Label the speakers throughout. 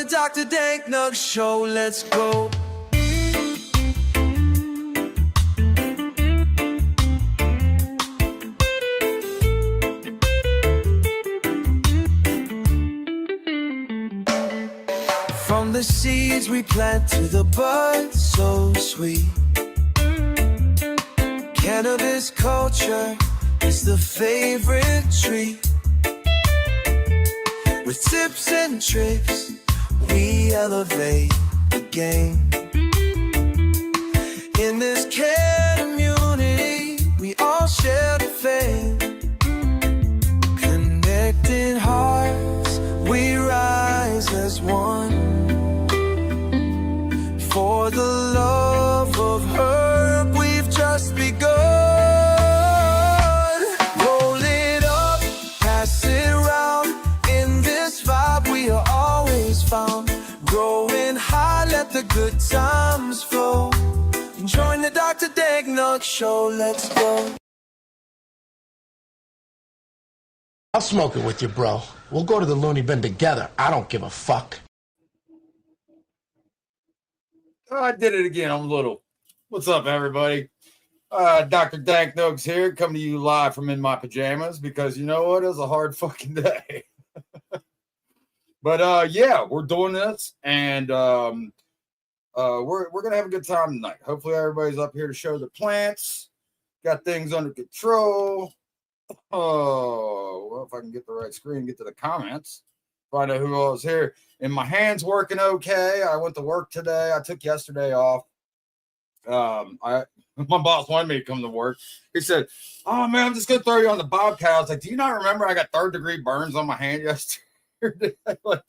Speaker 1: the Dr.DankNugz show, let's go. From the seeds we plant to the buds so sweet, cannabis culture is the favorite treat. With tips and tricks, we elevate the game. In this community, we all share the faith. Connecting hearts, we rise as one. For the love of herb, we've just begun. Roll it up, pass it around. In this vibe, we are always found. Growing high, let the good times flow. Join the Dr.DankNugz show, let's go.
Speaker 2: I'll smoke it with you, bro. We'll go to the loony bin together. I don't give a fuck.
Speaker 3: Oh, I did it again. I'm little. What's up, everybody? Dr.DankNugz here, coming to you live from in my pajamas because you know what? It was a hard fucking day. But yeah, we're doing this, and we're gonna have a good time tonight. Hopefully, everybody's up here to show the plants. Got things under control. Oh, well, if I can get the right screen, get to the comments, find out who all is here. And my hand's working okay. I went to work today. I took yesterday off. My boss wanted me to come to work. He said, "Oh man, I'm just gonna throw you on the bobcat." I was like, "Do you not remember I got 3rd-degree burns on my hand yesterday?" Like,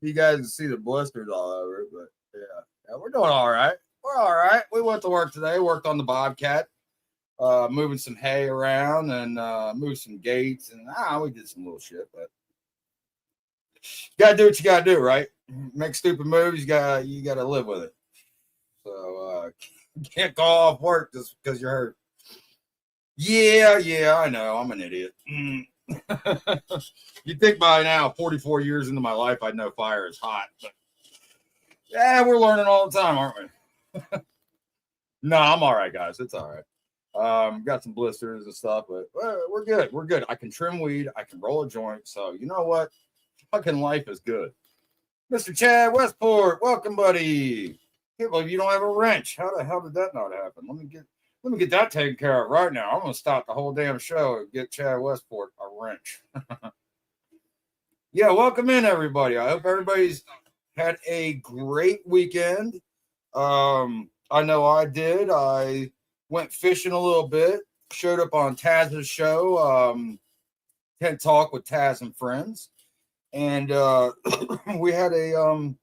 Speaker 3: you guys can see the blisters all over it, but yeah, we're doing all right. We're all right. We went to work today. Worked on the bobcat, moving some hay around and moved some gates, and we did some little shit, but. You gotta do what you gotta do, right? Make stupid moves, you gotta live with it. So you can't call off work just because you're hurt. Yeah, I know, I'm an idiot. You'd think by now, 44 years into my life, I'd know fire is hot, but yeah, we're learning all the time, aren't we? No, I'm all right, guys. It's all right. Got some blisters and stuff, but we're good. We're good. I can trim weed, I can roll a joint, so you know what? Fucking life is good. Mr. Chad Westport, welcome, buddy. Can't believe you don't have a wrench. How the hell did that not happen? Let me get that taken care of right now. I'm gonna stop the whole damn show and get Chad Westport a wrench. Yeah, welcome in, everybody. I hope everybody's had a great weekend. I know I did. I went fishing a little bit, showed up on Taz's show, Tent Talk with Taz and Friends. And we had a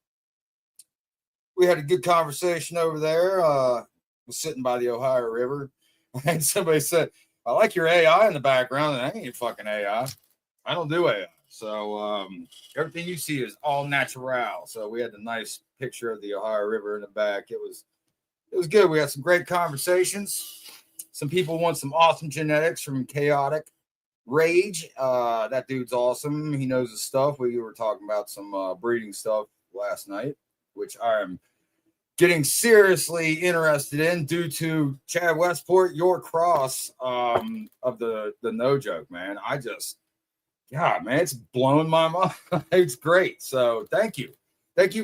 Speaker 3: good conversation over there. Was sitting by the Ohio River, and somebody said, "I like your AI in the background." And I ain't fucking AI. I don't do AI. So everything you see is all natural. So we had a nice picture of the Ohio River in the back. It was good. We had some great conversations. Some people want some awesome genetics from Chaotic Rage. That dude's awesome. He knows his stuff. We were talking about some breeding stuff last night, which I am getting seriously interested in due to Chad Westport, your cross of the No Joke, man. Man, it's blowing my mind. It's great. So thank you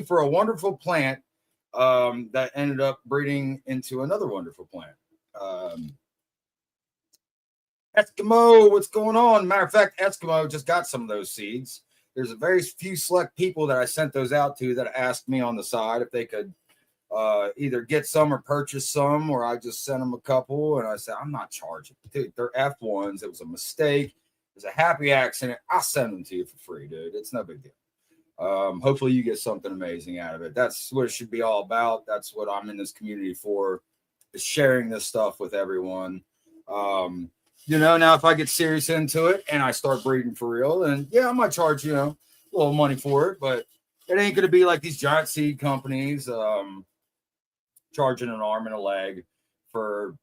Speaker 3: for a wonderful plant that ended up breeding into another wonderful plant. Eskimo, what's going on? Matter of fact, Eskimo just got some of those seeds. There's a very few select people that I sent those out to that asked me on the side if they could either get some or purchase some, or I just sent them a couple. And I said, I'm not charging. Dude, they're F1s. It was a mistake. It was a happy accident. I'll send them to you for free, dude. It's no big deal. Hopefully you get something amazing out of it. That's what it should be all about. That's what I'm in this community for, is sharing this stuff with everyone. Now if I get serious into it and I start breeding for real, then yeah, I might charge, a little money for it, but it ain't going to be like these giant seed companies charging an arm and a leg for,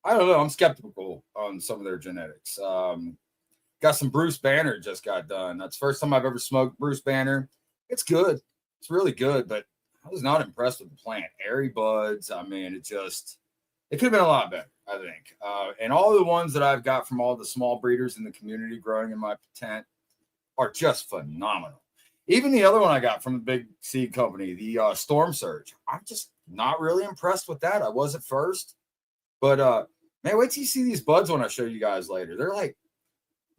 Speaker 3: I don't know. I'm skeptical on some of their genetics. Got some Bruce Banner just got done. That's the first time I've ever smoked Bruce Banner. it's good. It's really good, but I was not impressed with the plant. Airy buds. I mean, it could have been a lot better, I think. And all the ones that I've got from all the small breeders in the community growing in my tent are just phenomenal. Even the other one I got from the big seed company, the Storm Surge, I'm just not really impressed with that. I was at first, but man, wait till you see these buds when I show you guys later. They're like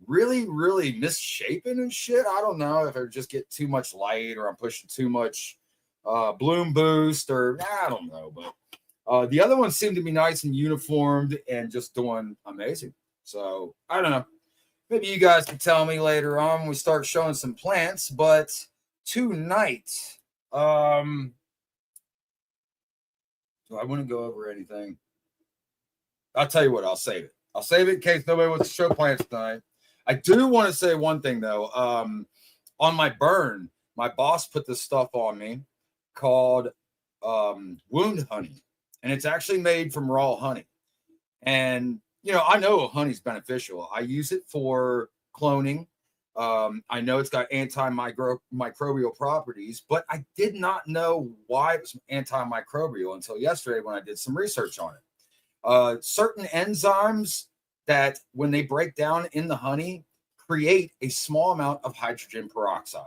Speaker 3: really, really misshapen and shit. I don't know if I just get too much light or I'm pushing too much bloom boost or I don't know, but the other ones seem to be nice and uniformed and just doing amazing. So I don't know. Maybe you guys can tell me later on when we start showing some plants. But tonight, do I want to go over anything? I'll tell you what, I'll save it. I'll save it in case nobody wants to show plants tonight. I do want to say one thing, though. On my burn, my boss put this stuff on me called wound honey. And it's actually made from raw honey. And you know, I know honey's beneficial. I use it for cloning. I know it's got antimicrobial properties, but I did not know why it was antimicrobial until yesterday when I did some research on it. Certain enzymes that, when they break down in the honey, create a small amount of hydrogen peroxide.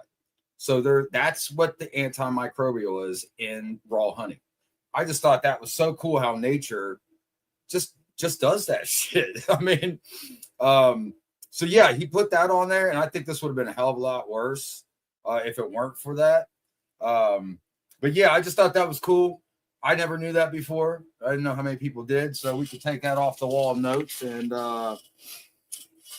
Speaker 3: So that's what the antimicrobial is in raw honey. I just thought that was so cool how nature just does that shit. I mean, so yeah, he put that on there, and I think this would have been a hell of a lot worse if it weren't for that. But yeah, I just thought that was cool. I never knew that before. I didn't know how many people did, so we could take that off the wall of notes and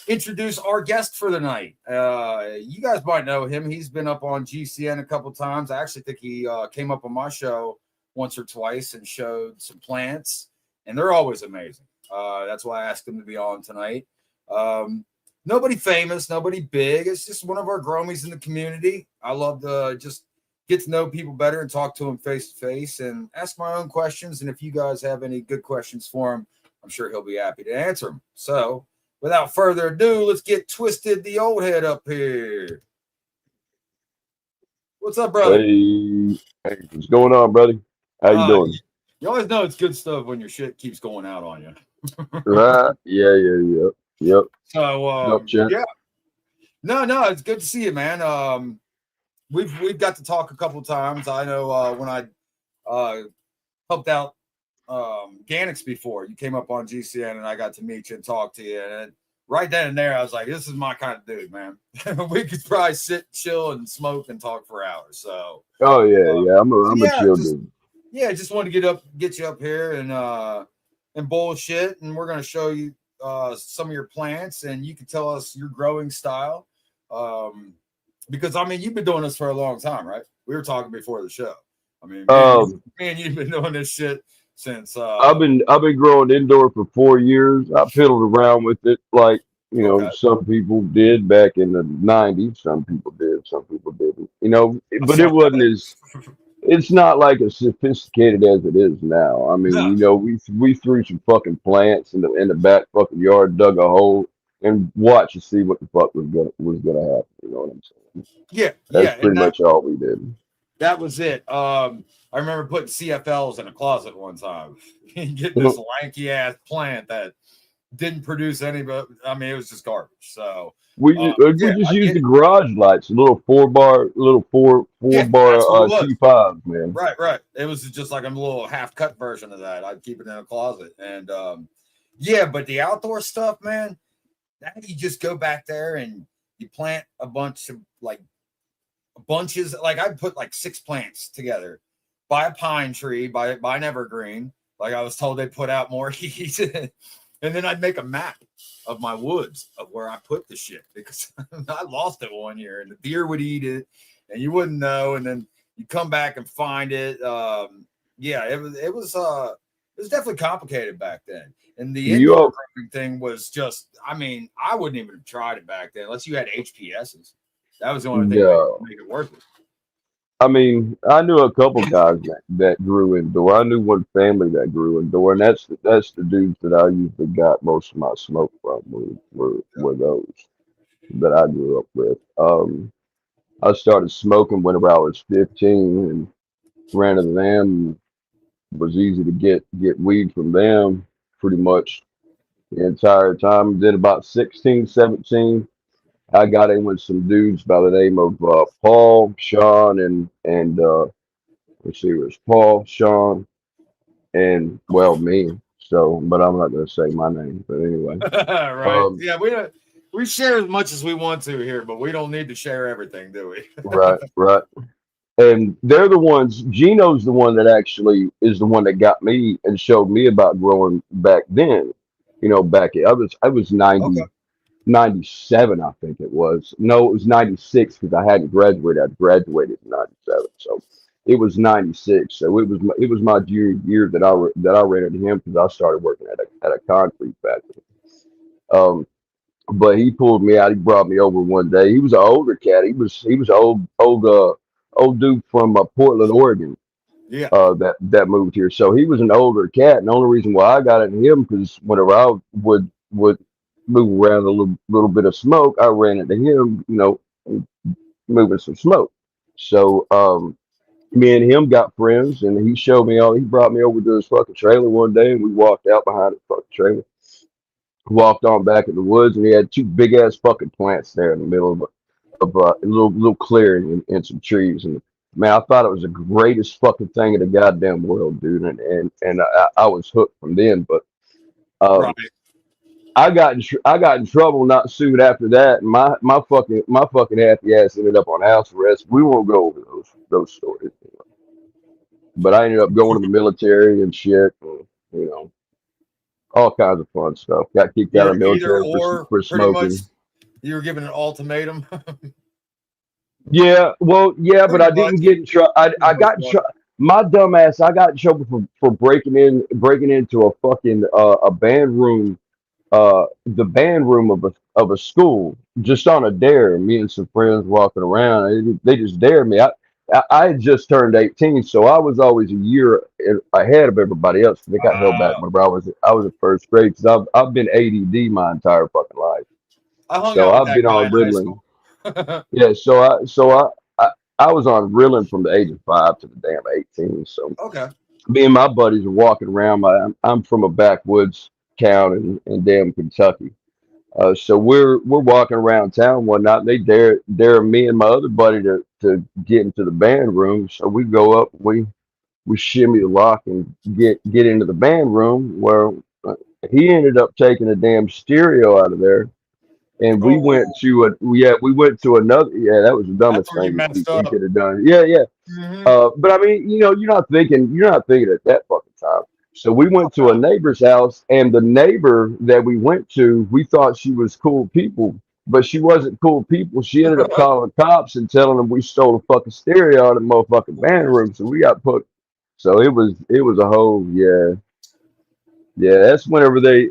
Speaker 3: introduce our guest for the night. You guys might know him. He's been up on GCN a couple times. I actually think he came up on my show once or twice and showed some plants, and they're always amazing. That's why I asked him to be on tonight. Nobody famous, nobody big. It's just one of our gromies in the community. I love to just get to know people better and talk to them face to face and ask my own questions. And if you guys have any good questions for him, I'm sure he'll be happy to answer them. So without further ado, let's get Twyztyd, the old head, up here. What's up, brother?
Speaker 4: Hey, what's going on, brother? How you doing?
Speaker 3: You always know it's good stuff when your shit keeps going out on you.
Speaker 4: Right? Yep.
Speaker 3: So yeah. No, it's good to see you, man. We've got to talk a couple times. I know when I helped out Gannix before, you came up on GCN and I got to meet you and talk to you. And right then and there, I was like, this is my kind of dude, man. We could probably sit, chill, and smoke and talk for hours. So
Speaker 4: I'm a chill dude.
Speaker 3: Yeah, just wanted to get you up here and bullshit, and we're gonna show you some of your plants, and you can tell us your growing style. Because I mean, you've been doing this for a long time, right? We were talking before the show. I mean, man, you've been doing this shit since I've
Speaker 4: been growing indoor for 4 years. I fiddled around with it like, you know, some people did back in the 90s. Some people did, some people didn't. You know, but it wasn't as it's not like as sophisticated as it is now. I mean, you know, we threw some fucking plants in the back fucking yard, dug a hole, and watched to see what the fuck was gonna happen. You know what I'm saying?
Speaker 3: Yeah,
Speaker 4: that's pretty much all we did.
Speaker 3: That was it. I remember putting CFLs in a closet one time. Getting this lanky ass plant that didn't produce any, but I mean, it was just garbage. So
Speaker 4: we just used the garage lights, little four bar T5s, man.
Speaker 3: Right. It was just like a little half cut version of that. I'd keep it in a closet, and yeah. But the outdoor stuff, man, now you just go back there and you plant a bunch of bunches. Like I'd put like 6 plants together by a pine tree, by an evergreen. Like I was told they put out more heat. And then I'd make a map of my woods of where I put the shit because I lost it one year and the deer would eat it and you wouldn't know. And then you come back and find it. Yeah, it was definitely complicated back then. And the indoor growing thing was just, I mean, I wouldn't even have tried it back then unless you had HPSs. That was the only thing that would make it worth it.
Speaker 4: I mean, I knew a couple guys that grew indoor. I knew one family that grew indoor, and that's the dudes that I usually got most of my smoke from were those that I grew up with. I started smoking whenever I was 15 and ran into them. Was easy to get weed from them pretty much the entire time. Then about 16, 17, I got in with some dudes by the name of Paul, Sean, and let's see, it was Paul, Sean, and well me. So, but I'm not gonna say my name. But anyway,
Speaker 3: Right?
Speaker 4: um,
Speaker 3: Yeah, we share as much as we want to here, but we don't need to share everything, do we?
Speaker 4: right, right. And they're the ones. Gino's the one that actually is the one that got me and showed me about growing back then. Back I was
Speaker 3: Okay.
Speaker 4: 97, I think it was. No, it was 96 because I hadn't graduated. I graduated in 97, so it was 96. So it was my junior year that I ran into him because I started working at a concrete factory. Um, but he pulled me out. He brought me over one day. He was an older cat. He was an old dude from Portland, Oregon.
Speaker 3: Yeah.
Speaker 4: That moved here. So he was an older cat, and the only reason why I got into him because whenever I would move around a little bit of smoke, I ran into him, moving some smoke. So me and him got friends, and he showed me all. He brought me over to his fucking trailer one day, and we walked out behind his fucking trailer, walked on back in the woods, and he had two big ass fucking plants there in the middle of a little clearing and some trees. And man, I thought it was the greatest fucking thing in the goddamn world, dude. And I was hooked from then. But
Speaker 3: Right.
Speaker 4: um, I got in trouble not soon after that. And my fucking happy ass ended up on house arrest. We won't go over those stories. But I ended up going to the military and shit. And, you know, all kinds of fun stuff. Got kicked out of the
Speaker 3: Either
Speaker 4: military
Speaker 3: or,
Speaker 4: for
Speaker 3: pretty much.
Speaker 4: smoking.
Speaker 3: You were given an ultimatum.
Speaker 4: Yeah, well, yeah, but
Speaker 3: Pretty
Speaker 4: I
Speaker 3: much.
Speaker 4: didn't get in trouble. I got in trouble. My dumb ass, I got in trouble for breaking into a fucking a band room, the band room of a school, just on a dare. Me and some friends walking around, and they just dared me. I had just turned 18, so I was always a year ahead of everybody else. They got held back whenever I was in first grade because I've been ADD my entire fucking life.
Speaker 3: I hung
Speaker 4: So
Speaker 3: out with
Speaker 4: I've
Speaker 3: that
Speaker 4: been
Speaker 3: guy
Speaker 4: on
Speaker 3: in high
Speaker 4: Ritalin.
Speaker 3: school.
Speaker 4: Yeah, I was on Ritalin from the age of 5 to the damn 18. So
Speaker 3: Okay.
Speaker 4: me and my buddies are walking around. I'm from a backwoods town in damn Kentucky. So we're walking around town one night, and they dare me and my other buddy to get into the band room. So we go up, we shimmy the lock and get into the band room. Where he ended up taking a damn stereo out of there, and we went
Speaker 3: Oh,
Speaker 4: to we went to another. Yeah, that was the
Speaker 3: that's
Speaker 4: dumbest
Speaker 3: where you
Speaker 4: thing
Speaker 3: messed
Speaker 4: he
Speaker 3: up.
Speaker 4: could have done. Yeah, yeah.
Speaker 3: Hmm.
Speaker 4: But I mean, you're not thinking at that fucking time. So we went to a neighbor's house, and the neighbor that we went to, we thought she was cool people, but she wasn't cool people. She ended up calling the cops and telling them we stole a fucking stereo out of the motherfucking band room. So we got put. So it was a whole, yeah. Yeah, that's whenever they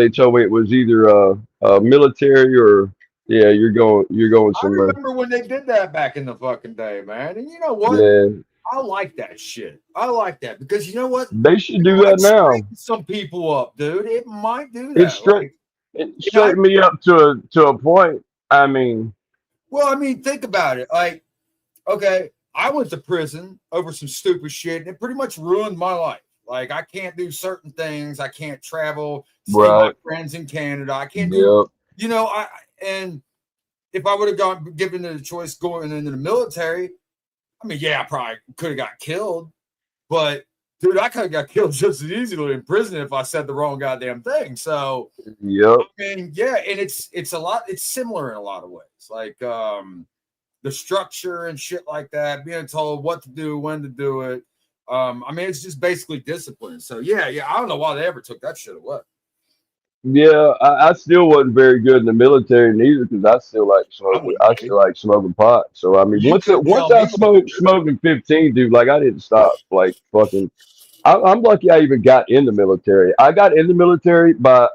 Speaker 4: told me it was either military or, yeah, you're going
Speaker 3: I
Speaker 4: somewhere.
Speaker 3: remember when they did that back in the fucking day, man. And you know what?
Speaker 4: Yeah,
Speaker 3: I like that shit. I like that because you know what?
Speaker 4: they should
Speaker 3: It
Speaker 4: do that
Speaker 3: might
Speaker 4: now.
Speaker 3: straighten some people up, dude. It might do
Speaker 4: It
Speaker 3: that.
Speaker 4: straight
Speaker 3: Like,
Speaker 4: it
Speaker 3: you know,
Speaker 4: straightened me up to a point. I mean,
Speaker 3: well, I mean, think about it. Like, okay, I went to prison over some stupid shit, and it pretty much ruined my life. Like, I can't do certain things. I can't travel, see my
Speaker 4: right?
Speaker 3: friends in Canada. I can't do,
Speaker 4: Yep.
Speaker 3: and if I would have given the choice going into the military, I mean, yeah, I probably could have got killed, but dude, I could have got killed just as easily in prison if I said the wrong goddamn thing. So,
Speaker 4: Yep.
Speaker 3: I mean, yeah, and it's similar in a lot of ways. Like the structure and shit like that, being told what to do, when to do it. I mean, it's just basically discipline. So yeah, I don't know why they ever took that shit away.
Speaker 4: Yeah, I still wasn't very good in the military neither because I still like
Speaker 3: I
Speaker 4: smoking.
Speaker 3: wouldn't
Speaker 4: I
Speaker 3: be.
Speaker 4: still like smoking pot. So I mean,
Speaker 3: You
Speaker 4: once
Speaker 3: couldn't
Speaker 4: once
Speaker 3: tell
Speaker 4: I
Speaker 3: me what to
Speaker 4: smoked
Speaker 3: do.
Speaker 4: smoking 15, dude, like I didn't stop. Like fucking, I'm lucky I even got in the military. I got in the military by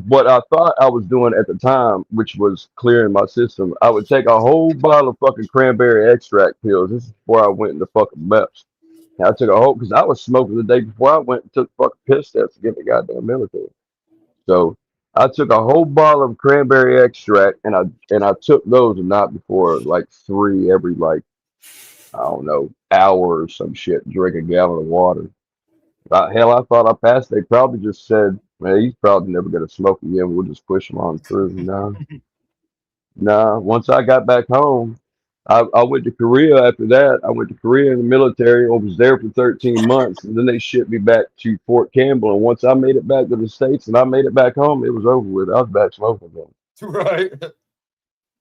Speaker 4: what I thought I was doing at the time, which was clearing my system. I would take a whole bottle of fucking cranberry extract pills. This is before I went into fucking MEPS. And I took a whole because I was smoking the day before I went and took fucking piss tests to get in the goddamn military. So. I took a whole bottle of cranberry extract, and I took those the night before, like three every like I don't know hour or some shit. Drink a gallon of water. Hell, I thought I passed. They probably just said, "Man, he's probably never gonna smoke again. We'll just push him on through." No, nah. Once I got back home, I went to Korea after that. I went to Korea in the military. I was there for 13 months, and then they shipped me back to Fort Campbell. And once I made it back to the States and I made it back home, it was over with. I was back smoking again.
Speaker 3: Right.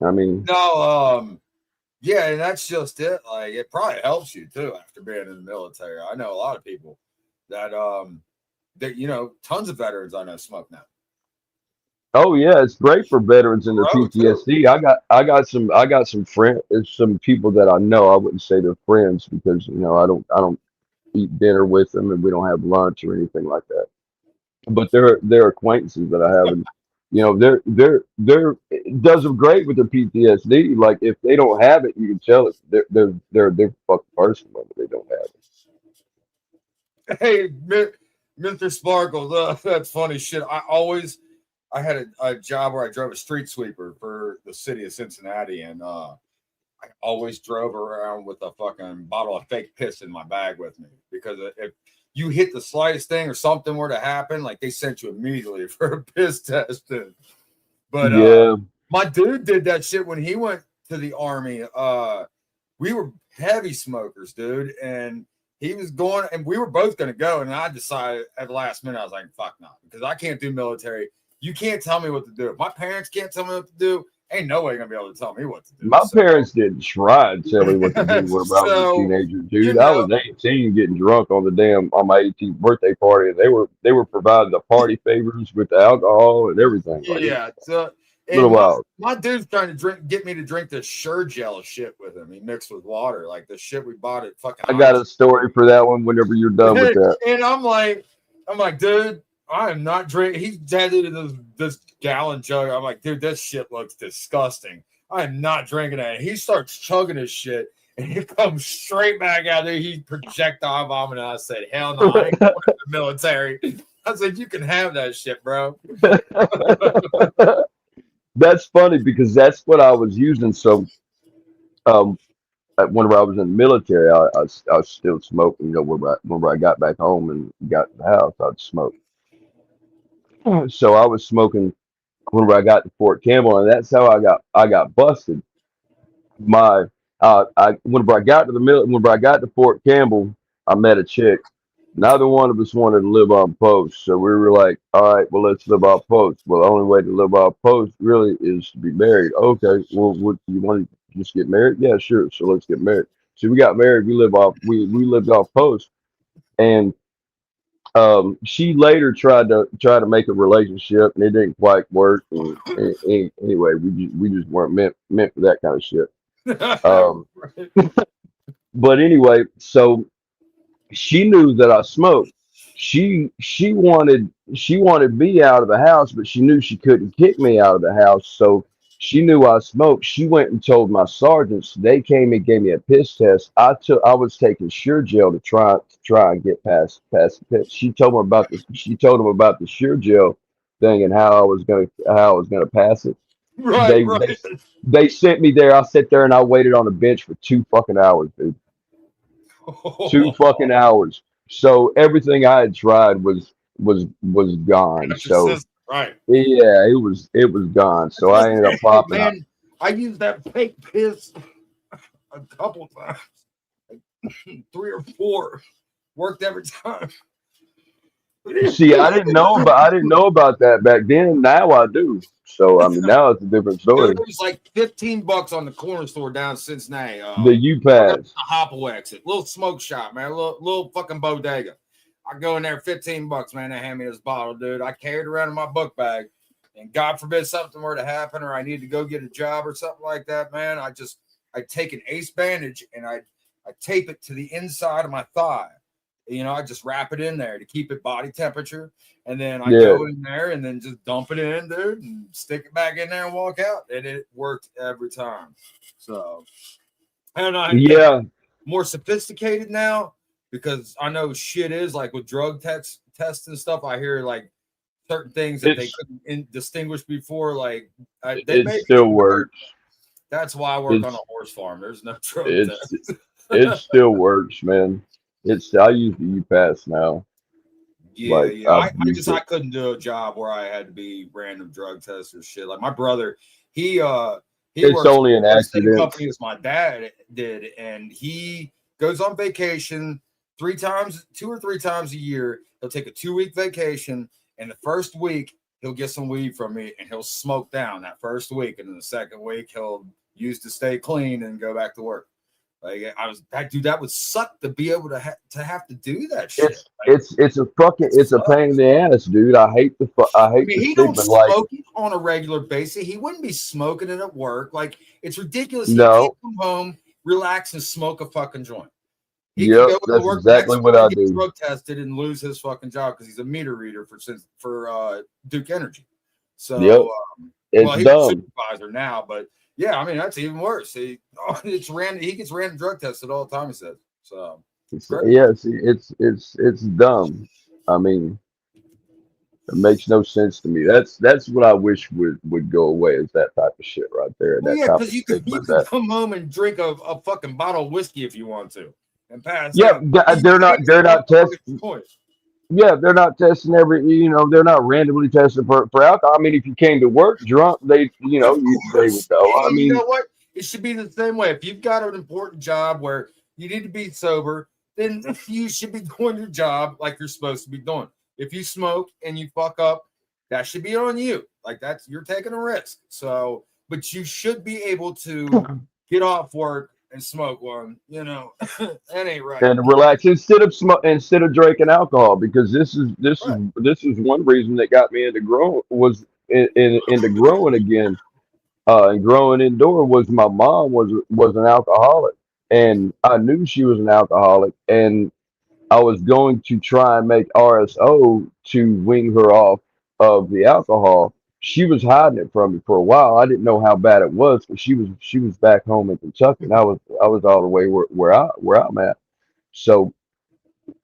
Speaker 4: I mean,
Speaker 3: No, yeah, and that's just it. Like, it probably helps you too after being in the military. I know a lot of people that tons of veterans I know smoke now.
Speaker 4: oh yeah, it's great for veterans and their
Speaker 3: Bro, too.
Speaker 4: PTSD. I got some friends, some people that I know. I wouldn't say they're friends because I don't eat dinner with them and we don't have lunch or anything like that. But they're acquaintances that I have, and they're it does them great with their PTSD. Like if they don't have it, you can tell it. They're a different fucking person when they don't have it.
Speaker 3: Hey, Mr. Sparkles, that's funny shit. I had a job where I drove a street sweeper for the city of Cincinnati, and I always drove around with a fucking bottle of fake piss in my bag with me because if you hit the slightest thing or something were to happen, like they sent you immediately for a piss test. But
Speaker 4: Yeah,
Speaker 3: my dude did that shit when he went to the army. We were heavy smokers, dude, and he was going, and we were both going to go. And I decided at the last minute, I was like, fuck no, because I can't do military. You can't tell me what to do. If my parents can't tell me what to do, ain't no way going to be able to tell me what to do.
Speaker 4: my
Speaker 3: So,
Speaker 4: parents didn't try to tell me what to do when I was a
Speaker 3: so
Speaker 4: teenager,
Speaker 3: you
Speaker 4: dude. I
Speaker 3: know,
Speaker 4: was 18, getting drunk on my 18th birthday party, and they were providing the party favors with the alcohol and everything. Like it was
Speaker 3: yeah. So,
Speaker 4: a little
Speaker 3: and
Speaker 4: wild.
Speaker 3: my dude's trying to get me to drink this Sure Gel shit with him. He mixed with water, like the shit we bought at fucking
Speaker 4: I got a
Speaker 3: Heinz.
Speaker 4: story for that one whenever you're done with that.
Speaker 3: And I'm like, dude, I am not drinking. He's deaded in this gallon jug. I'm like, dude, this shit looks disgusting. I am not drinking that. He starts chugging his shit, and it comes straight back out there. He projectile vomiting. I said, hell no, I ain't going to the military. I said, you can have that shit, bro.
Speaker 4: That's funny because that's what I was using. So, um, whenever I was in the military, I was still smoking. Whenever I got back home and got to the house, I'd smoke. So I was smoking whenever I got to Fort Campbell, and that's how I got busted. My I whenever I got to whenever I got to Fort Campbell, I met a chick. Neither one of us wanted to live on post, so we were like, "All right, well, let's live off post." Well, the only way to live off post really is to be married. Okay, well, what you want to just get married? Yeah, sure. So let's get married. So we got married. We lived off post, and she later tried to make a relationship, and it didn't quite work. And anyway, we just weren't meant for that kind of shit. Um, but anyway, so she knew that I smoked. She wanted me out of the house, but she knew she couldn't kick me out of the house. So she knew I smoked. She went and told my sergeants. They came and gave me a piss test. I was taking Sure Gel to try and get past the piss. She told them about the Sure Gel thing and how I was gonna pass it.
Speaker 3: Right,
Speaker 4: They
Speaker 3: right.
Speaker 4: they they sent me there. I sat there and I waited on the bench for 2 fucking hours, dude. 2 fucking hours. So everything I had tried was gone.
Speaker 3: That's your
Speaker 4: So
Speaker 3: sister, right?
Speaker 4: yeah, it was gone. So I ended up
Speaker 3: Hey,
Speaker 4: popping out.
Speaker 3: man, I used that fake piss a couple times, like 3 or 4. Worked every time.
Speaker 4: See, I didn't know about that back then. Now I do. So I mean, now it's a different
Speaker 3: Dude,
Speaker 4: story.
Speaker 3: it was like $15 on the corner store down in Cincinnati.
Speaker 4: The U
Speaker 3: Right up
Speaker 4: pass.
Speaker 3: the Hopple exit, little smoke shop, man, little fucking bodega. I go in there, $15, man. They hand me this bottle, dude. I carried it around in my book bag, and God forbid something were to happen, or I need to go get a job or something like that, man. I take an ace bandage and I tape it to the inside of my thigh. I just wrap it in there to keep it body temperature. And then I
Speaker 4: Yeah,
Speaker 3: go in there and then just dump it in, dude, and stick it back in there and walk out. And it worked every time. So, I don't know. I'm getting
Speaker 4: yeah,
Speaker 3: more sophisticated now because I know shit is like with drug tests and stuff. I hear like certain things that they couldn't distinguish before. Like they
Speaker 4: it
Speaker 3: may
Speaker 4: still
Speaker 3: be,
Speaker 4: works.
Speaker 3: that's why I work on a horse farm. There's no drug
Speaker 4: It's
Speaker 3: test.
Speaker 4: it still works, man. I use the UPass now.
Speaker 3: Yeah,
Speaker 4: Like
Speaker 3: yeah.
Speaker 4: I've
Speaker 3: I
Speaker 4: used it.
Speaker 3: couldn't do a job where I had to be random drug tests or shit. Like my brother, he
Speaker 4: It's
Speaker 3: works
Speaker 4: only an
Speaker 3: for the same
Speaker 4: accident.
Speaker 3: company as my dad did, and he goes on vacation 2 or 3 times a year. He'll take a 2-week vacation, and the first week he'll get some weed from me and he'll smoke down that first week, and then the second week he'll use to stay clean and go back to work. Like that would suck to be able to have to do that shit.
Speaker 4: It's a pain in the ass, dude. I hate
Speaker 3: I mean,
Speaker 4: the
Speaker 3: he don't
Speaker 4: stigma. Like,
Speaker 3: smoke it on a regular basis. He wouldn't be smoking it at work. Like, it's ridiculous. He can't
Speaker 4: no,
Speaker 3: come home, relax, and smoke a fucking joint. He could
Speaker 4: yep,
Speaker 3: go to
Speaker 4: that's
Speaker 3: work the
Speaker 4: exactly
Speaker 3: next
Speaker 4: what
Speaker 3: morning,
Speaker 4: I
Speaker 3: get
Speaker 4: do.
Speaker 3: drug tested, and lose his fucking job because he's a meter reader for Duke Energy.
Speaker 4: Yep,
Speaker 3: So,
Speaker 4: it's
Speaker 3: he's a
Speaker 4: dumb.
Speaker 3: supervisor now, but yeah, I mean that's even worse. He gets random drug tested all the time. He says so. Crazy.
Speaker 4: Yes, it's dumb. I mean, it makes no sense to me. That's what I wish would go away, is that type of shit right there.
Speaker 3: Well,
Speaker 4: That
Speaker 3: yeah,
Speaker 4: type
Speaker 3: because
Speaker 4: of
Speaker 3: you
Speaker 4: stigma.
Speaker 3: could come home and drink a fucking bottle of whiskey if you want to and pass
Speaker 4: Yeah,
Speaker 3: out. You can't
Speaker 4: they're
Speaker 3: smoke
Speaker 4: not
Speaker 3: a fucking
Speaker 4: testing.
Speaker 3: joint.
Speaker 4: Yeah, they're not testing they're not randomly testing for alcohol. I mean, if you came to work drunk,
Speaker 3: Of
Speaker 4: they would
Speaker 3: course.
Speaker 4: know. I
Speaker 3: And you
Speaker 4: mean,
Speaker 3: know what? It should be the same way. If you've got an important job where you need to be sober, then you should be doing your job like you're supposed to be doing. If you smoke and you fuck up, that should be on you. Like you're taking a risk. So, but you should be able to get off work and smoke one. That ain't right.
Speaker 4: and relax instead of drinking alcohol, because
Speaker 3: Right.
Speaker 4: this is one reason that got me into growing, was into growing again, and growing indoor, was my mom was an alcoholic, and I knew she was an alcoholic, and I was going to try and make RSO to wean her off of the alcohol. She was hiding it from me for a while. I didn't know how bad it was, because she was back home in Kentucky, and I was all the way where I'm at. So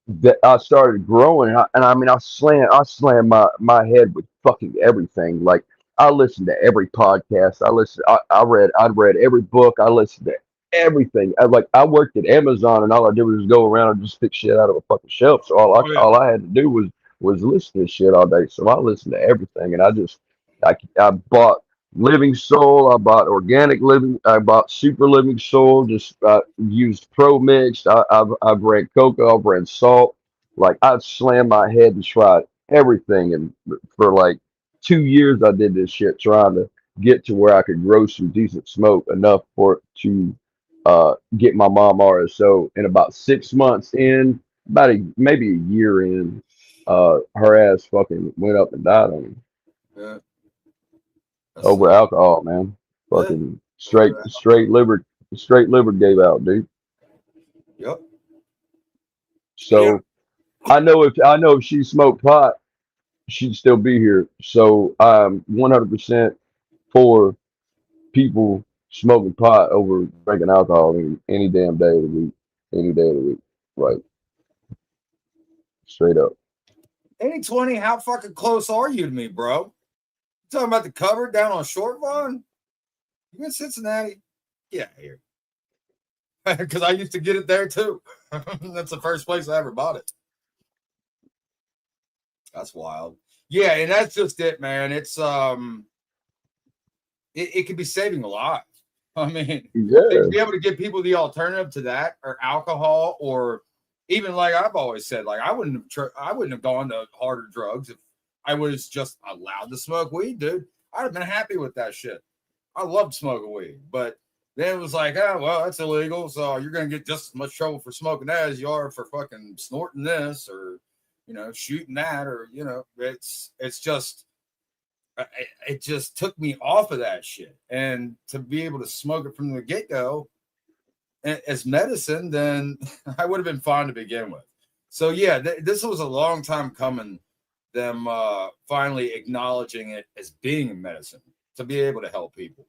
Speaker 4: that I started growing, and I mean, I slammed my head with fucking everything. Like, I listened to every podcast. I read every book. I listened to everything. I worked at Amazon, and all I did was go around and just pick shit out of a fucking shelf. So
Speaker 3: Oh yeah.
Speaker 4: all I had to do was listen to shit all day. So I listened to everything, and I bought Living Soul. I bought Organic Living. I bought Super Living Soul. Just used Pro Mix. I've read cocoa. I've read salt. Like, I slammed my head and tried everything, and for like 2 years I did this shit, trying to get to where I could grow some decent smoke enough for it to get my mom RSO. And about 6 months in, maybe a year in, her ass fucking went up and died on me.
Speaker 3: Yeah.
Speaker 4: Over alcohol, man.
Speaker 3: Yeah.
Speaker 4: Fucking straight liver gave out, dude.
Speaker 3: Yep.
Speaker 4: So I know if she smoked pot, she'd still be here. So I'm 100% for people smoking pot over drinking alcohol any damn day of the week, any day of the week, like, straight up.
Speaker 3: 80-20, how fucking close are you to me, bro? You talking about the cover down on Short Vaughn? You in Cincinnati? Get out of here. Because I used to get it there too. That's the first place I ever bought it. That's wild. Yeah, and that's just it, man. It's it could be saving a lot. I mean,
Speaker 4: Yeah,
Speaker 3: to be able to give people the alternative to that, or alcohol, or even, like I've always said, like I wouldn't have gone to harder drugs if I was just allowed to smoke weed, dude. I'd have been happy with that shit. I loved smoking weed, but then it was like, oh well, that's illegal, so you're gonna get just as much trouble for smoking that as you are for fucking snorting this, or shooting that, or it's just. It just took me off of that shit, and to be able to smoke it from the get-go as medicine, then I would have been fine to begin with. So yeah, this was a long time coming, them finally acknowledging it as being a medicine to be able to help people.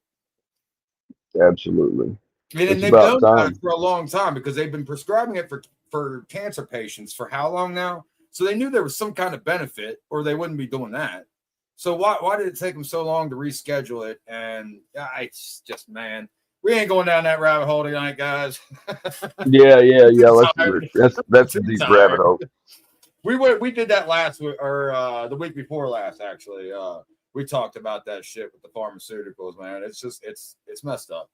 Speaker 4: absolutely.
Speaker 3: And
Speaker 4: It's
Speaker 3: they've
Speaker 4: about
Speaker 3: known about
Speaker 4: time.
Speaker 3: it for a long time, because they've been prescribing it for cancer patients for how long now? So they knew there was some kind of benefit, or they wouldn't be doing that. So why did it take them so long to reschedule it? And it's just, man, we ain't going down that rabbit hole tonight, guys.
Speaker 4: Yeah. That's a deep rabbit hole.
Speaker 3: We did that last week, or the week before last, actually. We talked about that shit with the pharmaceuticals, man. It's just it's messed up.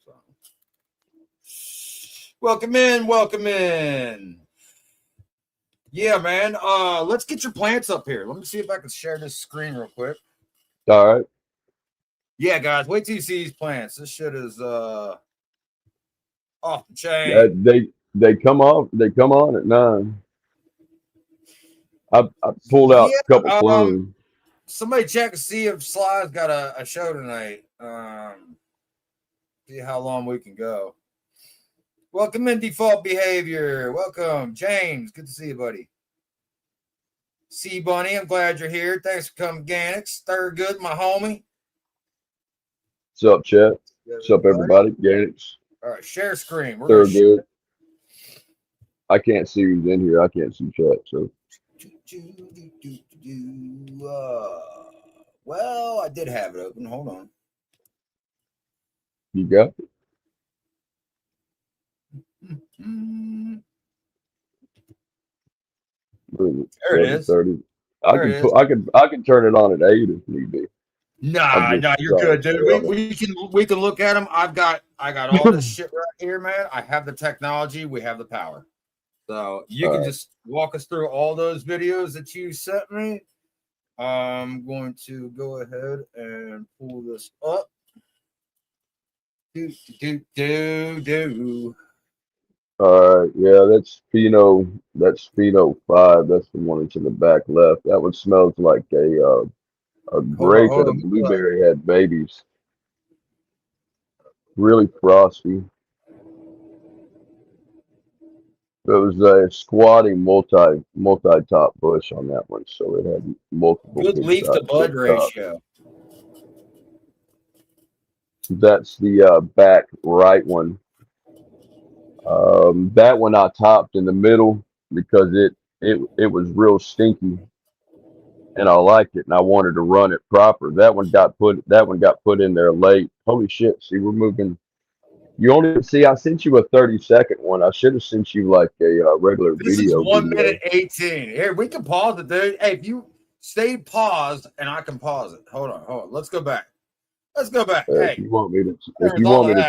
Speaker 3: So. Welcome in. Yeah, man. Let's get your plants up here. Let me see if I can share this screen real quick.
Speaker 4: All right.
Speaker 3: Yeah, guys, wait till you see these plants. This shit is off the chain.
Speaker 4: They come on at 9. I pulled out a couple clones.
Speaker 3: Somebody check to see if Sly's got a show tonight. See how long we can go. Welcome in, Default Behavior. Welcome, James. Good to see you, buddy. C Bunny, I'm glad you're here. Thanks for coming, Ganix. Thurgood, my homie.
Speaker 4: What's up, chat? What's up, everybody? Ganix.
Speaker 3: All right, share screen.
Speaker 4: Thurgood. I can't see who's in here. I can't see chat, so.
Speaker 3: Well, I did have it open. Hold on.
Speaker 4: You got it?
Speaker 3: There it is.
Speaker 4: 30. I can turn it on at 8 if need be.
Speaker 3: Nah, you're good, dude. We can look at them. I got all this shit right here, man. I have the technology. We have the power. So you can just walk us through all those videos that you sent me. I'm going to go ahead and pull this up.
Speaker 4: All right, yeah, that's Pheno 5. That's the one that's in the back left. That one smells like a grape and a blueberry had babies. Really frosty. There was a squatting multi-top bush on that one, so it had multiple.
Speaker 3: Good leaf to bud ratio.
Speaker 4: That's the back right one. That one I topped in the middle because it was real stinky, and I liked it, and I wanted to run it proper. That one got put in there late. Holy shit! See, we're moving. You only see. I sent you a 30-second one. I should have sent you like a regular
Speaker 3: this
Speaker 4: video.
Speaker 3: This is 1 minute 18. Here, we can pause it, dude. Hey, if you stay paused, and I can pause it. Hold on. Let's go back. Hey,
Speaker 4: if you want me to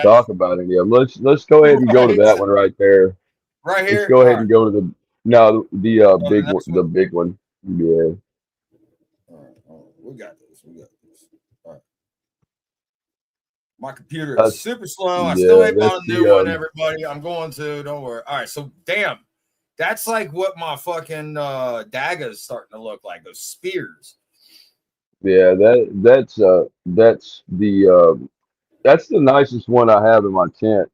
Speaker 4: talk about it, yeah. Let's go ahead and go to that one right there.
Speaker 3: Right here.
Speaker 4: Let's go ahead and go to the big one. The big one. Yeah.
Speaker 3: All right. We got this. All right. My computer is super slow. I still ain't bought a new one, everybody. I'm going to. Don't worry. All right. So, damn. That's like what my fucking dagger is starting to look like. Those spears.
Speaker 4: Yeah, that's the nicest one I have in my tent.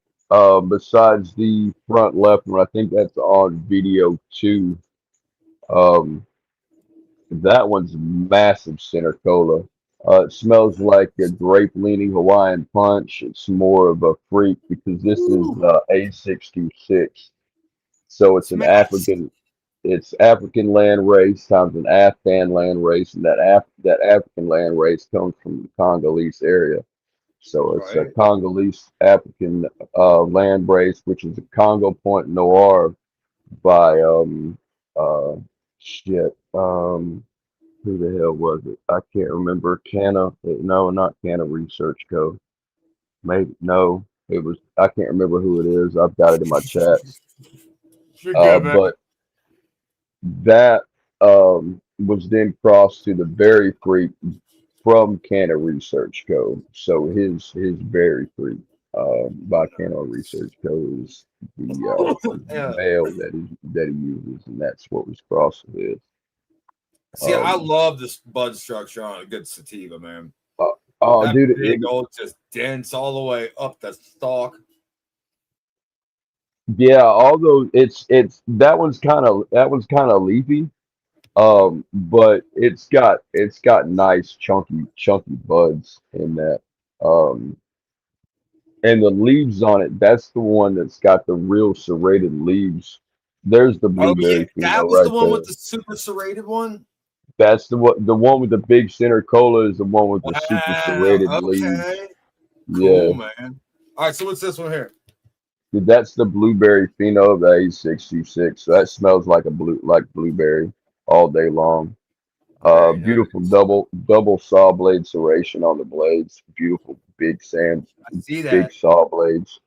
Speaker 4: Besides the front left one, I think that's on video too. That one's massive center cola. It smells like a grape-leaning Hawaiian punch. It's more of a freak because this is A626. So it's an African. It's African land race times an Afghan land race, and that African land race comes from the Congolese area. So it's a Congolese African land race, which is a Congo Point Noir by who the hell was it? I can't remember. Not Canna Research Co. Maybe no, it was. I can't remember who it is. I've got it in my chats. But that was then crossed to the Berry Freak from Canna Research Co. So his Berry Freak by Canna Research Co. is the male that he uses, and that's what was crossed with.
Speaker 3: See, I love this bud structure on a good sativa, man.
Speaker 4: Dude,
Speaker 3: big old, just dense all the way up the stalk.
Speaker 4: Yeah, although that one's kind of leafy, but it's got nice chunky buds in that, and the leaves on it. That's the one that's got the real serrated leaves. There's the
Speaker 3: Oh yeah,
Speaker 4: blueberry
Speaker 3: that
Speaker 4: pheno
Speaker 3: was the
Speaker 4: right
Speaker 3: one
Speaker 4: there.
Speaker 3: with the super serrated one.
Speaker 4: That's the one with the big center cola is the one with the super serrated
Speaker 3: Wow.
Speaker 4: leaves.
Speaker 3: Okay.
Speaker 4: Yeah,
Speaker 3: Cool, man. All right. So what's this one here?
Speaker 4: dude, that's the blueberry pheno of the A626. So that smells like like blueberry all day long.
Speaker 3: Very
Speaker 4: Beautiful
Speaker 3: nice.
Speaker 4: double saw blade serration on the blades. Beautiful
Speaker 3: I see
Speaker 4: big
Speaker 3: that.
Speaker 4: saw blades.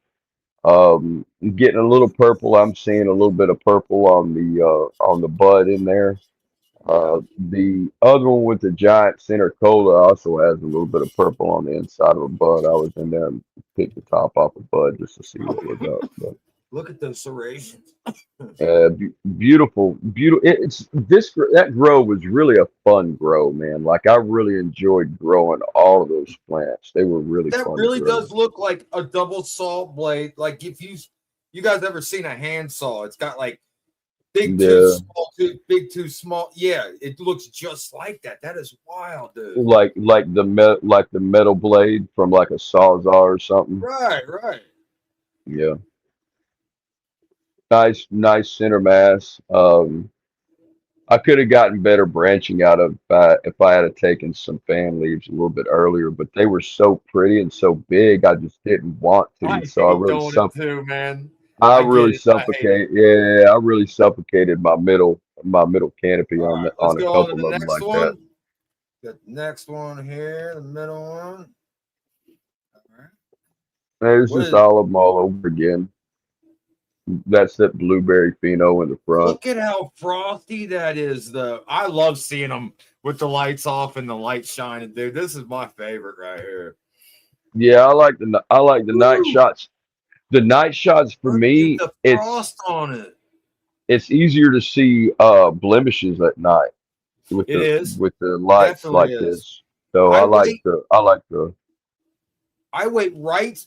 Speaker 4: Getting a little purple. I'm seeing a little bit of purple on the bud in there.
Speaker 3: Yeah.
Speaker 4: The other one with the giant center cola also has a little bit of purple on the inside of a bud. I was in there and picked the top off a bud just to see what was up. But
Speaker 3: Look at those serrations.
Speaker 4: beautiful, beautiful. It's that grow was really a fun grow, man. Like I really enjoyed growing all of those plants. They were really
Speaker 3: That
Speaker 4: fun to
Speaker 3: really
Speaker 4: grow.
Speaker 3: does look like a double saw blade. Like if you guys ever seen a handsaw, it's got like big tooth,
Speaker 4: Yeah,
Speaker 3: small tooth, big tooth, small. Yeah, it looks just like that. That is wild, dude.
Speaker 4: like the metal blade from like a sawzall or something.
Speaker 3: Right, right.
Speaker 4: Yeah, nice center mass. I could have gotten better branching out of if I had taken some fan leaves a little bit earlier, but they were so pretty and so big, I just didn't want to.
Speaker 3: I
Speaker 4: So
Speaker 3: hate doing it too, man.
Speaker 4: I
Speaker 3: I get
Speaker 4: really
Speaker 3: it. I hate it.
Speaker 4: suffocate. Yeah, I really suffocated my middle canopy
Speaker 3: All right, let's
Speaker 4: on a
Speaker 3: go on to
Speaker 4: couple
Speaker 3: the
Speaker 4: of them
Speaker 3: next
Speaker 4: like that.
Speaker 3: one. The next one here, the middle one. All right.
Speaker 4: And it's
Speaker 3: What
Speaker 4: just
Speaker 3: is?
Speaker 4: all of them all over again. That's that blueberry pheno in the front.
Speaker 3: Look at how frosty that is, though. I love seeing them with the lights off and the lights shining, dude. This is my favorite right here.
Speaker 4: Yeah, I like the night
Speaker 3: Woo!
Speaker 4: shots. The night shots for
Speaker 3: Look at
Speaker 4: me,
Speaker 3: the
Speaker 4: it's
Speaker 3: frost on it.
Speaker 4: it's easier to see blemishes at night
Speaker 3: It is.
Speaker 4: with the
Speaker 3: It
Speaker 4: lights
Speaker 3: definitely
Speaker 4: like
Speaker 3: is.
Speaker 4: this. So
Speaker 3: I wait.
Speaker 4: I like the
Speaker 3: I wait right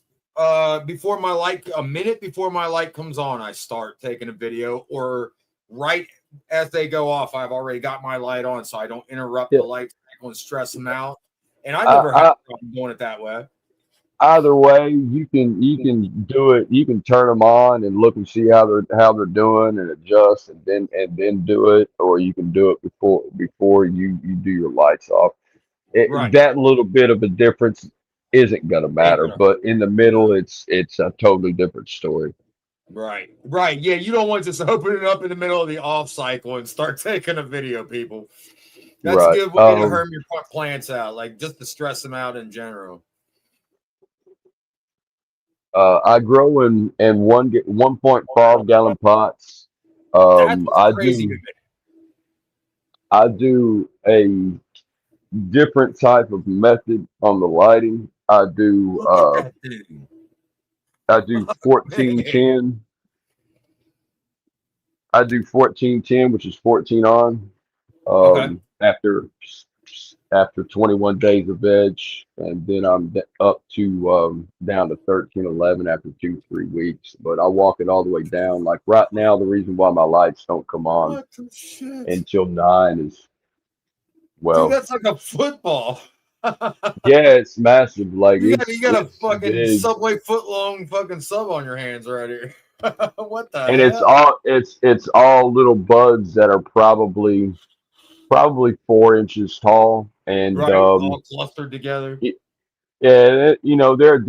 Speaker 3: before my light. A minute before my light comes on, I start taking a video, or right as they go off, I've already got my light on, so I don't interrupt
Speaker 4: yeah.
Speaker 3: the light cycle and stress them out. And I never have
Speaker 4: I,
Speaker 3: a problem doing it that way.
Speaker 4: either way, you can do it. You can turn them on and look and see how they're doing and adjust and then do it, or you can do it before you do your lights off.
Speaker 3: Right.
Speaker 4: That little bit of a difference isn't gonna
Speaker 3: Ain't
Speaker 4: matter,
Speaker 3: gonna hurt.
Speaker 4: but in the
Speaker 3: No.
Speaker 4: middle, it's a totally different story.
Speaker 3: Right. Right. Yeah, you don't want to just open it up in the middle of the off cycle and start taking a video, people. That's a
Speaker 4: Right.
Speaker 3: good way to herm your plants out, like just to stress them out in general.
Speaker 4: I grow in 1.5 gallon pots.
Speaker 3: That's what's
Speaker 4: I
Speaker 3: crazy to
Speaker 4: do
Speaker 3: me.
Speaker 4: I do a different type of method on the lighting.
Speaker 3: Look at that thing.
Speaker 4: I do
Speaker 3: Man.
Speaker 4: 1410. I do 1410, which is 14 on.
Speaker 3: Okay.
Speaker 4: After 21 days of veg, and then up to down to 1311 after 2 3 weeks. But I walk it all the way down. Like right now, the reason why my lights don't come on
Speaker 3: What the shit?
Speaker 4: until 9 is
Speaker 3: Dude,
Speaker 4: well,
Speaker 3: that's like a football.
Speaker 4: yeah, it's massive. Like
Speaker 3: You got a
Speaker 4: it's
Speaker 3: fucking
Speaker 4: big,
Speaker 3: Subway foot long fucking sub on your hands right here. What the
Speaker 4: and
Speaker 3: hell?
Speaker 4: it's all little buds that are probably 4 inches tall, and
Speaker 3: Right, all clustered together.
Speaker 4: yeah, they're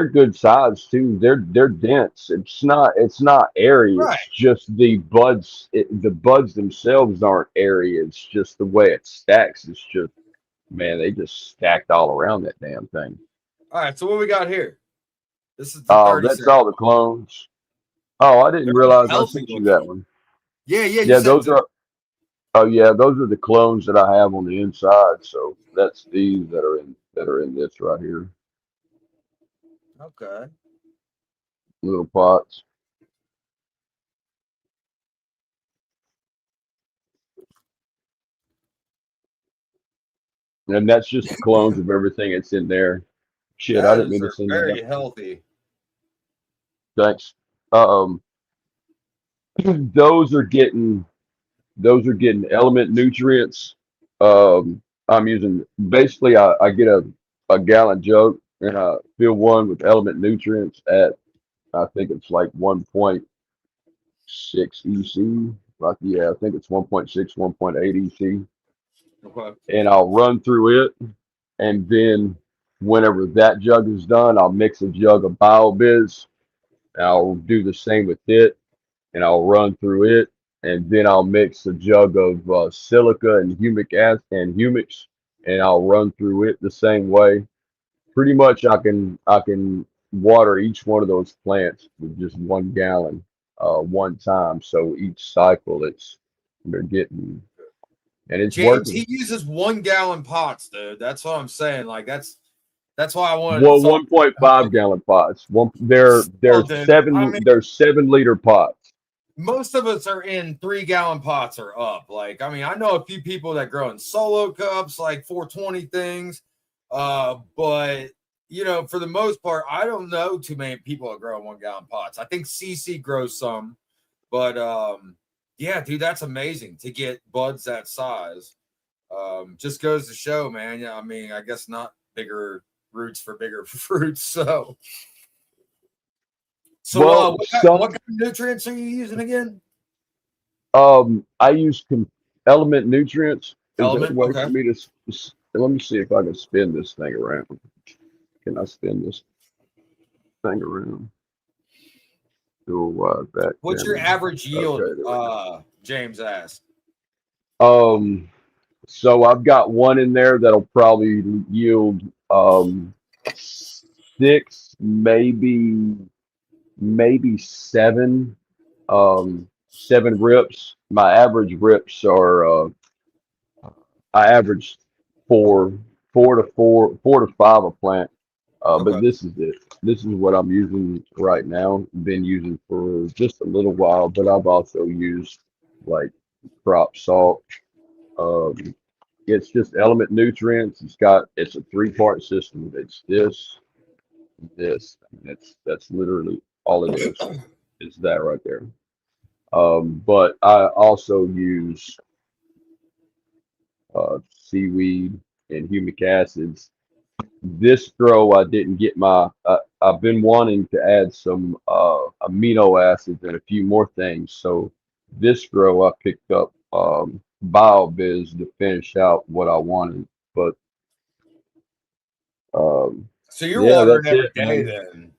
Speaker 4: good size too. They're dense. It's not airy.
Speaker 3: Right.
Speaker 4: It's just the buds. The buds themselves aren't airy. It's just the way it stacks. It's just man, they just stacked all around that damn thing.
Speaker 3: All right, so what we got here? This is the 30
Speaker 4: That's
Speaker 3: second.
Speaker 4: all the clones. Oh, I didn't
Speaker 3: They're all
Speaker 4: realize I
Speaker 3: healthy
Speaker 4: sent you that
Speaker 3: looking.
Speaker 4: one.
Speaker 3: Yeah, yeah, you
Speaker 4: Yeah,
Speaker 3: sent
Speaker 4: those
Speaker 3: it.
Speaker 4: are. Oh yeah, those are the clones that I have on the inside. So that's these that are in this right here,
Speaker 3: Okay.
Speaker 4: little pots. And that's just the clones of everything that's in there. Shit, I
Speaker 3: That
Speaker 4: didn't
Speaker 3: is
Speaker 4: mean to
Speaker 3: they're
Speaker 4: send that
Speaker 3: very
Speaker 4: out.
Speaker 3: healthy.
Speaker 4: Thanks. Um, those are getting element nutrients. I'm using basically I get a gallon jug and I fill one with element nutrients at I think it's like 1 point EC. Like, yeah, I think it's 1.6, 1.8 EC.
Speaker 3: Okay.
Speaker 4: And I'll run through it. And then whenever that jug is done, I'll mix a jug of BioBiz. And I'll do the same with it. And I'll run through it. And then I'll mix a jug of silica and humic acid and humics. And I'll run through it the same way. Pretty much I can water each one of those plants with just 1 gallon one time. So each cycle they're getting, and it's
Speaker 3: James,
Speaker 4: working.
Speaker 3: he uses 1 gallon pots, dude. That's what I'm saying. Like that's why I wanted to
Speaker 4: Well,
Speaker 3: talk.
Speaker 4: 1.5 gallon pots.
Speaker 3: Well,
Speaker 4: They're
Speaker 3: dude, I mean,
Speaker 4: 7 liter pots.
Speaker 3: most of us are in 3 gallon pots or up. Like, I mean, I know a few people that grow in solo cups, like 420 things. But you know, for the most part, I don't know too many people that grow in 1 gallon pots. I think CC grows some, but yeah, dude, that's amazing to get buds that size. Just goes to show, man. Yeah, I mean, I guess not bigger roots for bigger fruits. So
Speaker 4: Well,
Speaker 3: what kind of nutrients are you using again?
Speaker 4: I use element nutrients. Is that a
Speaker 3: Element,
Speaker 4: way
Speaker 3: okay.
Speaker 4: for me to? Let me see if I can spin this thing around. Can I spin this thing around? Do back.
Speaker 3: What's your
Speaker 4: camera.
Speaker 3: average yield?
Speaker 4: Okay, there we go.
Speaker 3: James asked.
Speaker 4: So I've got one in there that'll probably yield 6, maybe 7, 7 rips. My average rips are I average 4 to 5 a plant. But
Speaker 3: Okay.
Speaker 4: this is it. This is what I'm using right now. Been using for just a little while, but I've also used like crop salt. Um, it's just element nutrients. It's a 3-part system. It's this. That's literally all it is. It's that right there. But I also use seaweed and humic acids. This grow, I didn't get I've been wanting to add some amino acids and a few more things. So this grow, I picked up BioBiz to finish out what I wanted. But
Speaker 3: So you're
Speaker 4: yeah,
Speaker 3: watering
Speaker 4: that's
Speaker 3: every
Speaker 4: it,
Speaker 3: day
Speaker 4: man.
Speaker 3: then?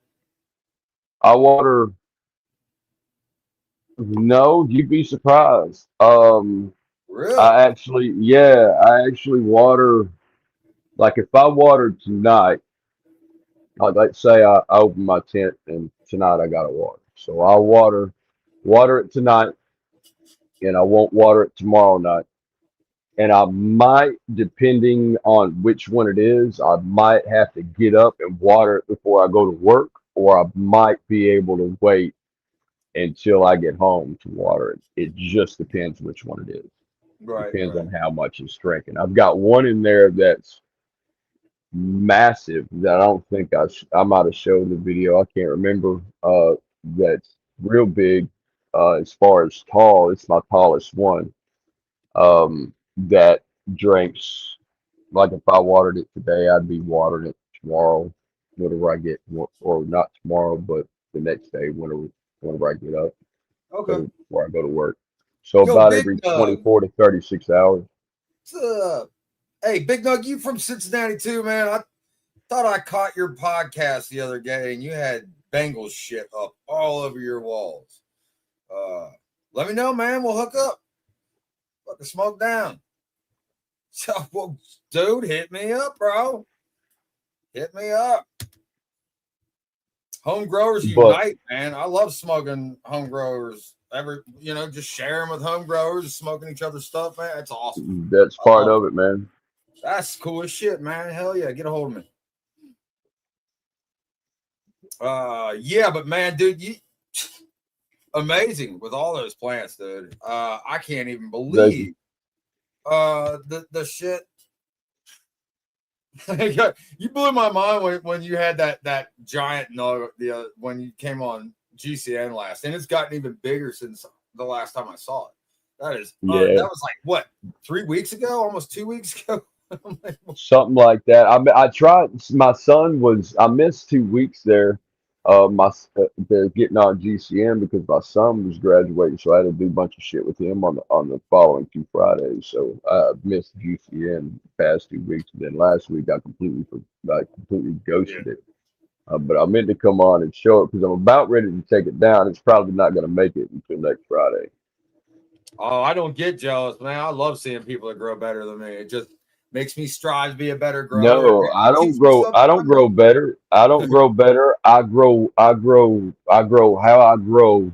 Speaker 4: I water. No, you'd be surprised.
Speaker 3: Really?
Speaker 4: I actually water. Like if I watered tonight, like let's say I open my tent and tonight I got to water. So I'll water it tonight, and I won't water it tomorrow night. And I might, depending on which one it is, I might have to get up and water it before I go to work, or I might be able to wait until I get home to water it. It just depends which one it is.
Speaker 3: Right,
Speaker 4: Depends
Speaker 3: right.
Speaker 4: on how much it's drinking. I've got one in there that's massive that I don't think I might have showed the video. I can't remember. That's real big. As far as tall, it's my tallest one. That drinks like if I watered it today, I'd be watering it tomorrow, whenever I get, or not tomorrow, but the next day, whenever I get up,
Speaker 3: Okay.
Speaker 4: before I go to work. So
Speaker 3: Yo,
Speaker 4: about
Speaker 3: Big
Speaker 4: every
Speaker 3: Nug.
Speaker 4: 24 to 36 hours.
Speaker 3: What's up? Hey, Big Nug, you from Cincinnati too, man? I thought I caught your podcast the other day and you had Bengals shit up all over your walls. Let me know, man. We'll hook up. Put the smoke down. So, well, dude, hit me up, bro. Hit me up. Home growers
Speaker 4: But
Speaker 3: unite, man. I love smoking home growers. Just sharing with home growers, smoking each other's stuff, man. That's awesome.
Speaker 4: that's
Speaker 3: I
Speaker 4: part
Speaker 3: love
Speaker 4: of it, man.
Speaker 3: it. That's cool as shit, man. Hell yeah, get a hold of me. Yeah, but man, dude, you amazing with all those plants, dude. I can't even believe the shit. You blew my mind when you had that giant nug when you came on GCN last, and it's gotten even bigger since the last time I saw it. That
Speaker 4: Yeah,
Speaker 3: that was like what, 3 weeks ago, almost 2 weeks ago.
Speaker 4: something like that. I tried. My son was. I missed 2 weeks there. They're getting on GCM because my son was graduating, so I had to do a bunch of shit with him on the following 2 Fridays. So I missed GCM the past 2 weeks, and then last week I completely
Speaker 3: Yeah.
Speaker 4: ghosted it. But I meant to come on and show it because I'm about ready to take it down. It's probably not going to make it until next Friday.
Speaker 3: Oh, I don't get jealous, man. I love seeing people that grow better than me. It just makes me strive to be a better grower.
Speaker 4: No, I don't
Speaker 3: Teach me
Speaker 4: grow. I
Speaker 3: something I
Speaker 4: don't grow better. I don't grow better. I grow. I grow how I grow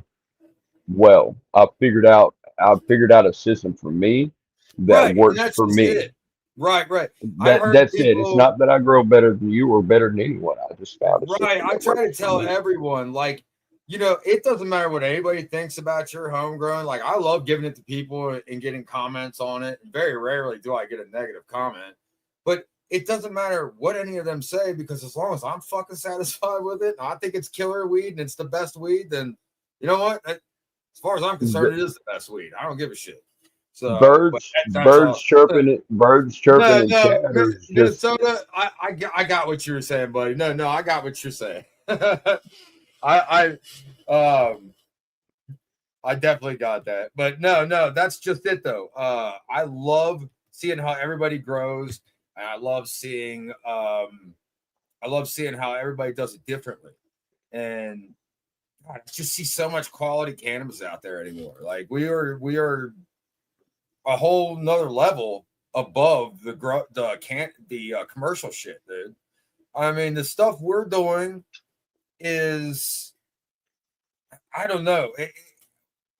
Speaker 4: well. I figured out a system for me that
Speaker 3: Right, and
Speaker 4: works
Speaker 3: that's
Speaker 4: for
Speaker 3: just
Speaker 4: me.
Speaker 3: it. Right, right. I've heard
Speaker 4: That's it. It's
Speaker 3: people.
Speaker 4: not that I grow better than you or better than anyone. I just found a
Speaker 3: Right.
Speaker 4: system
Speaker 3: I
Speaker 4: that
Speaker 3: try to
Speaker 4: works for
Speaker 3: tell
Speaker 4: me.
Speaker 3: everyone, like, it doesn't matter what anybody thinks about your homegrown. Like, I love giving it to people and getting comments on it. Very rarely do I get a negative comment, but it doesn't matter what any of them say because as long as I'm fucking satisfied with it, and I think it's killer weed and it's the best weed, then you know what? As far as I'm concerned, it is the best weed. I don't give a shit. So, but that's all.
Speaker 4: Birds
Speaker 3: No,
Speaker 4: chirping, and
Speaker 3: no,
Speaker 4: chatters. Just
Speaker 3: Minnesota. I got what you were saying, buddy. No, I got what you're saying. I I definitely got that, but no, that's just it though. I love seeing how everybody grows, and I love seeing how everybody does it differently, and God, I just see so much quality cannabis out there anymore. Like we are a whole nother level above the commercial shit, dude. I mean, the stuff we're doing is, I don't know.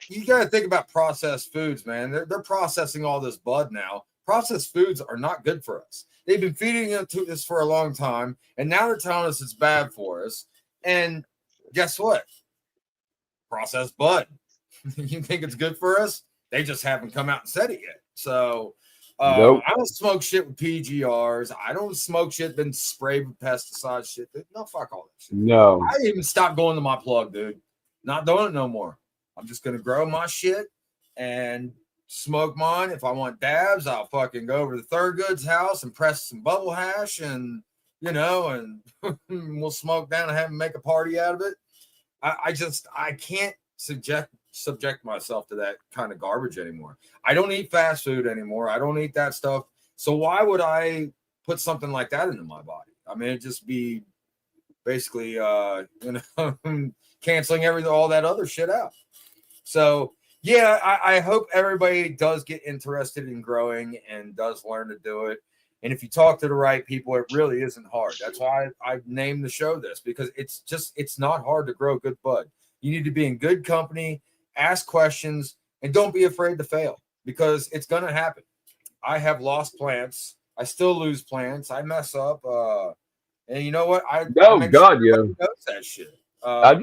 Speaker 3: You got to think about processed foods, man. They're processing all this bud now. Processed foods are not good for us. They've been feeding it to us for a long time, and now they're telling us it's bad for us. And guess what? Processed bud. You think it's good for us? They just haven't come out and said it yet. So
Speaker 4: nope.
Speaker 3: I don't smoke shit with PGRs. I don't smoke shit been sprayed with pesticide shit. No, fuck all that shit.
Speaker 4: No.
Speaker 3: I even stopped going to my plug, dude. Not doing it no more. I'm just gonna grow my shit and smoke mine. If I want dabs, I'll fucking go over to Thurgood's house and press some bubble hash and and we'll smoke down and have them make a party out of it. I can't subject myself to that kind of garbage anymore. I don't eat fast food anymore. I don't eat that stuff. So why would I put something like that into my body? I mean, it'd just be basically canceling all that other shit out. So yeah, I hope everybody does get interested in growing and does learn to do it. And if you talk to the right people, it really isn't hard. That's why I named the show this, because it's not hard to grow good bud. You need to be in good company, ask questions, and don't be afraid to fail, because it's going to happen. I have lost plants. I still lose plants. I mess up. And you know what? I make
Speaker 4: God,
Speaker 3: sure
Speaker 4: yeah.
Speaker 3: everybody knows that shit.
Speaker 4: I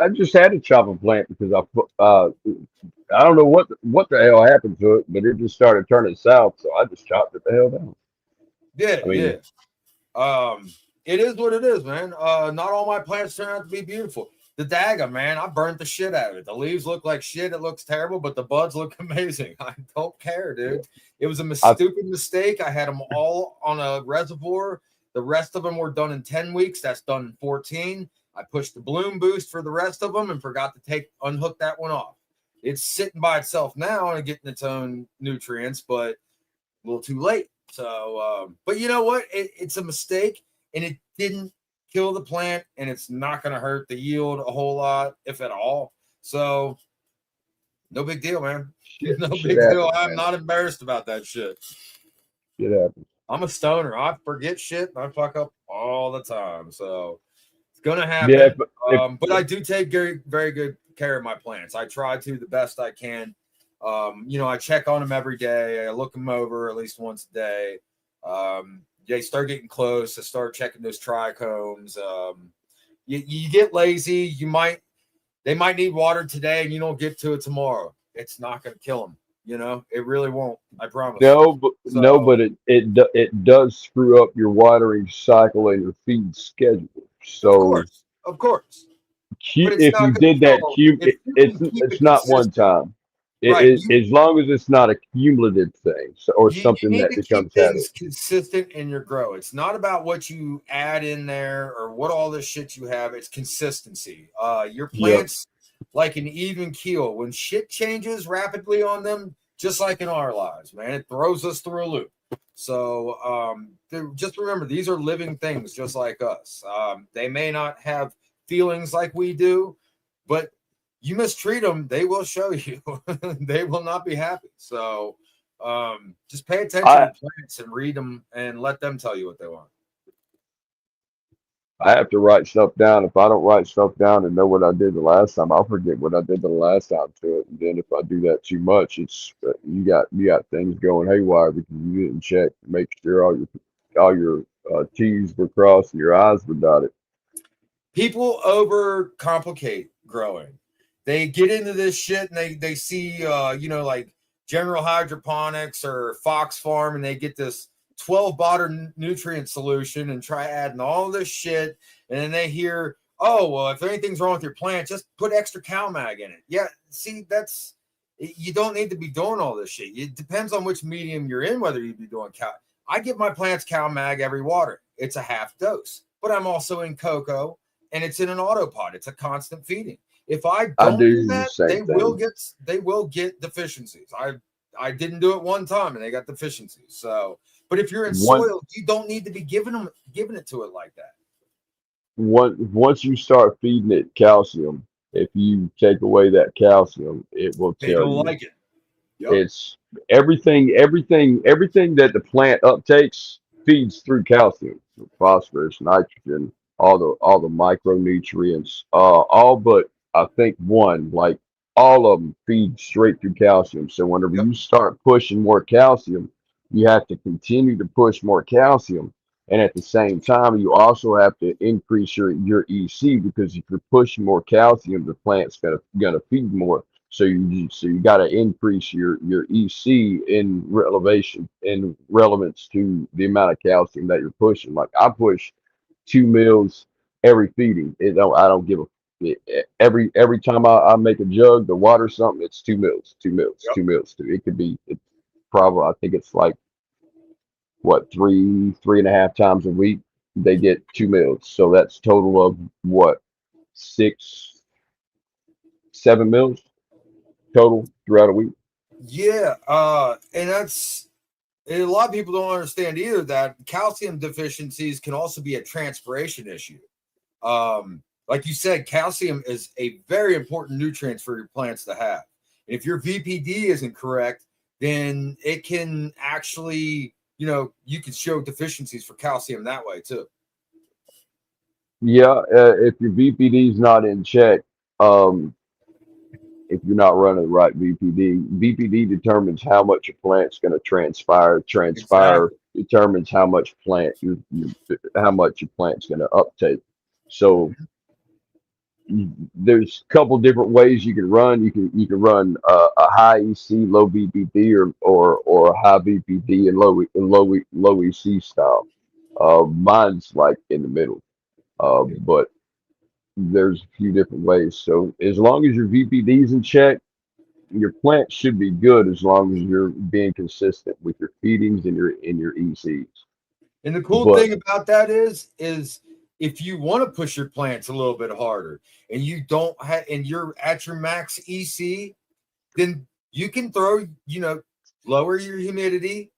Speaker 4: just had to chop a plant because I don't know what the hell happened to it, but it just started turning south, so I just chopped it the hell down.
Speaker 3: Yeah,
Speaker 4: I mean,
Speaker 3: yeah. It is what it is, man. Not all my plants turn out to be beautiful. The daga, man, I burnt the shit out of it. The leaves look like shit. It looks terrible, but the buds look amazing. I don't care, dude. It was a stupid mistake. I had them all on a reservoir. The rest of them were done in 10 weeks. That's done in 14. I pushed the bloom boost for the rest of them and forgot to unhook that one off. It's sitting by itself now and getting its own nutrients, but a little too late. So, but you know what? It's a mistake, and it didn't kill the plant, and it's not going to hurt the yield a whole lot, if at all. So, no big deal, man. No big deal. I'm not embarrassed about that shit.
Speaker 4: Shit happens.
Speaker 3: I'm a stoner. I forget shit, and I fuck up all the time. So, it's going to happen.
Speaker 4: Yeah,
Speaker 3: but I do take very, very good care of my plants. I try to the best I can. I check on them every day. I look them over at least once a day. They start getting close. I start checking those trichomes. You get lazy. They might need water today, and you don't get to it tomorrow. It's not going to kill them. It really won't. I promise.
Speaker 4: But it does screw up your watering cycle and your feed schedule. So
Speaker 3: of course.
Speaker 4: If you did that, it's not one time.
Speaker 3: Right.
Speaker 4: As long as it's not a cumulative thing, or
Speaker 3: You
Speaker 4: something
Speaker 3: need
Speaker 4: that
Speaker 3: to keep
Speaker 4: becomes habit.
Speaker 3: things consistent in your grow. It's not about what you add in there or what all this shit you have. It's consistency. Your
Speaker 4: Yep.
Speaker 3: plants like an even keel. When shit changes rapidly on them, just like in our lives, man, it throws us through a loop. So just remember, these are living things just like us. They may not have feelings like we do, but you mistreat them, they will show you. They will not be happy. So just pay attention
Speaker 4: I
Speaker 3: to plants and read them and let them tell you what they want.
Speaker 4: I have to write stuff down. If I don't write stuff down and know what I did the last time, I'll forget what I did the last time to it. And then if I do that too much, it's you got things going haywire because you didn't check to make sure all your T's were crossed and your I's were dotted.
Speaker 3: People overcomplicate growing. They get into this shit and they see like General Hydroponics or Fox Farm, and they get this 12 bottle nutrient solution and try adding all this shit, and then they hear, oh well, if anything's wrong with your plant, just put extra CalMag in it. Yeah, see, that's, you don't need to be doing all this shit. It depends on which medium you're in, whether you be doing Cal. I give my plants CalMag every water. It's a half dose, but I'm also in cocoa, and it's in an autopod. It's a constant feeding. If I
Speaker 4: I
Speaker 3: don't do
Speaker 4: do the
Speaker 3: that,
Speaker 4: same
Speaker 3: they will get deficiencies. I didn't do it one time and they got deficiencies. So, but if you're in
Speaker 4: One
Speaker 3: soil, you don't need to be giving it to it like that.
Speaker 4: once you start feeding it calcium, if you take away that calcium, it will
Speaker 3: They
Speaker 4: tell
Speaker 3: don't
Speaker 4: you.
Speaker 3: like it. Yep.
Speaker 4: It's everything that the plant uptakes feeds through calcium, phosphorus, nitrogen, all the micronutrients, all but I think one, like all of them feed straight through calcium. So whenever
Speaker 3: Yep.
Speaker 4: you start pushing more calcium, you have to continue to push more calcium. And at the same time, you also have to increase your EC because if you're pushing more calcium, the plant's gonna feed more. So you got to increase your EC in relevance to the amount of calcium that you're pushing. Like I push 2 mils every feeding. I don't give every time I make a jug to water something, it's 2 mils, 2 mils,
Speaker 3: Yep.
Speaker 4: 2 mils. It could be it's probably I think it's like what three and a half times a week they get 2 mils. So that's total of what 6, 7 mils total throughout a week.
Speaker 3: Yeah. And that's, and a lot of people don't understand either that calcium deficiencies can also be a transpiration issue. Like you said, calcium is a very important nutrient for your plants to have. And if your VPD isn't correct, then it can actually, you can show deficiencies for calcium that way too.
Speaker 4: Yeah, if your VPD is not in check, um, if you're not running the right VPD determines how much your plant's going to transpire. Transpire
Speaker 3: Exactly.
Speaker 4: determines how much how much your plant's going to uptake. So there's a couple different ways you can run. You can run a high EC, low VPD, or a high VPD and low EC style. Mine's like in the middle. But there's a few different ways. So as long as your VPD's in check, your plant should be good as long as you're being consistent with your feedings and your ECs.
Speaker 3: And the cool
Speaker 4: But
Speaker 3: thing about that is if you want to push your plants a little bit harder and you don't have, and you're at your max EC, then you can throw, lower your humidity,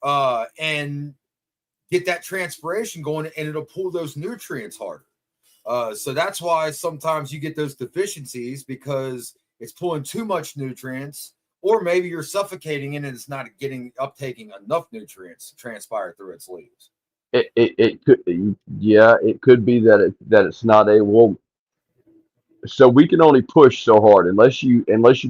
Speaker 3: and get that transpiration going, and it'll pull those nutrients harder. So that's why sometimes you get those deficiencies because it's pulling too much nutrients, or maybe you're suffocating it and it's not uptaking enough nutrients to transpire through its leaves.
Speaker 4: it could, yeah, it could be that it's not able. So we can only push so hard unless you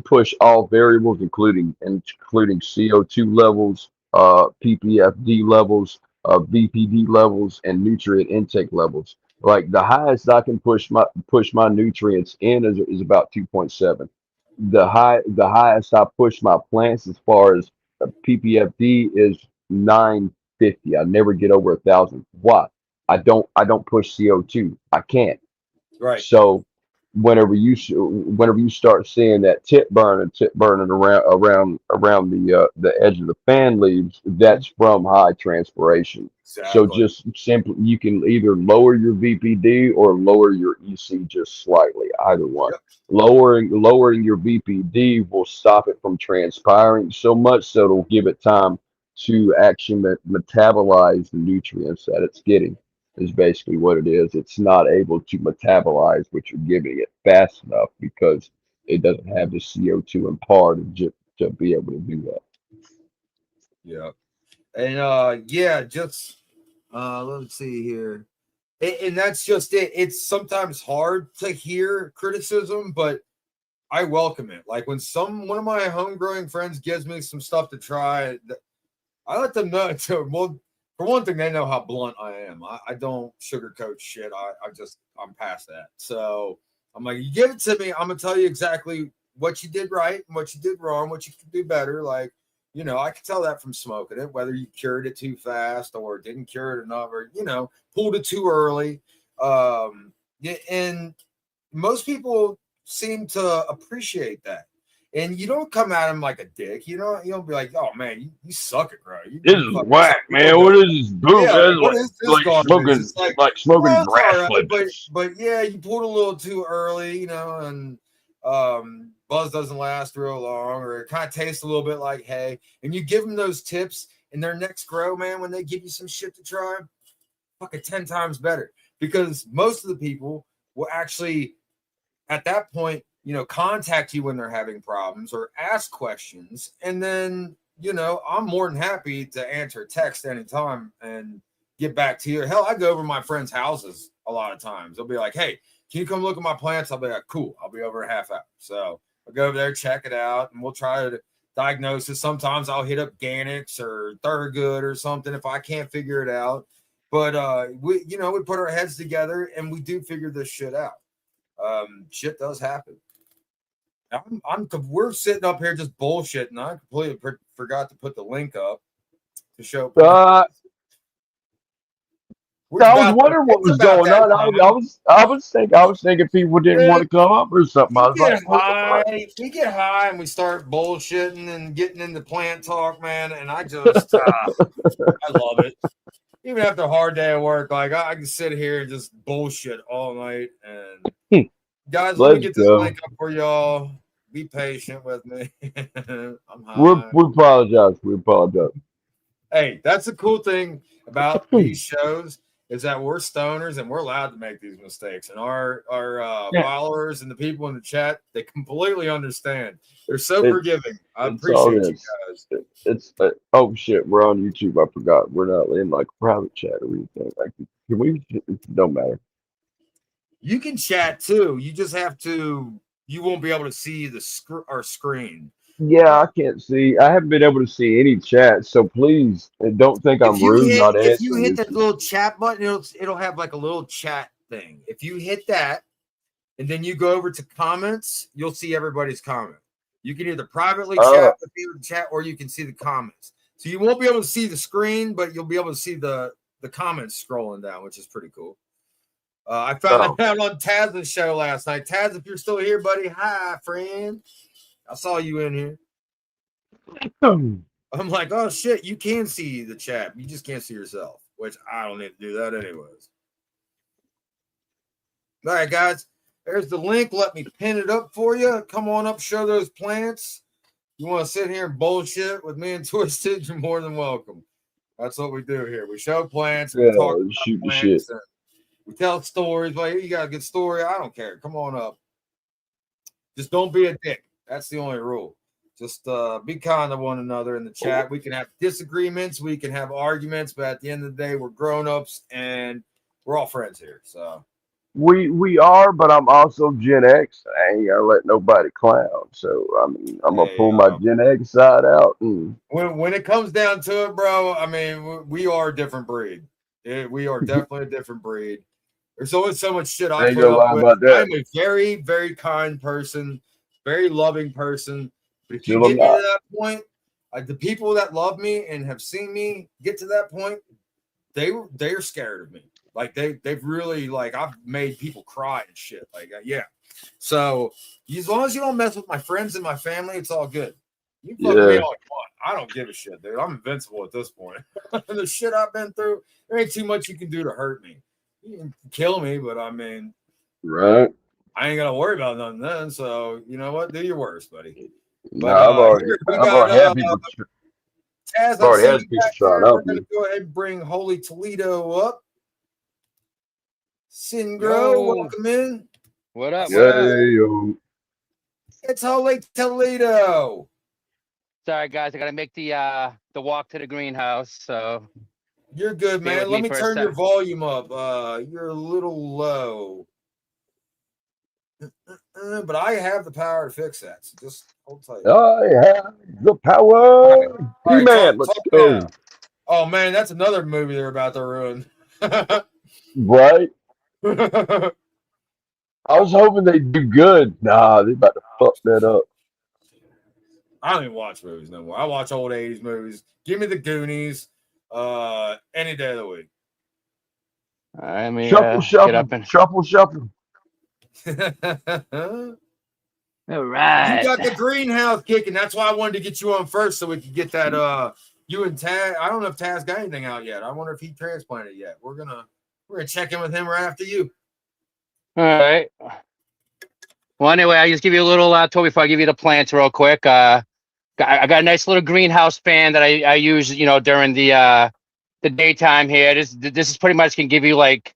Speaker 4: push all variables, including CO2 levels, PPFD levels, VPD levels, and nutrient intake levels. Like the highest I can push my nutrients in is about 2.7. The highest I push my plants as far as PPFD is 950. I never get over 1,000. Why? I don't push CO2. I can't.
Speaker 3: Right.
Speaker 4: So whenever you start seeing that tip burning around the edge of the fan leaves, that's from high transpiration. So
Speaker 3: Exactly.
Speaker 4: just simply, you can either lower your VPD or lower your EC just slightly, either one.
Speaker 3: Yep.
Speaker 4: Lowering your VPD will stop it from transpiring so much, so it'll give it time to actually metabolize the nutrients that it's getting. Is basically what it is. It's not able to metabolize what you're giving it fast enough because it doesn't have the CO2 and par to be able to do that.
Speaker 3: Yeah. And yeah, just let's see here. And that's just it. It's sometimes hard to hear criticism, but I welcome it. Like when one of my homegrowing friends gives me some stuff to try, I let them know. Well, for one thing, they know how blunt I am. I don't sugarcoat shit. I'm past that. So I'm like, you give it to me, I'm gonna tell you exactly what you did right and what you did wrong, what you could do better. Like, I can tell that from smoking it, whether you cured it too fast or didn't cure it enough, or pulled it too early. Yeah, and most people seem to appreciate that. And you don't come at him like a dick. You don't be like, oh man, you suck it, bro.
Speaker 4: This
Speaker 3: You
Speaker 4: is
Speaker 3: fucking suck
Speaker 4: whack,
Speaker 3: real
Speaker 4: man. What
Speaker 3: good.
Speaker 4: is this boot?
Speaker 3: Yeah,
Speaker 4: That's
Speaker 3: what is this
Speaker 4: like
Speaker 3: garbage? It's
Speaker 4: smoking
Speaker 3: well, it's all
Speaker 4: grass
Speaker 3: right,
Speaker 4: clippings.
Speaker 3: but yeah, you pulled a little too early, and buzz doesn't last real long, or it kind of tastes a little bit like hay. And you give them those tips in their next grow, man, when they give you some shit to try, fucking 10 times better. Because most of the people will actually, at that point, contact you when they're having problems or ask questions. And then, I'm more than happy to answer text anytime and get back to you. Hell, I go over to my friends' houses a lot of times. They'll be like, hey, can you come look at my plants? I'll be like, cool. I'll be over a half hour. So I'll go over there, check it out, and we'll try to diagnose it. Sometimes I'll hit up Ganix or Thurgood or something if I can't figure it out. But we put our heads together and we do figure this shit out. Shit does happen. We're sitting up here just bullshitting. I completely forgot to put the link up to show.
Speaker 4: I was wondering what was
Speaker 3: About
Speaker 4: going
Speaker 3: that
Speaker 4: on.
Speaker 3: time.
Speaker 4: I was thinking people didn't want to come up or something. I was like, what the fuck?
Speaker 3: We get high and we start bullshitting and getting into plant talk, man. And I just, I love it. Even after a hard day at work, like I can sit here and just bullshit all night. And guys, let me get this link up for y'all. Be patient with me. I'm high.
Speaker 4: We apologize. We apologize.
Speaker 3: Hey, that's the cool thing about these shows is that we're stoners and we're allowed to make these mistakes. And our followers and the people in the chat, they completely understand. They're so forgiving. I appreciate you guys.
Speaker 4: It's oh shit, we're on YouTube. I forgot. We're not in like private chat or anything. Like, can we? It don't matter.
Speaker 3: You can chat too. You just have to. You won't be able to see our screen.
Speaker 4: Yeah, I can't see. I haven't been able to see any chat, so please don't think I'm rude.
Speaker 3: If you hit that little chat button, it'll have like a little chat thing. If you hit that, and then you go over to comments, you'll see everybody's comment. You can either privately chat with people in the chat, or you can see the comments. So you won't be able to see the screen, but you'll be able to see the comments scrolling down, which is pretty cool. I found that out on Taz's show last night. Taz, if you're still here, buddy, hi, friend. I saw you in here. I'm like, oh shit, you can see the chat. You just can't see yourself, which I don't need to do that anyways. All right, guys, there's the link. Let me pin it up for you. Come on up, show those plants. You want to sit here and bullshit with me and Twyztyd, you're more than welcome. That's what we do here. We show plants. We talk about
Speaker 4: shoot
Speaker 3: plants.
Speaker 4: The shit.
Speaker 3: We tell stories. Like, you got a good story. I don't care. Come on up. Just don't be a dick. That's the only rule. Just be kind to one another in the chat. We can have disagreements. We can have arguments. But at the end of the day, we're grown-ups and we're all friends here. So
Speaker 4: we are, but I'm also Gen X. I ain't gonna let nobody clown. So I mean, I'm gonna pull my Gen X side out.
Speaker 3: When it comes down to it, bro, I mean, we are a different breed. We are definitely a different breed. There's always so much shit I put up with. I'm a very, very kind person, very loving person. But if you get me to that point, the people that love me and have seen me get to that point, they're scared of me. Like they've really like I've made people cry and shit. Like yeah. So as long as you don't mess with my friends and my family, it's all good. You fuck me all you want. I don't give a shit, dude. I'm invincible at this point. The shit I've been through, there ain't too much you can do to hurt me. You can kill me, but I mean,
Speaker 4: right.
Speaker 3: I ain't gonna worry about nothing then. So you know what? Do your worst, buddy.
Speaker 4: No,
Speaker 3: But
Speaker 4: I've already had people.
Speaker 3: Taz,
Speaker 4: I've already had people trying out.
Speaker 3: We're gonna go ahead and bring Holy Toledo up. Singro, welcome in.
Speaker 5: What up?
Speaker 4: Yo.
Speaker 3: It's Holy Toledo.
Speaker 5: Sorry, guys. I gotta make the walk to the greenhouse. So
Speaker 3: You're good,
Speaker 5: Stay
Speaker 3: man.
Speaker 5: with
Speaker 3: Let
Speaker 5: me
Speaker 3: me
Speaker 5: for a
Speaker 3: turn your
Speaker 5: sec.
Speaker 3: volume up. You're a little low. But I have the power to fix that. So just hold tight.
Speaker 4: I have the power.
Speaker 3: All right,
Speaker 4: He-Man, let's
Speaker 3: talk
Speaker 4: go.
Speaker 3: now. Oh man, that's another movie they're about to ruin.
Speaker 4: Right? I was hoping they'd do good. Nah, they about to fuck that up.
Speaker 3: I don't even watch movies no more. I watch old 80s movies. Give me the Goonies any day of the week.
Speaker 5: all right, let me
Speaker 4: Shuffle,
Speaker 5: get up and.
Speaker 4: shuffle, shuffle.
Speaker 5: All
Speaker 3: You
Speaker 5: right.
Speaker 3: got the greenhouse kicking. That's why I wanted to get you on first so we could get that you and Taz. I don't know if Taz got anything out yet. I wonder if he transplanted yet. We're gonna check in with him right after you.
Speaker 5: All right. Well, anyway, I'll just give you a little tour before I give you the plants real quick. I got a nice little greenhouse fan that I use, during the daytime here. This is pretty much can give you like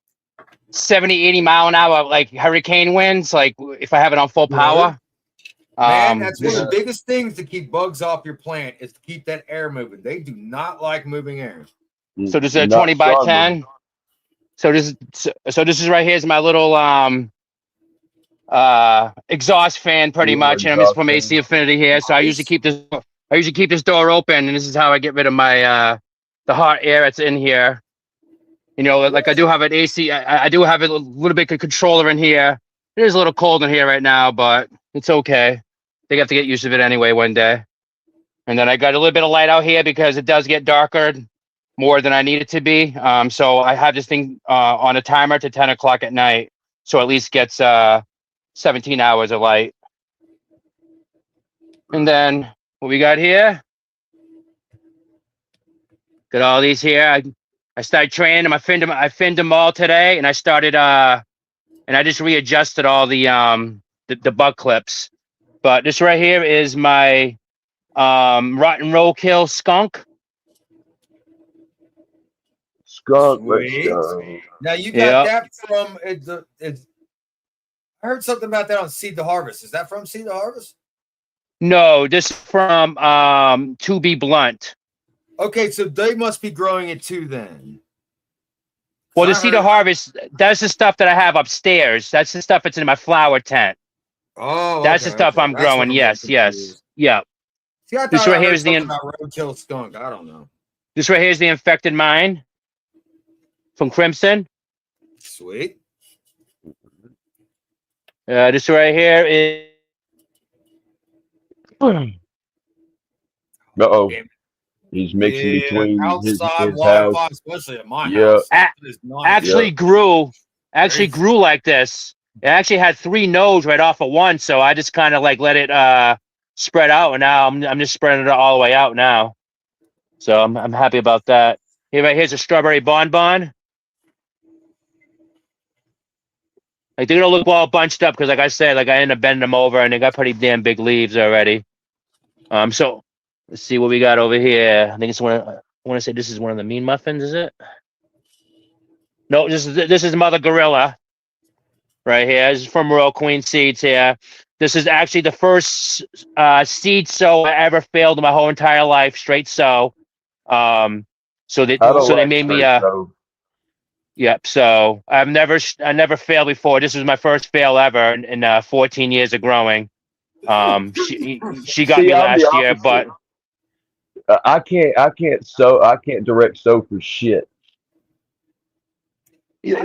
Speaker 5: 70, 80 mile an hour, like hurricane winds, like if I have it on full power.
Speaker 3: Man, that's one of the
Speaker 5: This
Speaker 3: biggest things to keep bugs off your plant is to keep that air moving. They do not like moving air.
Speaker 5: So this is a 20 by 10. So this is right here is my little exhaust fan pretty much, and I'm just from AC Infinity here. So I usually keep this door open, and this is how I get rid of my the hot air that's in here. Like I do have an AC. I do have a little bit of controller in here. It is a little cold in here right now, but it's okay. They have to get used to it anyway one day. And then I got a little bit of light out here because it does get darker more than I need it to be. So I have this thing on a timer to 10 o'clock at night. So at least gets 17 hours of light. And then what we got here? Got all these here. I started training them. I finned them all today, and I started and I just readjusted all the bug clips. But this right here is my rotten roadkill skunk.
Speaker 4: Skunk,
Speaker 3: Sweet.
Speaker 4: let's go.
Speaker 3: Now you got that from I heard something about that on Seed to Harvest. Is that from Seed to Harvest?
Speaker 5: No, this from To Be Blunt.
Speaker 3: Okay, so they must be growing it too then.
Speaker 5: Well, the Seed to Harvest, that's the stuff that I have upstairs. That's the stuff that's in my flower tent.
Speaker 3: Oh,
Speaker 5: that's the stuff I'm growing. Yes. Yeah.
Speaker 3: See,
Speaker 5: This right here is the
Speaker 3: about roadkill skunk. I don't know.
Speaker 5: This right here is the infected mine from Crimson.
Speaker 3: Sweet.
Speaker 5: This right here is.
Speaker 4: Uh-oh. He's mixing between his house.
Speaker 3: Especially at my house.
Speaker 5: Actually grew like this. It actually had 3 nodes right off of one, so I just kind of like let it spread out, and now I'm just spreading it all the way out now. So I'm happy about that. Here's a strawberry bonbon. Like they're gonna look all bunched up because, like I said, like I ended up bending them over, and they got pretty damn big leaves already. So let's see what we got over here. I think it's I want to say this is one of the mean muffins, is it? No, this is Mother Gorilla. Right here. This is from Royal Queen Seeds here. This is actually the first seed sow I ever failed in my whole entire life. Straight sow. So they made me Yep. So I never failed before. This was my first fail ever in 14 years of growing. She got me last year, but
Speaker 4: I can't direct sow for shit.
Speaker 5: I'm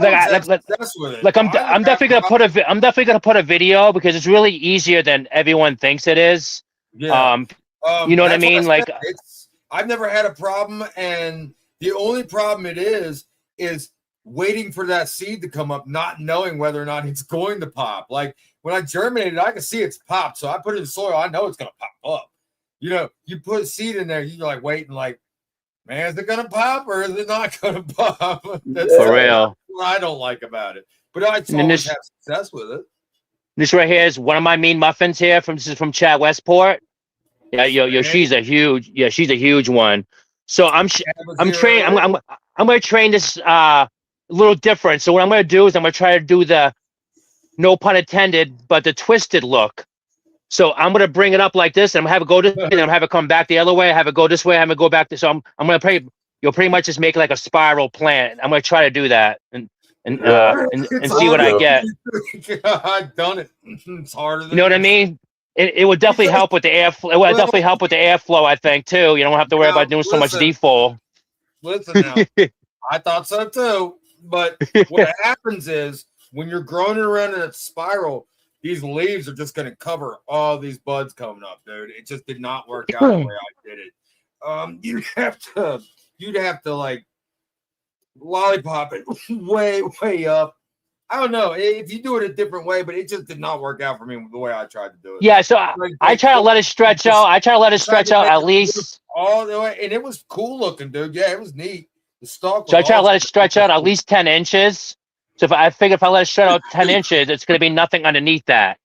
Speaker 5: definitely gonna put a video because it's really easier than everyone thinks it is.
Speaker 3: Yeah.
Speaker 5: You know what I mean? Like
Speaker 3: I've never had a problem, and the only problem it is waiting for that seed to come up, not knowing whether or not it's going to pop. Like when I germinated, I can see it's popped. So I put it in soil. I know it's going to pop up. You know, you put a seed in there, you're like waiting, like, man, is it going to pop or is it not going to pop? That's
Speaker 5: For real.
Speaker 3: what I don't like about it. But I
Speaker 5: then
Speaker 3: always have success with it.
Speaker 5: This right here is one of my mean muffins here. This is from Chad Westport. Yeah, yo, she's a huge one. So I'm training. I'm going to train this a little different. So what I'm going to do is I'm going to try to do the, no pun intended, but the twisted look. So I'm going to bring it up like this, and I'm going to have it go this way, and I'm have it come back the other way. Have it go this way. Have it go back. So I'm going to you'll pretty much just make like a spiral plant. I'm going to try to do that and see what I get.
Speaker 3: I've done it. It's harder than
Speaker 5: you know what I mean? It would definitely help with the airflow. It would definitely help with the airflow, I think, too. You don't have to worry about doing so much defold.
Speaker 3: Listen now, I thought so too. But what happens is when you're growing it around in a spiral, these leaves are just going to cover all these buds coming up, dude. It just did not work out the way I did it. You'd have to like lollipop it way up. I don't know if you do it a different way, but it just did not work out for me the way I tried to do it.
Speaker 5: Yeah, so I try to let it stretch out. I try to let it stretch out at least
Speaker 3: all the way, and it was cool looking, dude. Yeah, it was neat. The stalk.
Speaker 5: So I try to let it stretch out at least 10 inches. So I figure if I let it stretch out 10 inches, it's going to be nothing underneath that.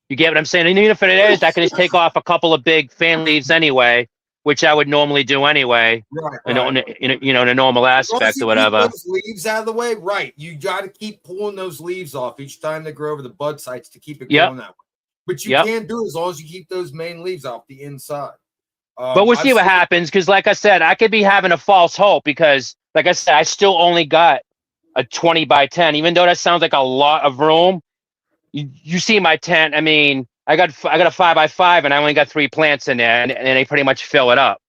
Speaker 5: You get what I'm saying? And even if it is, I can just take off a couple of big fan leaves anyway, which I would normally do anyway. Right. In a normal aspect or whatever.
Speaker 3: Those leaves out of the way, right? You got to keep pulling those leaves off each time they grow over the bud sites to keep it going that way. But you can do it as long as you keep those main leaves off the inside.
Speaker 5: But we'll see what happens, because like I said, I could be having a false hope because, like I said, I still only got a 20 by 10, even though that sounds like a lot of room. You see my tent. I mean, I got a 5 by 5 and I only got 3 plants in there, and they pretty much fill it up.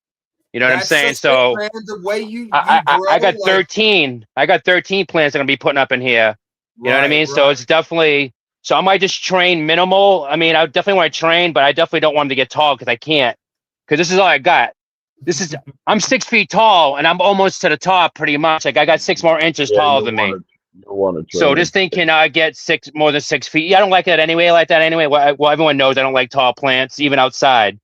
Speaker 5: You know what I'm saying? So
Speaker 3: the way you
Speaker 5: I got 13. I got 13 plants that I'm gonna be putting up in here. You know what I mean? So it's definitely. So I might just train minimal. I mean, I definitely want to train, but I definitely don't want them to get tall because I can't. Because this is all I got. I'm 6 feet tall and I'm almost to the top pretty much. Like I got 6 more inches taller than me. So this thing cannot get more than 6 feet. Yeah, I don't like it anyway. Well, everyone knows I don't like tall plants, even outside.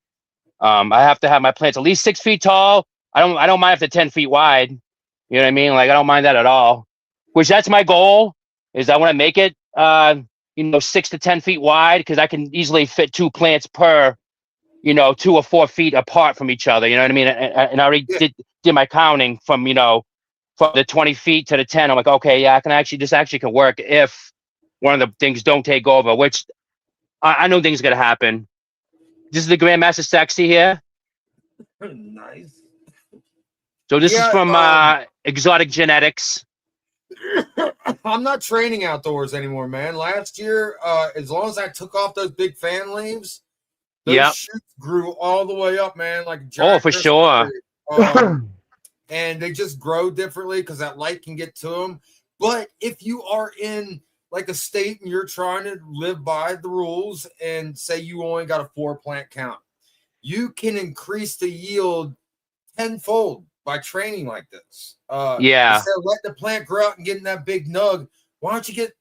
Speaker 5: I have to have my plants at least 6 feet tall. I don't mind if they're 10 feet wide. You know what I mean? Like I don't mind that at all. Which that's my goal. Is I want to make it 6 to 10 feet wide, because I can easily fit 2 plants per 2 or 4 feet apart from each other. You know what I mean? And I already did my counting from from the 20 feet to the 10. I'm like, okay, yeah, this actually can work if one of the things don't take over, which I know things are gonna happen. This is the Grandmaster Sexy here.
Speaker 3: Nice.
Speaker 5: So this is from Exotic Genetics.
Speaker 3: I'm not training outdoors anymore, man. Last year, as long as I took off those big fan leaves, those shoots grew all the way up, man. Like a giant
Speaker 5: for sure.
Speaker 3: And they just grow differently because that light can get to them. But if you are in like a state and you're trying to live by the rules and say you only got a 4 plant count, you can increase the yield tenfold by training like this. Instead of letting the plant grow out and getting that big nug, why don't you get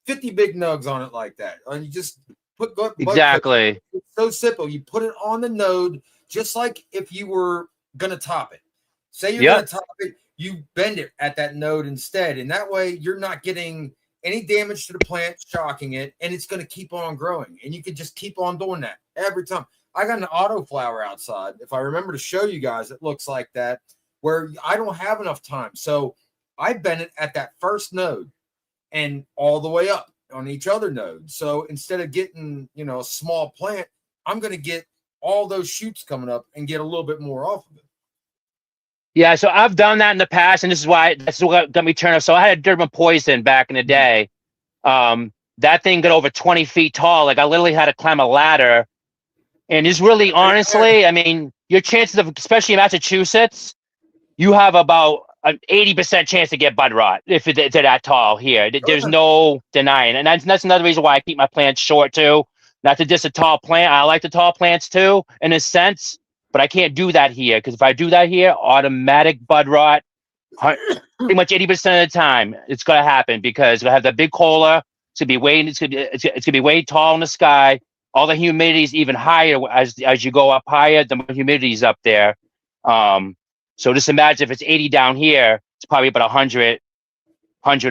Speaker 3: 50 big nugs on it like that? And you just put
Speaker 5: exactly.
Speaker 3: It's so simple. You put it on the node, just like if you were gonna top it. Say you're gonna top it, you bend it at that node instead, and that way you're not getting any damage to the plant, shocking it, and it's gonna keep on growing. And you can just keep on doing that every time. I got an auto flower outside. If I remember to show you guys, it looks like that, where I don't have enough time. So I bend it at that first node and all the way up on each other node. So instead of getting, a small plant, I'm going to get all those shoots coming up and get a little bit more off of it.
Speaker 5: Yeah, so I've done that in the past, and this is what got me turned off. So I had a Durban Poison back in the day. That thing got over 20 feet tall. Like I literally had to climb a ladder. And it's really, honestly, I mean, your chances of, especially in Massachusetts, you have about an 80% chance to get bud rot if they're that tall here. There's no denying. And that's another reason why I keep my plants short too. Not to diss a tall plant. I like the tall plants too, in a sense, but I can't do that here, because if I do that here, automatic bud rot, pretty much 80% of the time it's gonna happen because we have the big cola. It's gonna be way it's gonna be way tall in the sky. All the humidity is even higher as you go up higher. The more humidity is up there. So just imagine if it's 80 down here, it's probably about 100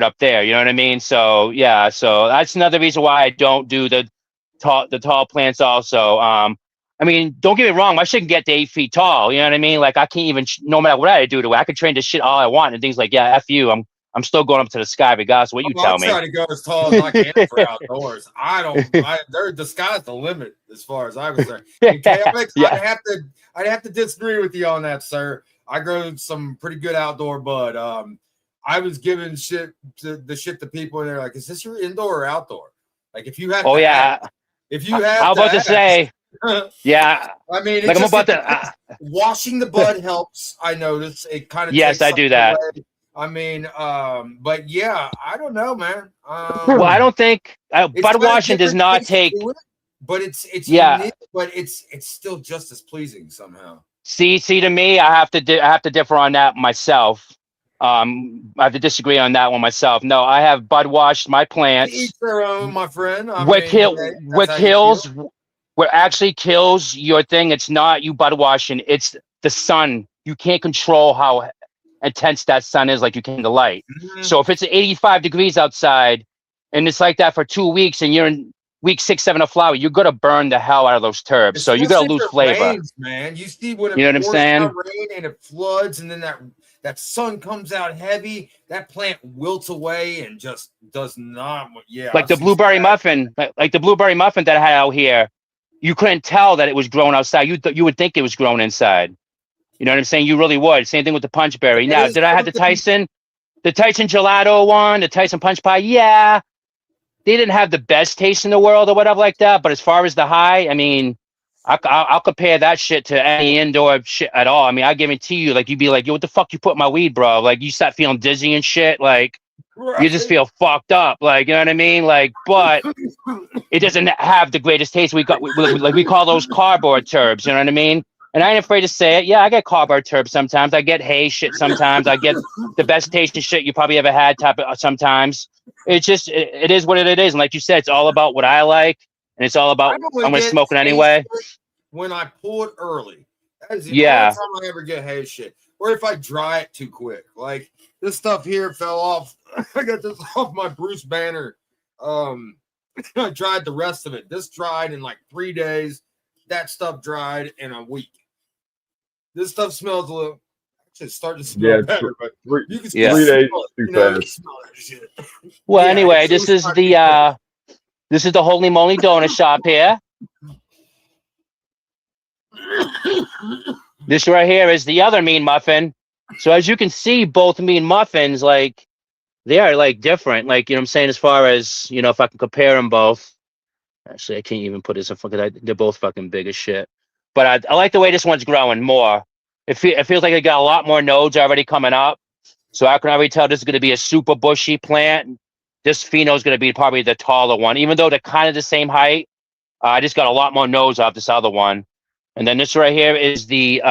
Speaker 5: up there. You know what I mean? So yeah, so that's another reason why I don't do the tall plants. Also, I mean, don't get me wrong, I shouldn't get to 8 feet tall. You know what I mean? Like I can't even, no matter what I do to it, I could train to shit all I want and things like, yeah, F you. I'm still going up to the sky regardless of what you tell me.
Speaker 3: I try to go as tall as I can for outdoors. The sky's the limit as far as I'm concerned.
Speaker 5: Yeah.
Speaker 3: I'd have to disagree with you on that, sir. I grow some pretty good outdoor bud. I was giving the shit to people and they're like, is this your indoor or outdoor? Like if you have if you have
Speaker 5: how about to say yeah,
Speaker 3: I mean,
Speaker 5: like I'm about to
Speaker 3: washing the bud helps. I notice it kind of
Speaker 5: yes, I do that.
Speaker 3: Away. I mean, but yeah, I don't know, man.
Speaker 5: Well, I don't think bud washing does not take,
Speaker 3: but it's
Speaker 5: yeah,
Speaker 3: unique, but it's still just as pleasing somehow.
Speaker 5: See, to me, I have to differ on that myself. I have to disagree on that one myself. No, I have bud washed my plants.
Speaker 3: Each their own, my friend.
Speaker 5: What actually kills your thing, it's not you bud washing, it's the sun. You can't control how intense that sun is like you can the light. Mm-hmm. So if it's 85 degrees outside and it's like that for 2 weeks and you're in week 6, 7 of flower, you're gonna burn the hell out of those turbs. So you're gonna lose flavor.
Speaker 3: Rains, man. You see when it,
Speaker 5: you know what I'm saying?
Speaker 3: Rain and it floods and then that sun comes out heavy, that plant wilts away and just does not. Yeah,
Speaker 5: like the blueberry muffin, like the blueberry muffin that I had out here. You couldn't tell that it was grown outside. You would think it was grown inside. You know what I'm saying? You really would. Same thing with the punchberry. Now, did I have the Tyson gelato one, the Tyson punch pie? Yeah, they didn't have the best taste in the world or whatever like that. But as far as the high, I mean, I'll compare that shit to any indoor shit at all. I mean, I guarantee you, like, you'd be like, yo, what the fuck you put in my weed, bro? Like, you start feeling dizzy and shit. Like, you just feel fucked up. Like, you know what I mean? Like, but it doesn't have the greatest taste. We call those cardboard turbs. You know what I mean? And I ain't afraid to say it. Yeah, I get cardboard turbs sometimes. I get hay shit sometimes. I get the best tasting shit you probably ever had type of sometimes. It's just, it is what it is. And like you said, it's all about what I like. And it's all about, I'm going to smoke it anyway.
Speaker 3: When I pull it early. That is the
Speaker 5: only
Speaker 3: time I ever get hay shit. Or if I dry it too quick. Like, this stuff here fell off. I got this off my Bruce Banner. I dried the rest of it. This dried in like 3 days. That stuff dried in a week. This stuff smells a little. Actually, it's starting to smell better, but you can
Speaker 4: 3 days too fast.
Speaker 5: Well, anyway, this is the Holy Moly Donut Shop here. This right here is the other mean muffin. So as you can see, both mean muffins, like, they are like different. Like, you know what I'm saying? As far as, you know, if I can compare them both. Actually, I can't even put this in front because they're both fucking big as shit. But I like the way this one's growing more. It feels like it got a lot more nodes already coming up. So I can already tell this is going to be a super bushy plant. This pheno is going to be probably the taller one. Even though they're kind of the same height, I just got a lot more nodes off this other one. And then this right here is the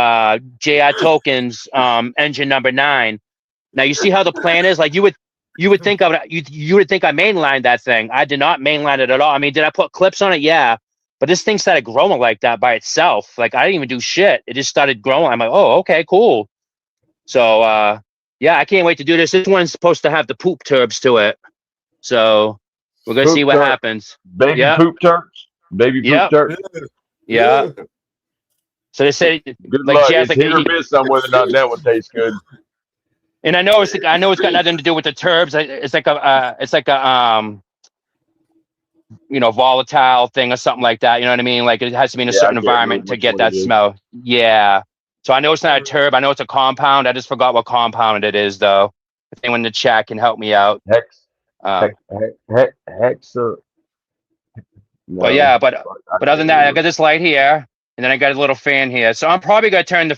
Speaker 5: JI Tokens engine number 9. Now you see how the plant is? Like you would think I mainlined that thing. I did not mainline it at all. I mean, did I put clips on it? Yeah. But this thing started growing like that by itself. Like I didn't even do shit. It just started growing. I'm like, oh, okay, cool. So yeah, I can't wait to do this. This one's supposed to have the poop turbs to it. So we're gonna see what happens.
Speaker 4: Baby poop turds. Baby poop turds.
Speaker 5: Yeah. So they say,
Speaker 4: good luck. It's hit or miss on whether or not that one tastes good.
Speaker 5: And I know it's got nothing to do with the turbs. It's like a you know, volatile thing or something like that. You know what I mean? Like it has to be in a certain environment to get that smell. Yeah. So I know it's not a turb. I know it's a compound. I just forgot what compound it is though. If anyone in the chat can help me out.
Speaker 4: Hexa. No,
Speaker 5: but yeah, but other than that, I got this light here, and then I got a little fan here. So I'm probably gonna turn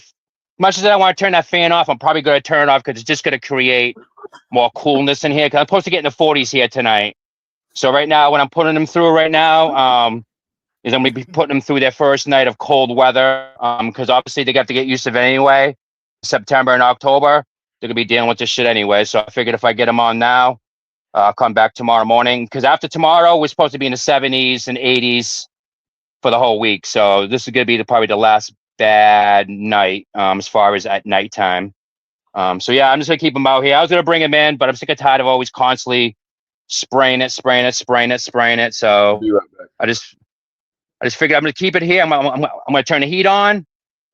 Speaker 5: much as I want to turn that fan off, I'm probably gonna turn it off because it's just gonna create more coolness in here. Because I'm supposed to get in the 40s here tonight. So right now, when I'm putting them through right now, is I'm gonna be putting them through their first night of cold weather. Because obviously they have to get used to it anyway, September and October. They're gonna be dealing with this shit anyway. So I figured if I get them on now, I'll come back tomorrow morning. Because after tomorrow, we're supposed to be in the 70s and 80s for the whole week. So this is gonna be probably the last bad night as far as at nighttime. So yeah, I'm just gonna keep them out here. I was gonna bring them in, but I'm sick and tired of always constantly spraying it. So
Speaker 4: I'll be right back.
Speaker 5: I just figured I'm gonna keep it here. I'm gonna turn the heat on,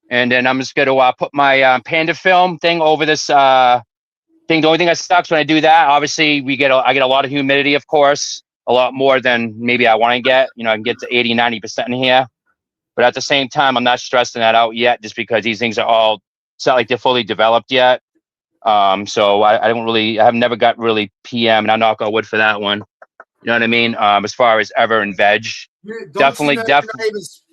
Speaker 5: and then I'm just gonna put my Panda film thing over this thing. The only thing that sucks when I do that, obviously, I get a lot of humidity, of course, a lot more than maybe I want to get. You know, I can get to 80-90% in here, but at the same time, I'm not stressing that out yet, just because these things are all, it's not like they're fully developed yet. So I have never got really PM, and I knock on wood for that one. You know what I mean? As far as ever in veg, definitely.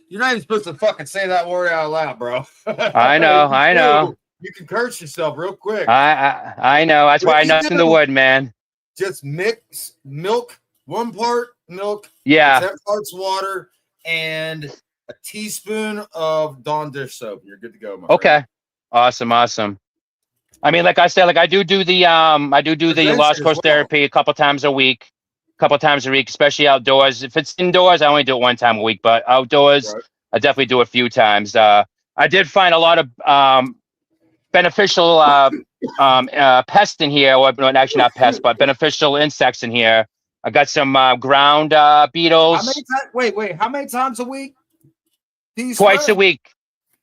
Speaker 3: You're not even supposed to fucking say that word out loud, bro.
Speaker 5: I know.
Speaker 3: You can curse yourself real quick.
Speaker 5: I know. That's why I knocked in the wood, man.
Speaker 3: Just mix milk, 1 part milk,
Speaker 5: 10
Speaker 3: parts water, and a teaspoon of Dawn dish soap. You're good to go, my
Speaker 5: friend. Awesome. I mean, like I said, I do the Lost Coast therapy a couple times a week, especially outdoors. If it's indoors, I only do it 1 time a week, but outdoors, right, I definitely do a few times. I did find a lot of beneficial pests in here, or actually not pests, but beneficial insects in here. I got some ground beetles.
Speaker 3: How many times a week?
Speaker 5: Twice a week.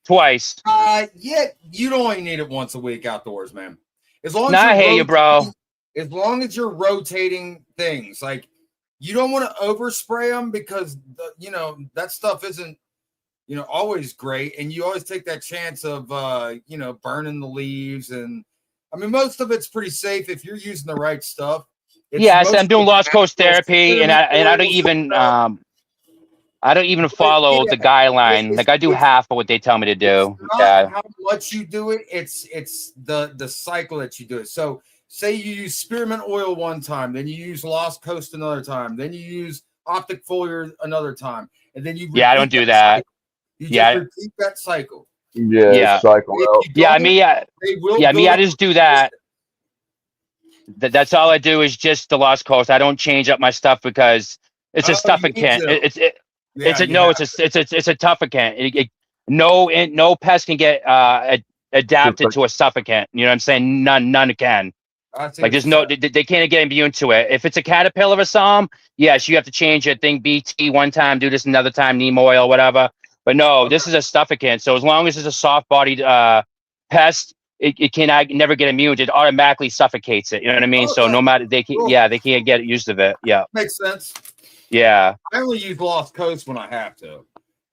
Speaker 5: Twice.
Speaker 3: Yeah, you don't only need it once a week outdoors, man. As long as
Speaker 5: I hear you, bro.
Speaker 3: As long as you're rotating things, like you don't want to overspray them because that stuff isn't always great, and you always take that chance of burning the leaves, and I mean most of it's pretty safe if you're using the right stuff.
Speaker 5: Yes, I'm doing Lost Coast therapy, and I don't even follow the guideline. Like I do half of what they tell me to do.
Speaker 3: It's not how much you do it, it's the cycle that you do it. So say you use spearmint oil one time, then you use Lost Coast another time, then you use optic foliar another time, and then you
Speaker 5: I don't do that.
Speaker 3: You just repeat that cycle.
Speaker 4: Cycle out.
Speaker 5: I just do that. That's all I do is just the Lost Coast. I don't change up my stuff because it's a suffocant. It's a tuffocant. No pest can get adapted to a suffocant. You know what I'm saying? None can. Like there's they can't get immune to it. If it's a caterpillar or something, yes, you have to change your thing. BT one time, do this another time, neem oil, whatever. But no, this is a suffocant. So as long as it's a soft-bodied pest, it cannot never get immune. It automatically suffocates it. You know what I mean? So no matter they can't get used of it. Yeah,
Speaker 3: makes sense.
Speaker 5: Yeah,
Speaker 3: I only use Lost Coast when I have to.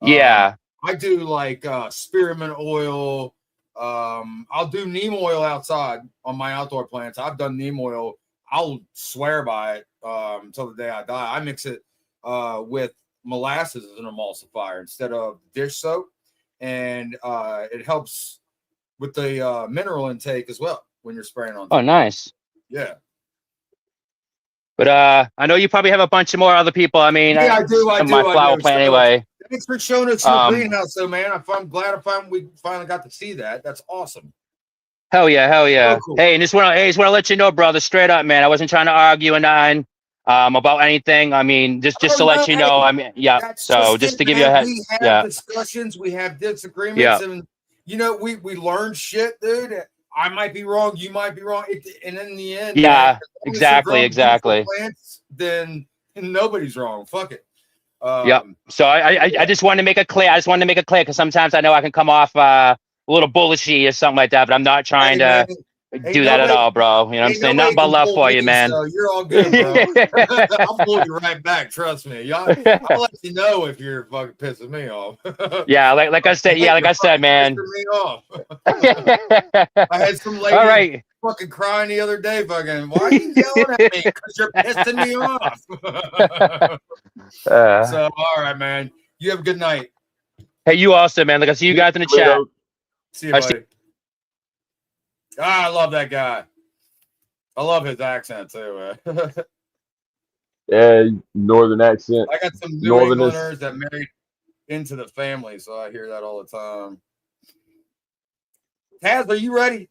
Speaker 3: I do like spearmint oil. I'll do neem oil outside on my outdoor plants. I've done neem oil. I'll swear by it until the day I die. I mix it with molasses as an emulsifier instead of dish soap, and it helps with the mineral intake as well when you're spraying on.
Speaker 5: Oh, nice.
Speaker 3: Yeah.
Speaker 5: But I know you probably have a bunch of more other people. I mean,
Speaker 3: I do.
Speaker 5: My flower plant anyway.
Speaker 3: Thanks for showing us your greenhouse, though, man. I'm glad we finally got to see that. That's awesome.
Speaker 5: Hell yeah.
Speaker 3: Oh, cool.
Speaker 5: Hey, and just want to let you know, brother, straight up, man. I wasn't trying to argue or nothing about anything. I mean, just to let you know. I mean, yeah. So just to give you a head.
Speaker 3: We have discussions. We have disagreements, and we learn shit, dude. I might be wrong. You might be wrong. And in the end,
Speaker 5: yeah, exactly.
Speaker 3: Plants, then nobody's wrong. Fuck it.
Speaker 5: Yep. So I just wanted to make it clear. Because sometimes I know I can come off a little bullishy or something like that, but I'm not trying to do that at all, bro. You know what I'm saying? Nothing but love for you, man.
Speaker 3: So you're all good, bro. I'll pull you right back. Trust me. I'll let you know if you're fucking pissing me off.
Speaker 5: Yeah, like I said, man.
Speaker 3: Me off. I had some lady fucking crying the other day. Fucking, why are you yelling at me? Because you're pissing me off. So, all right, man. You have a good night.
Speaker 5: Hey, you also, man. Like I see you guys in the chat.
Speaker 3: See you, buddy. I love that guy. I love his accent too, man.
Speaker 4: Yeah, northern accent.
Speaker 3: I got some New Englanders that married into the family, so I hear that all the time. Taz, are you ready?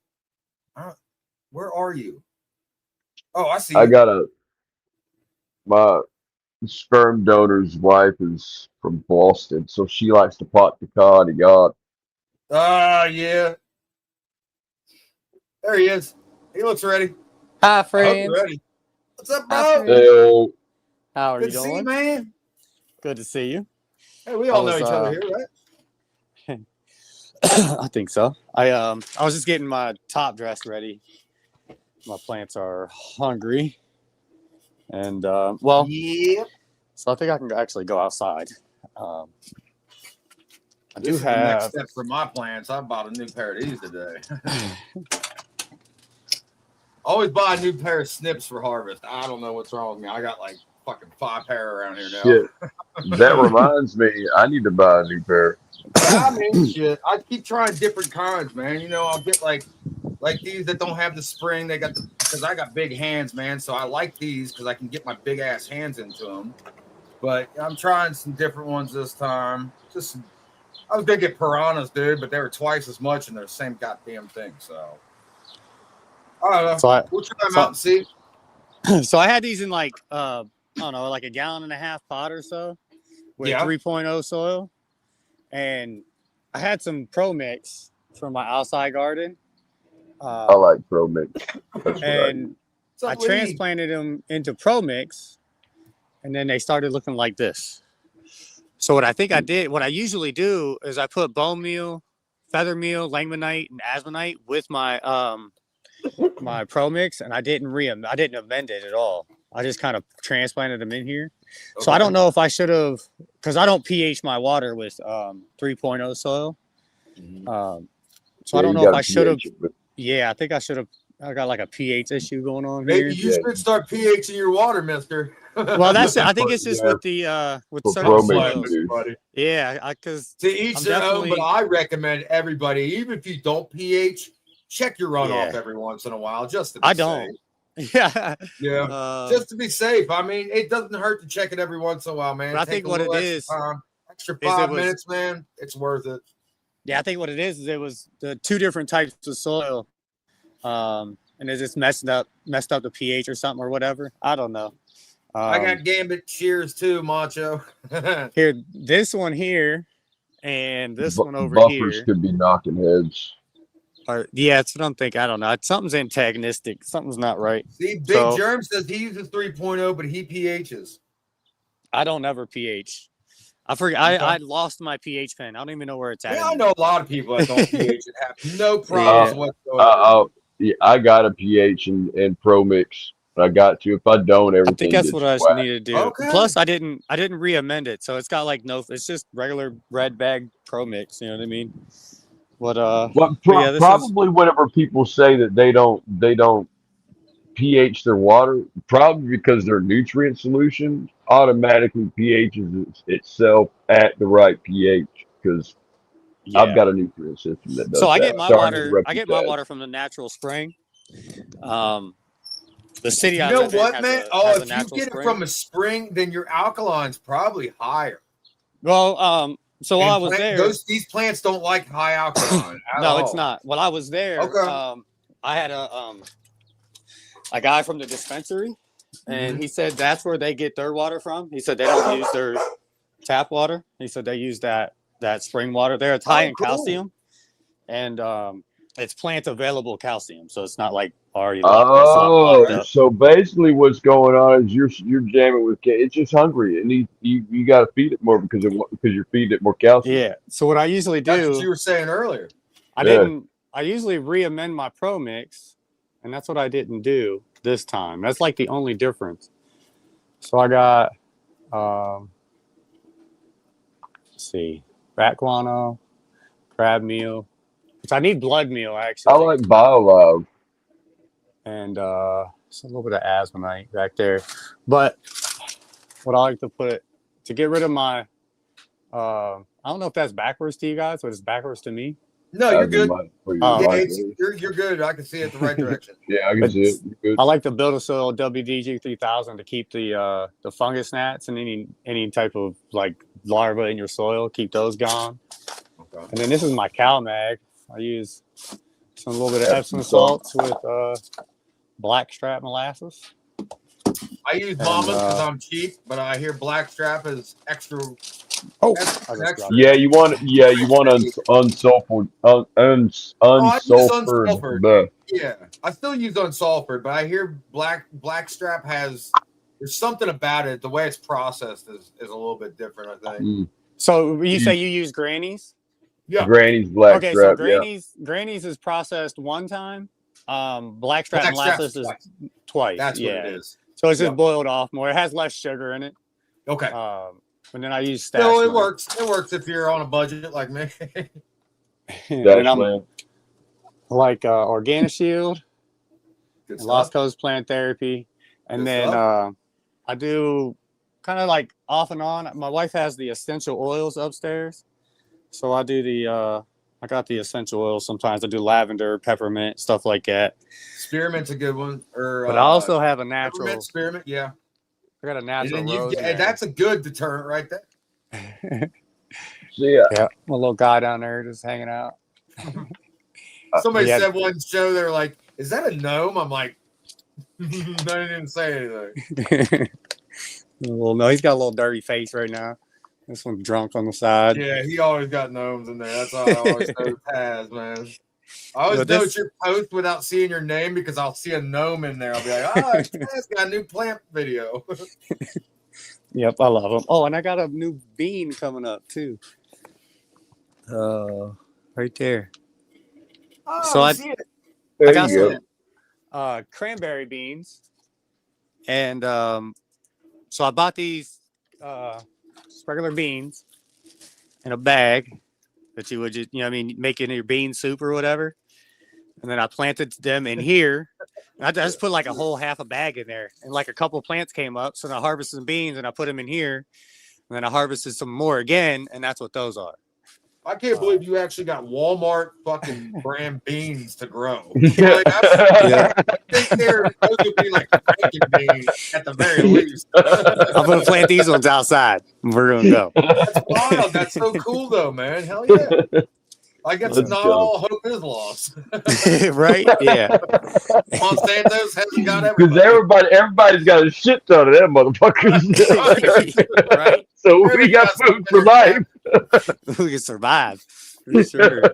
Speaker 3: Where are you? Oh, I see
Speaker 4: I
Speaker 3: you.
Speaker 4: got my sperm donor's wife is from Boston, so she likes to pot the cod. God,
Speaker 3: Yeah. There he is. He looks ready.
Speaker 6: Hi,
Speaker 3: I hope you're
Speaker 6: friends.
Speaker 3: ready. What's up,
Speaker 6: Hi,
Speaker 3: bro?
Speaker 6: friends.
Speaker 4: hell,
Speaker 6: How are
Speaker 3: Good
Speaker 6: you
Speaker 3: to see you,
Speaker 6: doing?
Speaker 3: man.
Speaker 6: Good to see you.
Speaker 3: Hey, we
Speaker 6: I
Speaker 3: all know
Speaker 6: was,
Speaker 3: each other here, right?
Speaker 6: I think so. I was just getting my top dress ready. My plants are hungry, and well,
Speaker 3: Yep.
Speaker 6: so I think I can actually go outside. Um, I
Speaker 3: This
Speaker 6: do
Speaker 3: is the next
Speaker 6: have.
Speaker 3: step for my plans. I bought a new pair of these today. Always buy a new pair of snips for harvest. I don't know what's wrong with me. I got like fucking 5 pair around here now.
Speaker 4: shit. That reminds me, I need to buy a new pair.
Speaker 3: I mean, shit. I keep trying different kinds, man. You know, I'll get like these that don't have the spring. They got because I got big hands, man. So I like these because I can get my big ass hands into them. But I'm trying some different ones this time. I was gonna get piranhas, dude, but they were twice as much and they're the same goddamn thing. So I don't know.
Speaker 6: So I,
Speaker 3: We'll try them
Speaker 6: so,
Speaker 3: out and see.
Speaker 6: so I had these in like I don't know, like a gallon and a half pot or so with
Speaker 3: Yeah.
Speaker 6: 3.0 soil, and I had some Pro Mix from my outside garden.
Speaker 4: I like Pro Mix. That's what I
Speaker 6: And
Speaker 4: use.
Speaker 6: I transplanted them into Pro Mix, and then they started looking like this. So what I usually do is I put bone meal, feather meal, langmanite, and asmonite with my my Pro Mix, and I didn't amend it at all. I just kind of transplanted them in here. So I don't know if I should have, because I don't pH my water with 3.0 soil. So I don't know if I should have. Yeah, I think I should have. I got like a pH issue going on here.
Speaker 3: Maybe you should start pHing your water, mister.
Speaker 6: Well, that's it. I think it's just with the with certain soils. Yeah, because
Speaker 3: to each their own, but I recommend everybody, even if you don't pH, check your runoff every once in a while, just to be safe.
Speaker 6: Yeah.
Speaker 3: Just to be safe. I mean, it doesn't hurt to check it every once in a while, man.
Speaker 6: But I think what it is,
Speaker 3: extra 5 minutes, man, it's worth it.
Speaker 6: Yeah, I think what it is it was the 2 different types of soil, and it just messed up the pH or something or whatever. I don't know.
Speaker 3: I got Gambit shears too, Macho.
Speaker 6: Here, this one here, and this one over
Speaker 4: buffers
Speaker 6: here.
Speaker 4: Buffers could be knocking heads.
Speaker 6: Yeah, that's what I'm thinking. I don't know. Something's antagonistic. Something's not right.
Speaker 3: See, Big Germ says he uses 3.0, but he pHs.
Speaker 6: I don't ever pH. I forget. I lost my pH pen. I don't even know where it's at.
Speaker 3: Yeah, I know a lot of people that don't pH and have no problems whatsoever.
Speaker 4: I got a pH and Pro Mix. I got to. If I don't, everything.
Speaker 6: I think that's what I need to do.
Speaker 3: Okay.
Speaker 6: Plus, I didn't re-amend it, so it's got like it's just regular red bag Pro Mix. You know what I mean?
Speaker 4: Probably whenever people say that they don't pH their water, probably because their nutrient solution automatically pHs itself at the right pH. Because I've got a nutrient system that does.
Speaker 6: So I get my water. I get my water from the natural spring. The city I live in has
Speaker 3: man?
Speaker 6: If
Speaker 3: you get it from a spring, then your alkaline's probably higher.
Speaker 6: Well, so while I was there,
Speaker 3: these plants don't like high alkaline.
Speaker 6: No, it's not. While I was there, I had a guy from the dispensary, and he said that's where they get their water from. He said they don't use their tap water. He said they use that spring water there. It's high in calcium, and it's plant available calcium, so it's not like already.
Speaker 4: So basically, what's going on is you're jamming with it's just hungry, and you got to feed it more because you're feeding it more calcium.
Speaker 6: Yeah. So what I usually do,
Speaker 3: that's what you were saying earlier.
Speaker 6: I usually re-amend my Pro Mix, and that's what I didn't do this time. That's like the only difference. So I got, let's see, rat guano, crab meal, which I need blood meal actually.
Speaker 4: I like BioLive.
Speaker 6: And just a little bit of asmonite back there. But what I like to put to get rid of my, I don't know if that's backwards to you guys, but it's backwards to me.
Speaker 3: No, you're good. You're good. I can see it the right direction.
Speaker 4: Yeah, I can see it. You're good.
Speaker 6: I like to build a soil WDG 3000 to keep the fungus gnats and any type of like larva in your soil, keep those gone. Okay. And then this is my cow mag. I use a little bit of Epsom salts with blackstrap molasses.
Speaker 3: I use Mama's because I'm cheap, but I hear Blackstrap is extra.
Speaker 6: Oh,
Speaker 3: extra.
Speaker 4: Yeah, you want unsulfured,
Speaker 3: I use
Speaker 4: unsulfured.
Speaker 3: unsulfured. Yeah, I still use unsulfured, but I hear Blackstrap there's something about it. The way it's processed is a little bit different, I think.
Speaker 6: So you say you use Granny's?
Speaker 3: Yeah,
Speaker 4: Granny's Blackstrap.
Speaker 6: Okay, so Granny's is processed one time. Blackstrap molasses is twice.
Speaker 3: That's what it is.
Speaker 6: So it's just boiled off more. It has less sugar in it.
Speaker 3: Okay.
Speaker 6: And then I use stash.
Speaker 3: No, it works. It works if you're on a budget like me.
Speaker 6: And I'm like Organoshield, Lost Coast Plant Therapy, and then I do kind of like off and on. My wife has the essential oils upstairs, so I do I got the essential oils. Sometimes I do lavender, peppermint, stuff like that.
Speaker 3: Spearmint's a good one. But
Speaker 6: I also have a natural
Speaker 3: spearmint. Yeah,
Speaker 6: I got a natural rose.
Speaker 3: That's a good deterrent right there.
Speaker 4: Yeah,
Speaker 6: a little guy down there just hanging out.
Speaker 3: Somebody said one show they're like, "Is that a gnome?" I'm like, I didn't even say anything.
Speaker 6: No, he's got a little dirty face right now. This one's drunk on the side.
Speaker 3: Yeah, he always got gnomes in there. That's all I always know Taz, man. I always know it's your post without seeing your name because I'll see a gnome in there. I'll be like, Taz got a new plant video.
Speaker 6: Yep, I love them. Oh, and I got a new bean coming up too. Right there.
Speaker 3: Oh,
Speaker 6: so I got some cranberry beans, and so I bought these regular beans in a bag that you would just, make in your bean soup or whatever. And then I planted them in here. I just put like a whole half a bag in there, and like a couple of plants came up. So then I harvested some beans and I put them in here, and then I harvested some more again, and that's what those are.
Speaker 3: I can't believe you actually got Walmart fucking brand beans to grow.
Speaker 6: I
Speaker 3: think those would be like Franken beans at the very least.
Speaker 6: I'm gonna plant these ones outside. We're gonna go.
Speaker 3: That's wild. That's so cool, though, man. Hell yeah. I guess not all hope is lost.
Speaker 6: Right? Yeah.
Speaker 3: Monsanto's hasn't got everybody.
Speaker 4: Because everybody's got a shit ton of them motherfuckers.
Speaker 6: Right?
Speaker 4: So we got food for life.
Speaker 6: We can survive. For sure.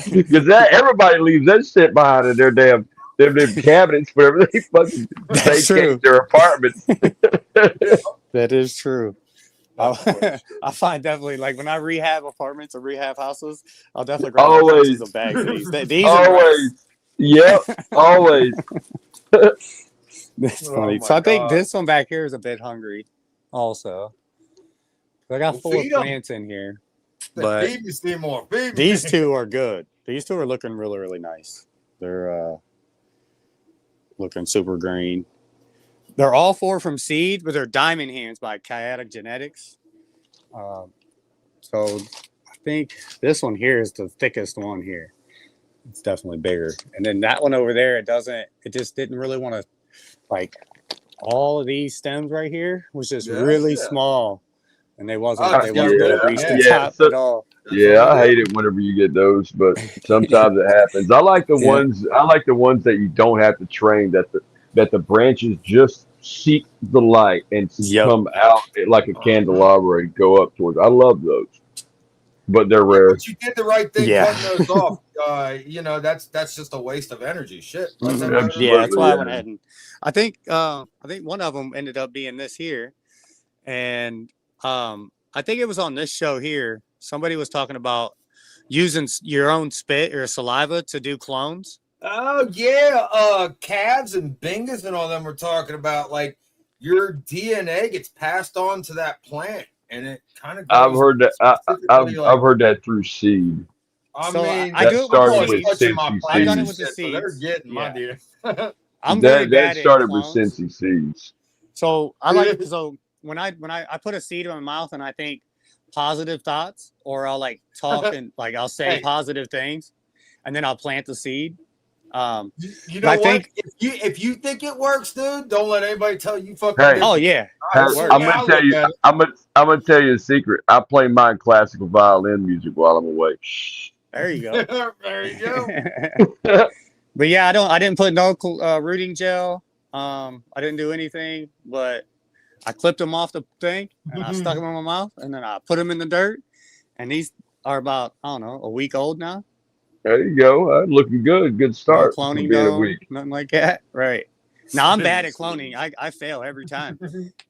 Speaker 4: Because everybody leaves that shit behind in their damn cabinets wherever they fucking vacate their apartments.
Speaker 6: That is true. I find definitely like when I rehab apartments or rehab houses, I'll definitely grab always a bag of these. These
Speaker 4: always, yep, always.
Speaker 6: That's funny. So I think this one back here is a bit hungry, also. I got 4 plants in here, but these 2 are good. These 2 are looking really, really nice. They're looking super green. They're all 4 from seed, but they're diamond hands by Chaotic Genetics. So I think this one here is the thickest one here. It's definitely bigger. And then that one over there, it just didn't really want to, like, all of these stems right here was just really small. And they wasn't going to reach the top at all.
Speaker 4: Yeah, I hate it whenever you get those, but sometimes it happens. I like the ones that you don't have to train, that the branches just seek the light and come out like a candelabra and go up towards. I love those, but they're rare.
Speaker 3: But you did the right thing cutting those off. That's just a waste of energy. Shit.
Speaker 6: Yeah, that's why I went ahead and I think one of them ended up being this here, and I think it was on this show here. Somebody was talking about using your own spit or saliva to do clones.
Speaker 3: Oh yeah, calves and bingas and all them were talking about like your DNA gets passed on to that plant, and it kind of.
Speaker 4: I've heard that. I've heard that through seed.
Speaker 3: I mean,
Speaker 4: I do it started with
Speaker 3: Cincy
Speaker 6: I've done it with the
Speaker 3: seeds. So
Speaker 6: seeds.
Speaker 3: they're getting my dear.
Speaker 6: I'm very bad
Speaker 4: that started
Speaker 6: at
Speaker 4: with
Speaker 6: clones.
Speaker 4: Cincy seeds.
Speaker 6: So I like when I put a seed in my mouth and I think positive thoughts, or I'll like talk and like I'll say positive things, and then I'll plant the seed.
Speaker 3: You know what? If you think it works, dude, don't let anybody tell you fucking.
Speaker 4: Hey,
Speaker 6: oh yeah,
Speaker 4: I'm gonna tell you. I'm gonna tell you a secret. I play my classical violin music while I'm awake.
Speaker 6: There you go.
Speaker 3: There you go.
Speaker 6: But yeah, I didn't put no rooting gel. I didn't do anything, but I clipped them off the thing and I stuck them in my mouth, and then I put them in the dirt. And these are about, I don't know, a week old now.
Speaker 4: There you go. Looking good. Good
Speaker 6: No
Speaker 4: start.
Speaker 6: cloning
Speaker 4: Being a
Speaker 6: dome,
Speaker 4: week.
Speaker 6: nothing like that. Right. Now I'm bad at cloning. I fail every time.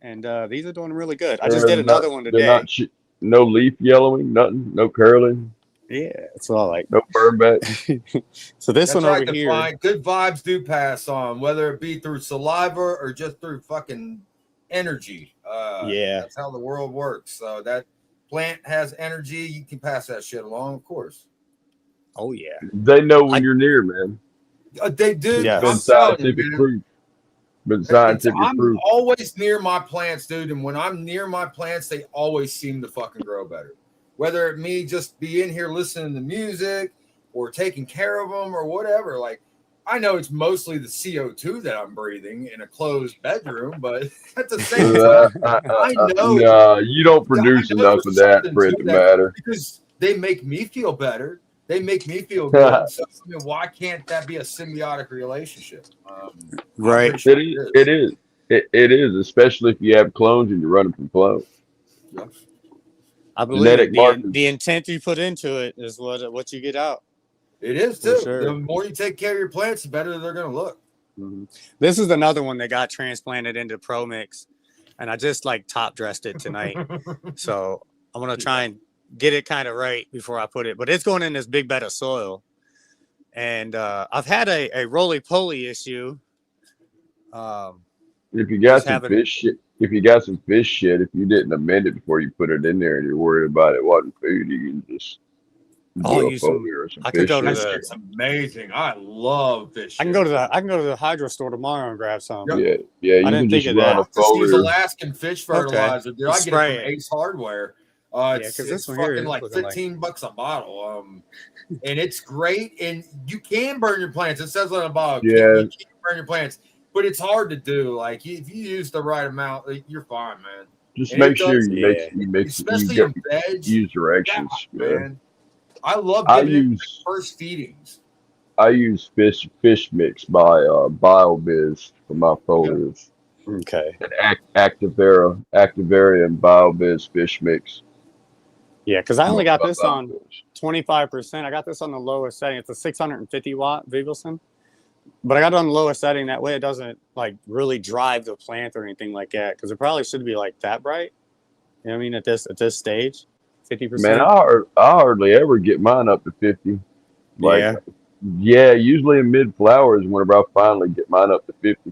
Speaker 6: And these are doing really good. I just did another one today.
Speaker 4: They're not no leaf yellowing, nothing, no curling.
Speaker 6: Yeah, it's all like
Speaker 4: no burn back.
Speaker 6: So this
Speaker 3: That's
Speaker 6: one
Speaker 3: right,
Speaker 6: over here.
Speaker 3: good vibes do pass on, whether it be through saliva or just through fucking energy.
Speaker 6: Yeah,
Speaker 3: that's how the world works. So that plant has energy, you can pass that shit along, of course.
Speaker 6: Oh yeah,
Speaker 4: they know when you're near, man.
Speaker 3: They do.
Speaker 6: Yeah.
Speaker 4: Been scientific proof. Been scientific proof.
Speaker 3: I'm always near my plants, dude, and when I'm near my plants, they always seem to fucking grow better. Whether it me just be in here listening to music or taking care of them or whatever. Like, I know it's mostly the CO2 that I'm breathing in a closed bedroom, but at the same time, I know.
Speaker 4: No, you don't produce enough of that for it to matter.
Speaker 3: Because they make me feel better. They make me feel good. So, I mean, why can't that be a symbiotic relationship?
Speaker 6: Right.
Speaker 3: Sure
Speaker 4: it is. It is, especially if you have clones and you're running from clones.
Speaker 3: Yep.
Speaker 6: I believe the intent you put into it is what you get out.
Speaker 3: It is too.
Speaker 6: Sure.
Speaker 3: The more you take care of your plants, the better they're going to look.
Speaker 6: Mm-hmm. This is another one that got transplanted into Pro Mix, and I just like top dressed it tonight. So I'm gonna try and get it kind of right before I put it. But it's going in this big bed of soil, and I've had a roly poly issue.
Speaker 4: If you got some fish shit, if you didn't amend it before you put it in there, and you're worried about it wasn't food, you can just
Speaker 6: use some. I could go to
Speaker 3: It's amazing. I love fish.
Speaker 6: I can go to the hydro store tomorrow and grab some.
Speaker 3: Yep.
Speaker 4: Yeah.
Speaker 6: I didn't think of that.
Speaker 3: I just use Alaskan fish fertilizer, dude. I get it from Ace Hardware. It's fucking like $15 a bottle. And it's great. And you can burn your plants. It says on the bottle.
Speaker 4: Yeah.
Speaker 3: You can burn your plants, but it's hard to do. Like if you use the right amount, you're fine, man.
Speaker 4: Just make sure you mix,
Speaker 3: especially in veg.
Speaker 4: Use directions,
Speaker 3: man. I love first feedings.
Speaker 4: I use fish mix by BioBiz for my foliage.
Speaker 6: Okay.
Speaker 4: And Activera and BioBiz fish mix.
Speaker 6: Yeah, because I only got this on 25%. I got this on the lowest setting. It's a 650 watt Vigilson, but I got it on the lowest setting. That way, it doesn't like really drive the plant or anything like that. Because it probably should be like that bright. You know what I mean? At this stage, 50%.
Speaker 4: Man, I hardly ever get mine up to 50. Yeah. Usually in mid flowers, whenever I finally get mine up to 50.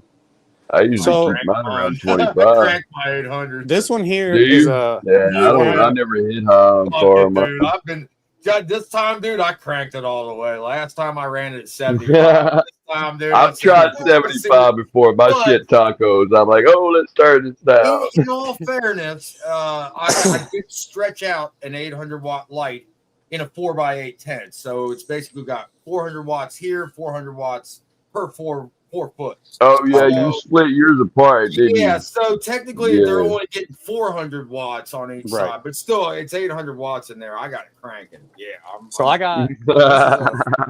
Speaker 4: I usually keep mine around 25.
Speaker 3: I my 800.
Speaker 6: This one here is
Speaker 4: I never hit high for
Speaker 3: them. This time, dude, I cranked it all the way. Last time I ran it at 75. This time, dude,
Speaker 4: I've tried 75 before. My shit tacos. I'm like, let's start this down.
Speaker 3: In all fairness, I did stretch out an 800 watt light in a 4x8 tent. So it's basically got 400 watts here, 400 watts per 4 foot.
Speaker 4: Oh yeah, you split yours apart, didn't you?
Speaker 3: Yeah, so technically they're only getting 400 watts on each side, but still it's 800 watts in there. I got it cranking. Yeah.
Speaker 6: I got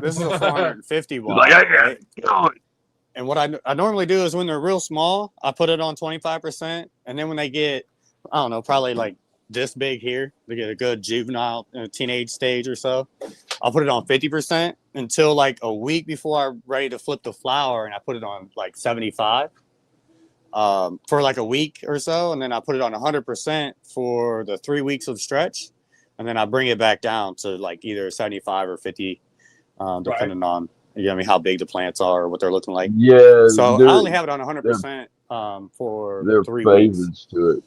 Speaker 6: this is a 450 watt.
Speaker 4: Right?
Speaker 6: And what I normally do is when they're real small, I put it on 25%, and then when they get, I don't know, probably like this big here, they get a good juvenile teenage stage or so, I'll put it on 50% until like a week before I'm ready to flip the flower, and I put it on like 75 for like a week or so, and then I put it on 100% for the 3 weeks of stretch, and then I bring it back down to like either 75 or 50, depending on how big the plants are or what they're looking like.
Speaker 4: Yeah.
Speaker 6: So I only have it on 100% for 3 weeks.
Speaker 4: To it.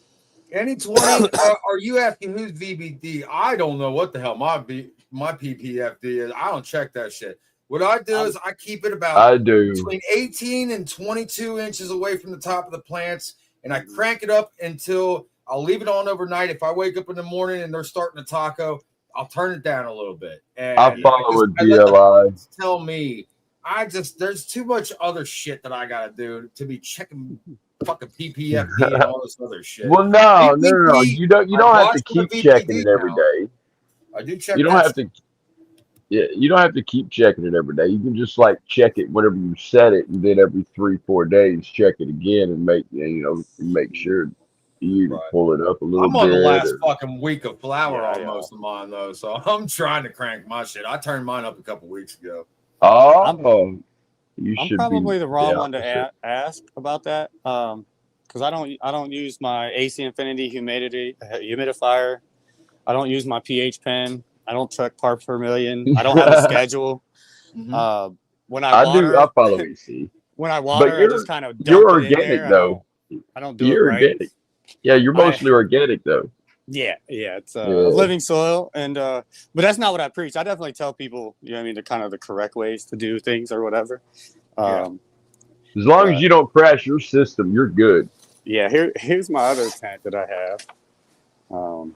Speaker 3: Any 20? Are you asking who's VBD? I don't know what the hell my PPFD is. I don't check that shit. What I do is I keep it about between 18 and 22 inches away from the top of the plants, and I crank it up until I'll leave it on overnight. If I wake up in the morning and they're starting to taco, I'll turn it down a little bit. And
Speaker 4: I follow with DLI.
Speaker 3: Tell me, there's too much other shit that I gotta do to be checking fucking PPFD and all this other shit.
Speaker 4: Well, no. You don't have to keep checking it every day.
Speaker 3: I do check.
Speaker 4: You don't have to. Yeah, you don't have to keep checking it every day. You can just like check it whenever you set it, and then every 3, 4 days check it again and make sure you either
Speaker 3: Right.
Speaker 4: pull it up a little
Speaker 3: I'm on the
Speaker 4: bit
Speaker 3: last
Speaker 4: or
Speaker 3: fucking week of flour
Speaker 6: Yeah,
Speaker 3: almost of mine though, so I'm trying to crank my shit. I turned mine up a couple weeks ago.
Speaker 4: oh, you
Speaker 6: I'm
Speaker 4: should be
Speaker 6: probably the
Speaker 4: the
Speaker 6: wrong one to
Speaker 4: opposite.
Speaker 6: ask about that. Because I don't use my AC Infinity humidifier. I don't use my pH pen. I don't check parts per million. I don't have a schedule.
Speaker 3: Mhm.
Speaker 6: When I
Speaker 4: I do. I
Speaker 6: water,
Speaker 4: follow EC,
Speaker 6: when I
Speaker 4: but
Speaker 6: water, I just
Speaker 4: you're
Speaker 6: kind of
Speaker 4: you're
Speaker 6: dump it in
Speaker 4: organic
Speaker 6: there.
Speaker 4: though.
Speaker 6: I don't do it
Speaker 4: You're
Speaker 6: right.
Speaker 4: organic. Yeah, you're
Speaker 6: I
Speaker 4: mostly organic though.
Speaker 6: Yeah, it's a
Speaker 4: Yeah.
Speaker 6: living soil, and but that's not what I preach. I definitely tell people, you know, what I mean, the kind of the correct ways to do things or whatever. Um,
Speaker 4: As long as
Speaker 6: but
Speaker 4: you don't crash your system, you're good.
Speaker 6: yeah, here's my other tent that I have. Um,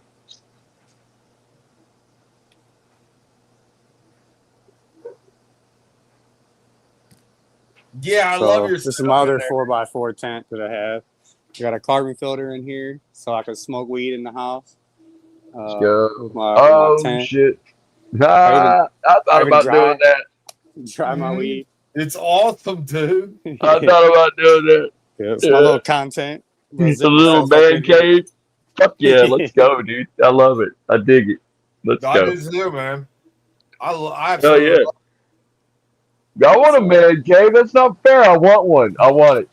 Speaker 3: Yeah, I
Speaker 6: so
Speaker 3: love your
Speaker 6: this is
Speaker 3: setup
Speaker 6: my
Speaker 3: in
Speaker 6: other
Speaker 3: there.
Speaker 6: 4x4 tent that I have. I got a carbon filter in here, so I can smoke weed in the house.
Speaker 4: Let's go.
Speaker 6: With my
Speaker 4: Oh
Speaker 6: tent.
Speaker 4: shit!
Speaker 6: I even
Speaker 4: I thought about doing that.
Speaker 6: dry my
Speaker 3: Mhm.
Speaker 6: weed.
Speaker 3: It's awesome, dude.
Speaker 4: I
Speaker 6: Yeah,
Speaker 4: thought about doing that.
Speaker 6: it's my
Speaker 4: Yeah.
Speaker 6: little content. I'm gonna
Speaker 4: A
Speaker 6: zip
Speaker 4: little
Speaker 6: myself up
Speaker 4: man
Speaker 6: in here.
Speaker 4: cave. Fuck yeah, let's go, dude. I love it. I dig it. Let's
Speaker 3: I
Speaker 4: go.
Speaker 3: do too, man. I
Speaker 4: Hell
Speaker 3: absolutely
Speaker 4: yeah.
Speaker 3: love
Speaker 4: I want a
Speaker 6: So,
Speaker 4: man cave. That's not fair. I want one. I want it.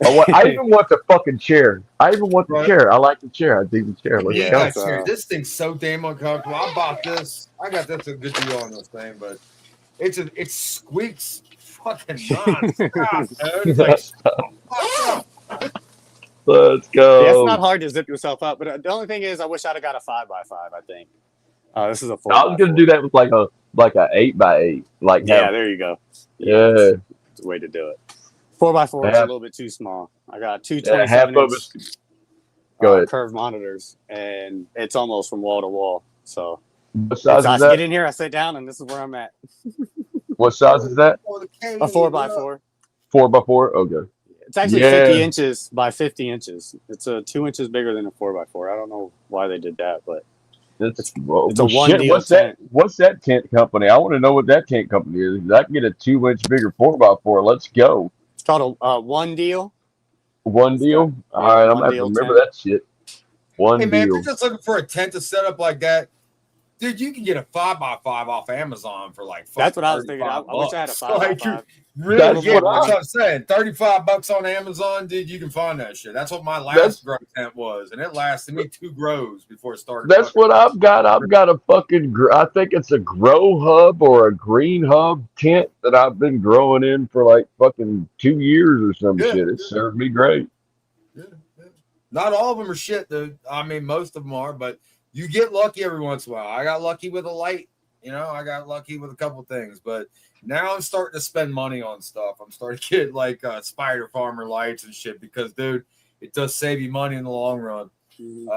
Speaker 4: I even want the fucking chair. I even want the
Speaker 3: Right.
Speaker 4: chair. I like the chair. I dig the chair. Let's
Speaker 6: yeah,
Speaker 4: go.
Speaker 3: that chair. This thing's so damn uncomfortable. I bought this. I got this a good deal on this thing, but it squeaks fucking nonstop, dude. It's like
Speaker 4: Let's
Speaker 6: yeah, it's not
Speaker 4: go.
Speaker 6: hard to zip yourself up. But the only thing is, I wish I'd have got a 5x5. I think this is a
Speaker 4: I was gonna
Speaker 6: 4x4.
Speaker 4: do that with like a 8x8. Like
Speaker 6: Yeah,
Speaker 4: have
Speaker 6: there you go.
Speaker 4: yeah,
Speaker 6: That's the way to do it. 4x4 is a
Speaker 4: have,
Speaker 6: little bit too small. I got two
Speaker 4: yeah, half
Speaker 6: 27
Speaker 4: of
Speaker 6: inch
Speaker 4: us. Go ahead.
Speaker 6: curved monitors, and it's almost from wall to wall. So
Speaker 4: What size
Speaker 6: I
Speaker 4: is that?
Speaker 6: get in here, I sit down, and this is where I'm at.
Speaker 4: What size is that?
Speaker 3: oh, the cane
Speaker 6: A
Speaker 3: in the
Speaker 6: 4x4.
Speaker 4: 4x4. Okay.
Speaker 6: It's actually
Speaker 4: Yeah.
Speaker 6: 50 inches by 50 inches. It's 2 inches bigger than a 4x4. I don't know why they did that, but
Speaker 4: It's
Speaker 6: it's a one
Speaker 4: shit.
Speaker 6: deal
Speaker 4: What's that?
Speaker 6: tent.
Speaker 4: What's that tent company? I want to know what that tent company is. I can get a 2 inch bigger 4x4. Let's go.
Speaker 6: It's called a one deal.
Speaker 4: One
Speaker 6: It's got,
Speaker 4: deal. All right, I'm
Speaker 6: one
Speaker 4: gonna have to
Speaker 6: deal
Speaker 4: remember
Speaker 6: tent.
Speaker 4: that shit. One
Speaker 3: Hey man, if
Speaker 4: deal.
Speaker 3: you're just looking for a tent to set up like that, dude, you can get a 5x5 off Amazon for like
Speaker 6: That's what I was thinking. I wish I had a 5x5.
Speaker 3: Really,
Speaker 4: That's
Speaker 3: yeah,
Speaker 4: what
Speaker 3: that's
Speaker 4: I-
Speaker 3: what I'm saying. $35 on Amazon, dude. You can find that shit. That's what my
Speaker 4: That's-
Speaker 3: last grow tent was, and it lasted me 2 grows before it started.
Speaker 4: That's what I've got. I've got a fucking. I think it's a grow hub or a green hub tent that I've been growing in for like fucking 2 years or some
Speaker 3: Yeah,
Speaker 4: shit. It served me great.
Speaker 3: Yeah. Not all of them are shit, dude. I mean, most of them are, but you get lucky every once in a while. I got lucky with a light. I got lucky with a couple things, but now I'm starting to spend money on stuff. I'm starting to get like Spider Farmer lights and shit because, dude, it does save you money in the long run.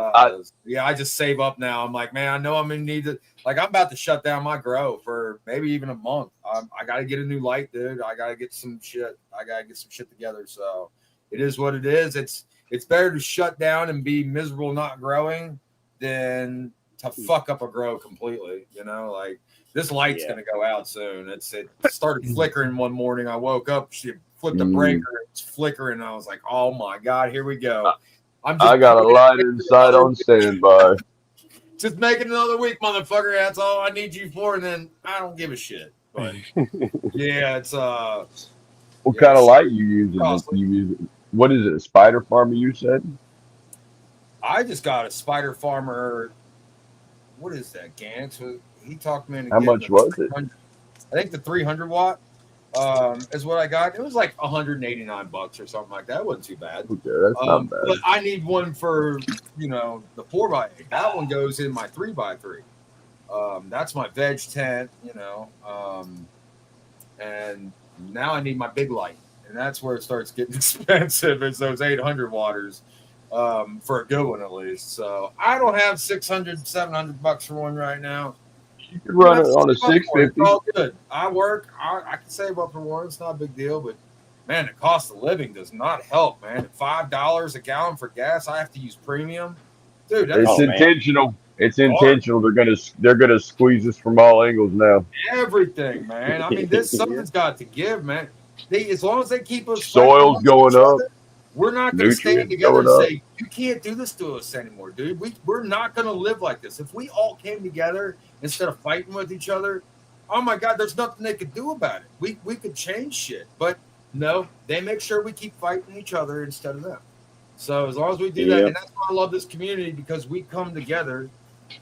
Speaker 3: I just save up now. I'm like, man, I know I'm gonna need to. Like, I'm about to shut down my grow for maybe even a month. I got to get a new light, dude. I got to get some shit. I got to get some shit together. So it is what it is. It's better to shut down and be miserable not growing than to fuck up a grow completely. Like this light's gonna go out soon. It started flickering one morning. I woke up, she flipped the breaker, it's flickering. I was like, oh my god, here we go.
Speaker 4: I got a light inside on standby.
Speaker 3: Just make it another week, motherfucker. That's all I need you for, and then I don't give a shit. But yeah, it's
Speaker 4: What kind of light you using? What is it? A Spider Farmer? You said?
Speaker 3: I just got a Spider Farmer. What is that, Gantz? He talked me into
Speaker 4: How much was it?
Speaker 3: I think the 300 watt is what I got. It was like $189 or something like that. It wasn't too bad.
Speaker 4: Okay, that's not bad.
Speaker 3: But I need one for the 4x8. That one goes in my 3x3. That's my veg tent. And now I need my big light, and that's where it starts getting expensive. It's those 800 watters. For a good one at least. So I don't have $600-$700 for one right now.
Speaker 4: You could run it on a 650.
Speaker 3: It's all good. I work. I can save up for one. It's not a big deal, but man, the cost of living does not help, man. $5 a gallon for gas. I have to use premium, dude.
Speaker 4: It's intentional. It's intentional. They're gonna squeeze us from all angles now.
Speaker 3: Everything, man. I mean, this something's got to give, man. As long as they keep us fighting
Speaker 4: Soil's
Speaker 3: amongst
Speaker 4: going
Speaker 3: each
Speaker 4: up.
Speaker 3: other, we're not going to stand
Speaker 4: Nutrients
Speaker 3: together and
Speaker 4: going up.
Speaker 3: say, you can't do this to us anymore, dude. We're not going to live like this. If we all came together instead of fighting with each other, oh my God, there's nothing they could do about it. We could change shit. But no, they make sure we keep fighting each other instead of them. So as long as we do that, and that's why I love this community, because we come together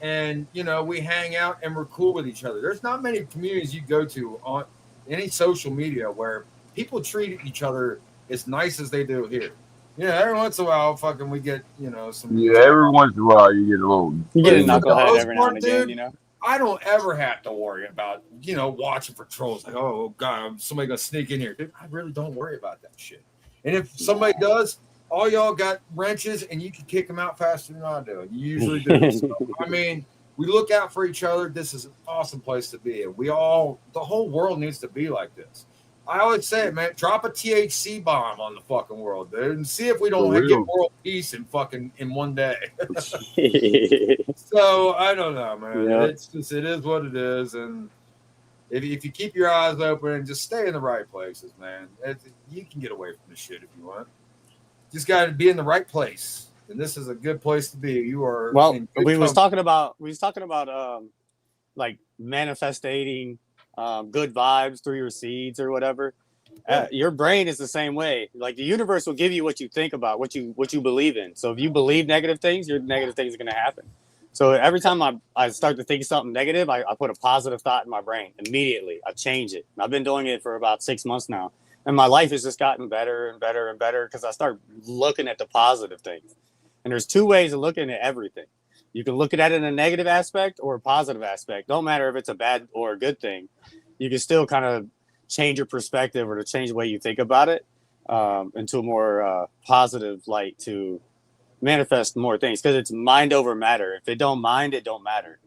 Speaker 3: and, you know, we hang out and we're cool with each other. There's not many communities you go to on any social media where people treat each other as nice as they do here. Yeah, every once in a while, fucking, we get, you know, some.
Speaker 4: Yeah, every once in a while you get a little.
Speaker 6: You get a
Speaker 3: For the
Speaker 6: knucklehead
Speaker 3: most
Speaker 6: every now
Speaker 3: part,
Speaker 6: and again,
Speaker 3: dude,
Speaker 6: you know.
Speaker 3: I don't ever have to worry about, you know, watching for trolls. Like, oh God, somebody gonna sneak in here. Dude, I really don't worry about that shit. And if somebody does, all y'all got wrenches and you can kick them out faster than I do. You usually do. So, I mean, we look out for each other. This is an awesome place to be. And the whole world needs to be like this. I always say it, man. Drop a THC bomb on the fucking world, dude, and see if we don't get world peace in one day. So I don't know, man.
Speaker 6: Yeah.
Speaker 3: It's just, it is what it is, and if you keep your eyes open and just stay in the right places, man, you can get away from this shit if you want. Just got to be in the right place, and this is a good place to be. You are
Speaker 6: Well.
Speaker 3: in good
Speaker 6: We was
Speaker 3: company.
Speaker 6: talking about like manifesting good vibes through your seeds or whatever. Your brain is the same way. Like the universe will give you what you think about, what you believe in. So if you believe negative things, your negative things are going to happen. So every time I start to think something negative, I put a positive thought in my brain immediately. I change it. And I've been doing it for about 6 months now. And my life has just gotten better and better and better because I start looking at the positive things. And there's two ways of looking at everything. You can look at it in a negative aspect or a positive aspect. Don't matter if it's a bad or a good thing. You can still kind of change your perspective or to change the way you think about it into a more positive light to manifest more things, because it's mind over matter. If it don't mind, it don't matter.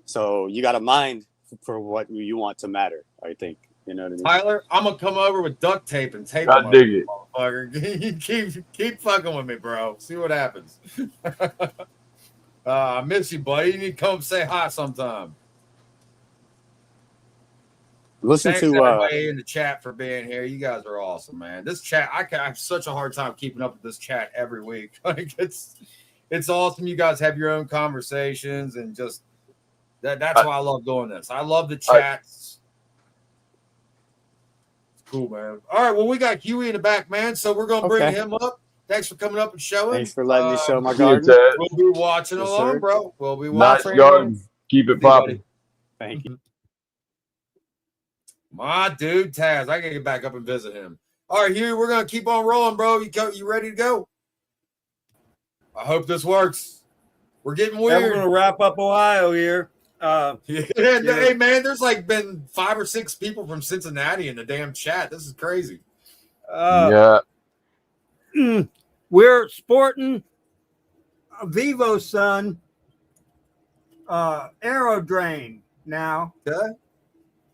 Speaker 6: So you got to mind for what you want to matter, I think. You know what I mean?
Speaker 3: Tyler, I'm gonna come over with duct tape and tape
Speaker 4: I
Speaker 3: them
Speaker 4: dig it.
Speaker 3: motherfucker. keep fucking with me, bro. See what happens. I miss you, buddy. You need to come say hi sometime.
Speaker 6: Listen
Speaker 3: Thanks
Speaker 6: to
Speaker 3: everybody in the chat for being here. You guys are awesome, man. This chat, I have such a hard time keeping up with this chat every week. Like it's awesome. You guys have your own conversations, and just that's why I love doing this. I love the chats. It's cool, man. All right, well, we got Huey in the back, man. So we're gonna bring him up. Thanks for coming up and showing.
Speaker 6: Thanks for letting me show my
Speaker 4: See you,
Speaker 6: garden.
Speaker 4: Ted.
Speaker 3: We'll be watching
Speaker 6: Yes,
Speaker 3: along,
Speaker 6: sir.
Speaker 3: bro. We'll be
Speaker 4: Nice
Speaker 3: watching.
Speaker 4: garden. Keep it
Speaker 3: See you, buddy.
Speaker 4: popping.
Speaker 6: Thank you.
Speaker 3: My dude, Taz. I gotta get back up and visit him. All right, Huey, we're gonna keep on rolling, bro. You ready to go? I hope this works. We're getting
Speaker 7: Yeah, we're
Speaker 3: weird.
Speaker 7: gonna wrap up Ohio here.
Speaker 3: Hey, man, there's like been 5 or 6 people from Cincinnati in the damn chat. This is crazy.
Speaker 4: Yeah.
Speaker 7: We're sporting a Vivo Sun Aero Drain now.
Speaker 3: Okay.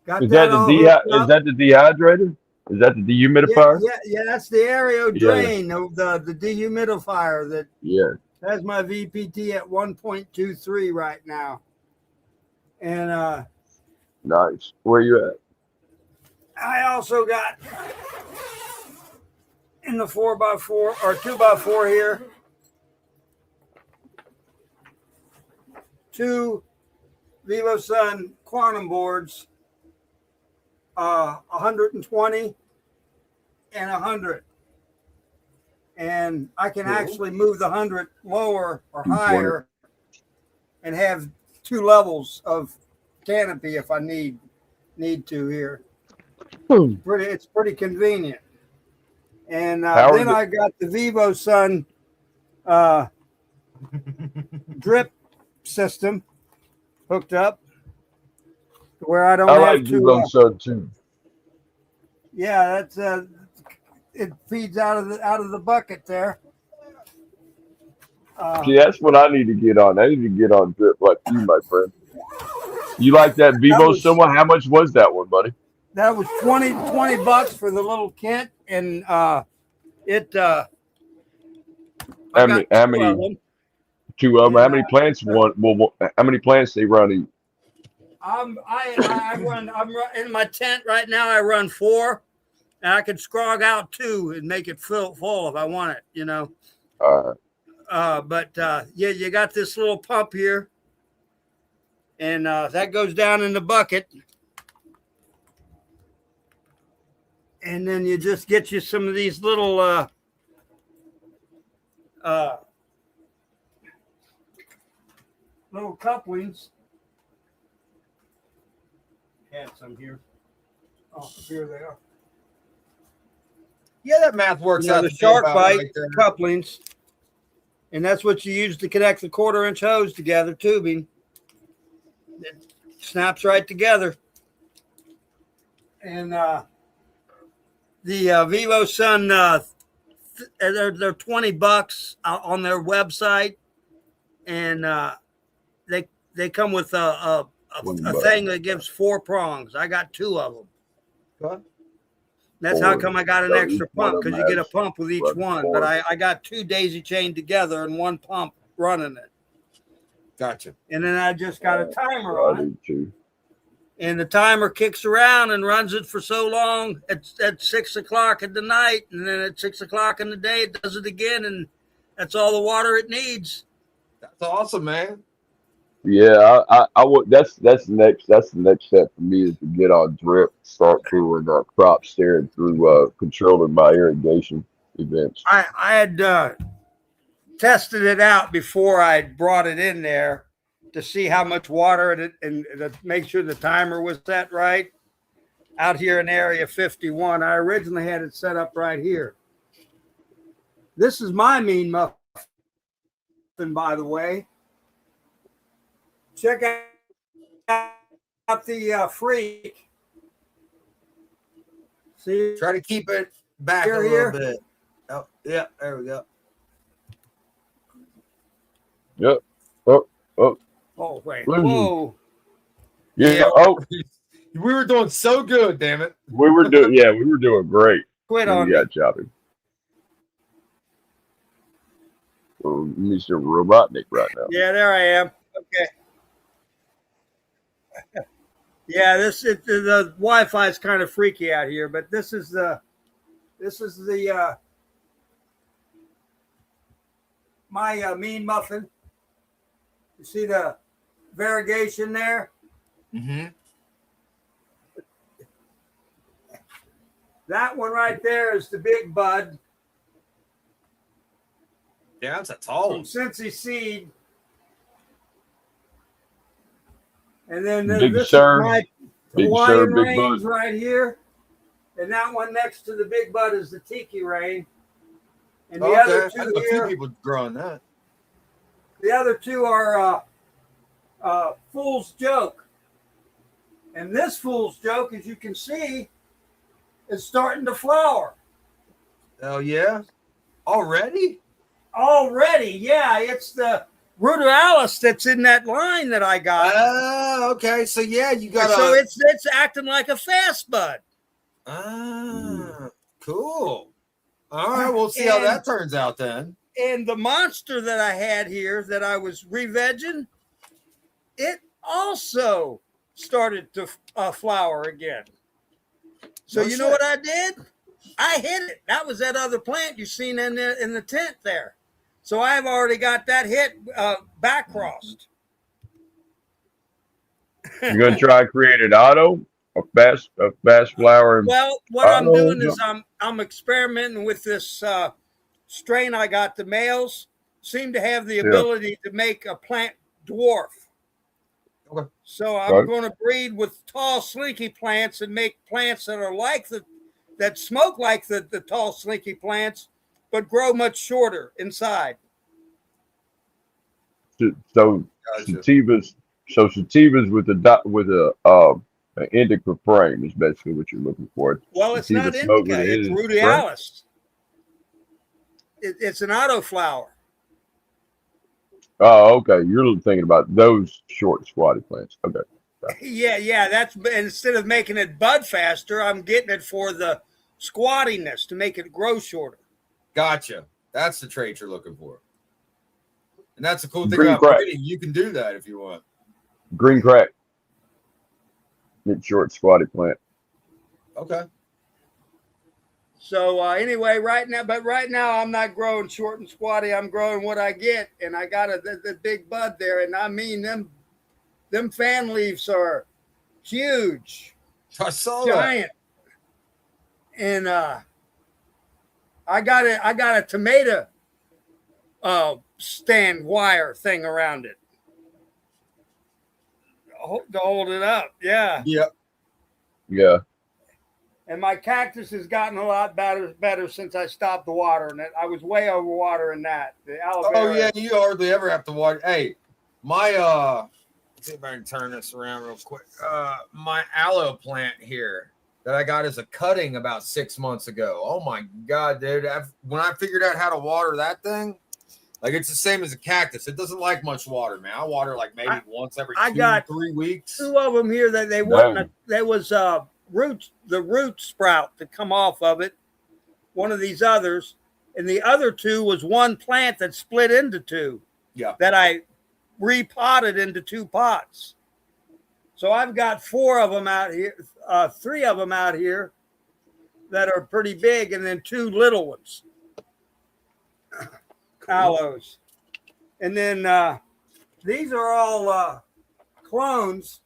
Speaker 7: Got
Speaker 4: Is that
Speaker 7: all
Speaker 4: the
Speaker 7: hooked up.
Speaker 4: is that the dehydrator? Is that the dehumidifier?
Speaker 7: Yeah, that's the Aero
Speaker 4: Yeah.
Speaker 7: Drain, the dehumidifier that
Speaker 4: Yeah.
Speaker 7: has my VPT at 1.23 right now. And
Speaker 4: Nice. Where you at?
Speaker 7: I also got in the 4x4 or 2x4 here 2 Vivo Sun quantum boards, 120 and 100, and I can actually move the 100 lower or higher and have 2 levels of canopy if I need to here. It's pretty convenient. And then I got the Vivo Sun drip system hooked up where I don't
Speaker 4: I
Speaker 7: have
Speaker 4: like
Speaker 7: to.
Speaker 4: Vivo Sun too.
Speaker 7: Yeah, that's it feeds out of the bucket there.
Speaker 4: See, that's what I need to get on. I need to get on drip like you, my friend. You like that Vivo Sun one? How much was that one, buddy?
Speaker 7: That was $20 for the little kit, and it.
Speaker 4: How many?
Speaker 7: 2
Speaker 4: 2 of them. How
Speaker 7: And,
Speaker 4: many plants? How many plants they run each?
Speaker 7: I'm in my tent right now. I run 4, and I can scrog out 2 and make it full if I want it. You know. But yeah, you got this little pump here, and that goes down in the bucket, and then you just get you some of these little little couplings. Had some here. Oh, here they are.
Speaker 3: Yeah, that math works out.
Speaker 7: The
Speaker 3: to be
Speaker 7: shark
Speaker 3: about
Speaker 7: bite
Speaker 3: right there.
Speaker 7: couplings, and that's what you use to connect the 1/4-inch hose together, tubing. It snaps right together. And the Vivo Sun, they're $20 on their website, and they come with a thing that gives 4 prongs. I got 2 of them.
Speaker 3: What?
Speaker 7: That's how come I got an extra pump, because you get a pump with each one. But I got 2 daisy chained together and 1 pump running it.
Speaker 3: Gotcha.
Speaker 7: And then I just got a timer on it.
Speaker 4: Too.
Speaker 7: And the timer kicks around and runs it for so long at 6 o'clock at the night. And then at 6 o'clock in the day, it does it again. And that's all the water it needs.
Speaker 3: That's awesome, man.
Speaker 4: Yeah, I would. That's the next step for me is to get on drip, start doing crop steering through controlling my irrigation events.
Speaker 7: I had tested it out before I brought it in there to see how much water and to make sure the timer was set right. Out here in Area 51, I originally had it set up right here. This is my mean muffin, by the way. Check out the freak. See,
Speaker 3: Try to keep it back a little bit. Oh, yeah, there we go.
Speaker 4: Yep.
Speaker 7: Oh, wait.
Speaker 4: Mhm.
Speaker 7: Whoa.
Speaker 4: Yeah.
Speaker 3: We were doing so good, damn it.
Speaker 4: We were doing great.
Speaker 7: Quit
Speaker 4: Then
Speaker 7: on
Speaker 4: you
Speaker 7: me.
Speaker 4: got choppy. Well, Mr. Robotnik right now.
Speaker 7: Yeah, there I am. Okay. Yeah, the Wi-Fi is kind of freaky out here, but this is the my mean muffin. You see the variegation there?
Speaker 3: Mm-hmm.
Speaker 7: That one right there is the big bud
Speaker 3: Yeah, that's a tall
Speaker 7: from
Speaker 3: one.
Speaker 7: Cincy Seed. And then
Speaker 4: Big
Speaker 7: this
Speaker 4: Sur.
Speaker 7: is my
Speaker 4: Big
Speaker 7: Hawaiian
Speaker 4: Sur, Big
Speaker 7: Range
Speaker 4: Bud.
Speaker 7: right here. And that one next to the big bud is the Tiki Rain. And the other
Speaker 3: I
Speaker 7: two
Speaker 3: know a few
Speaker 7: here,
Speaker 3: people growing that.
Speaker 7: the other two are Fool's Joke. And this Fool's Joke, as you can see, is starting to flower.
Speaker 3: Oh, yeah? Already?
Speaker 7: Already, yeah. It's the Ruderalis that's in that line that I got.
Speaker 3: Okay. So, yeah, you got
Speaker 7: So it's acting like a fast bud.
Speaker 3: Cool. All right, we'll see how that turns out then.
Speaker 7: And the monster that I had here that I was re-vegging, it also started to flower again. So you know what I did? I hit it. That was that other plant you seen in the tent there. So I've already got that hit back crossed.
Speaker 4: You're gonna try and create an auto, a fast flower.
Speaker 7: Well, what I'm doing is I'm experimenting with this strain I got. The males seem to have the ability to make a plant dwarf.
Speaker 3: Okay.
Speaker 7: So I'm going to breed with tall, slinky plants and make plants that are like that smoke like the tall, slinky plants, but grow much shorter inside.
Speaker 4: So sativas with an indica frame is basically what you're looking for.
Speaker 7: Well, it's not indica; it's Ruderalis. It's an auto flower.
Speaker 4: Oh, okay. You're thinking about those short, squatty plants. Okay.
Speaker 7: Yeah. That's instead of making it bud faster, I'm getting it for the squattiness to make it grow shorter.
Speaker 3: Gotcha. That's the trait you're looking for. And that's the cool thing
Speaker 4: Green
Speaker 3: about
Speaker 4: crack.
Speaker 3: breeding. You can do that if you want.
Speaker 4: Green crack. Mid short squatty plant.
Speaker 3: Okay.
Speaker 7: So anyway, right now I'm not growing short and squatty. I'm growing what I get, and I got the big bud there, and I mean them fan leaves are huge,
Speaker 3: I saw
Speaker 7: giant, and I got a tomato stand wire thing around it to hold it up. Yeah.
Speaker 3: Yep.
Speaker 4: Yeah.
Speaker 7: And my cactus has gotten a lot better since I stopped the watering it. I was way over watering that. The aloe vera.
Speaker 3: Oh yeah, you hardly ever have to water. Hey, my let's see if I can turn this around real quick. My aloe plant here that I got as a cutting about 6 months ago. Oh my god, dude! When I figured out how to water that thing, like it's the same as a cactus. It doesn't like much water, man. I water like maybe once every 2-3 weeks.
Speaker 7: 2 of them here that they wasn't. There was the root sprout to come off of it. One of these others, and the other 2 was one plant that split into 2.
Speaker 3: Yeah.
Speaker 7: That I repotted into 2 pots. So I've got 4 of them out here, 3 of them out here that are pretty big, and then 2 little ones. Aloes. And then these are all clones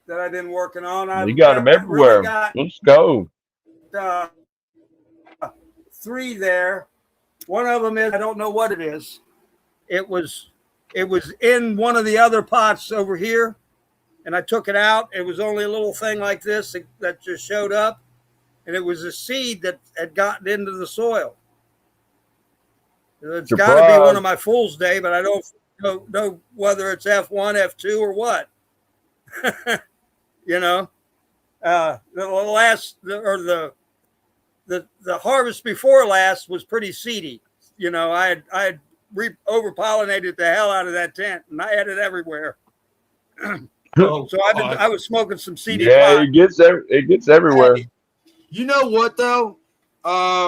Speaker 7: that I've been working on.
Speaker 4: You got them everywhere. Let's go.
Speaker 7: 3 there. One of them is, I don't know what it is. It was in one of the other pots over here, and I took it out. It was only a little thing like this that just showed up, and it was a seed that had gotten into the soil. It's got to be one of my Fool's Day, but I don't know whether it's F1, F2, or what. You know, the harvest before last was pretty seedy. You know, I had over-pollinated the hell out of that tent, and I had it everywhere. So I was smoking some seedy pot.
Speaker 4: It gets everywhere.
Speaker 3: Hey, you know what though?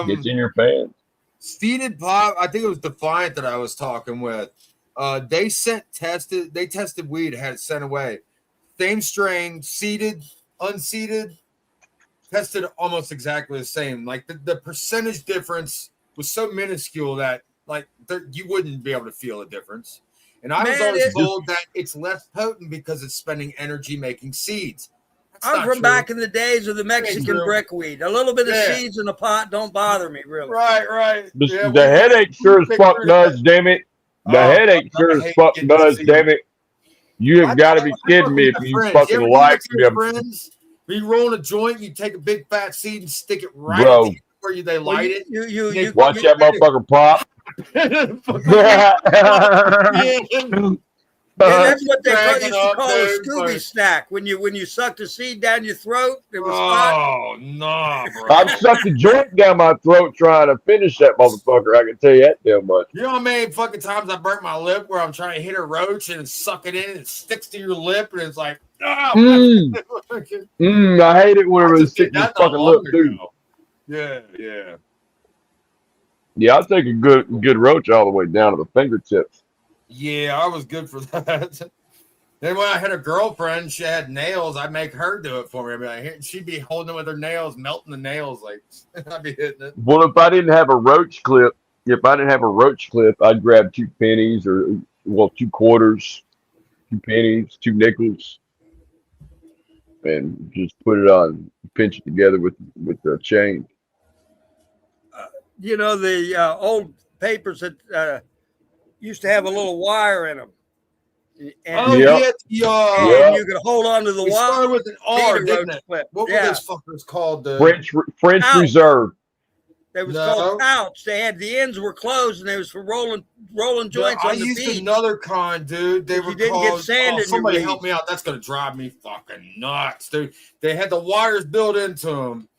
Speaker 4: Gets in your pants.
Speaker 3: Seeded pot. I think it was Defiant that I was talking with. They tested weed, had it sent away. Same strain, seeded, unseeded, tested almost exactly the same. Like the percentage difference was so minuscule that like you wouldn't be able to feel a difference. And I was always told that it's less potent because it's spending energy making seeds.
Speaker 7: I'm from back in the days of the Mexican brickweed. A little bit of seeds in a pot don't bother me, really.
Speaker 3: Right.
Speaker 4: The headache sure as fuck does, damn it. The headache sure as fuck does, damn it. You have got to be kidding me if you fucking like them.
Speaker 3: You roll a joint, you take a big fat seed and stick it right where they light it.
Speaker 7: You
Speaker 4: watch that motherfucker pop.
Speaker 7: That's what they used to call a Scooby snack. When you sucked the seed down your throat, it was hot.
Speaker 3: Oh no, bro!
Speaker 4: I've sucked the joint down my throat trying to finish that motherfucker. I can tell you that damn much.
Speaker 3: You know how many fucking times I burnt my lip where I'm trying to hit a roach and suck it in and it sticks to your lip and it's like,
Speaker 4: I hate it when it was sticking to fucking lip, dude.
Speaker 3: Yeah.
Speaker 4: Yeah, I'll take a good roach all the way down to the fingertips.
Speaker 3: Yeah, I was good for that. Then when I had a girlfriend, she had nails. I'd make her do it for me. I'd be like, she'd be holding it with her nails, melting the nails. Like I'd be hitting it.
Speaker 4: Well, if I didn't have a roach clip, I'd grab 2 pennies or 2 quarters, 2 pennies, 2 nickels, and just put it on, pinch it together with the chain.
Speaker 7: You know, the old papers that used to have a little wire in them. And, and you could hold on to the wire.
Speaker 3: Started with an R, didn't it? What were those fuckers called?
Speaker 4: French Reserve.
Speaker 7: They was called pouch. They had the ends were closed, and they was for rolling joints on the beach.
Speaker 3: I used another kind, dude. They were
Speaker 7: didn't
Speaker 3: called.
Speaker 7: Get sand in
Speaker 3: somebody
Speaker 7: your
Speaker 3: help me out. That's gonna drive me fucking nuts, dude. They had the wires built into them.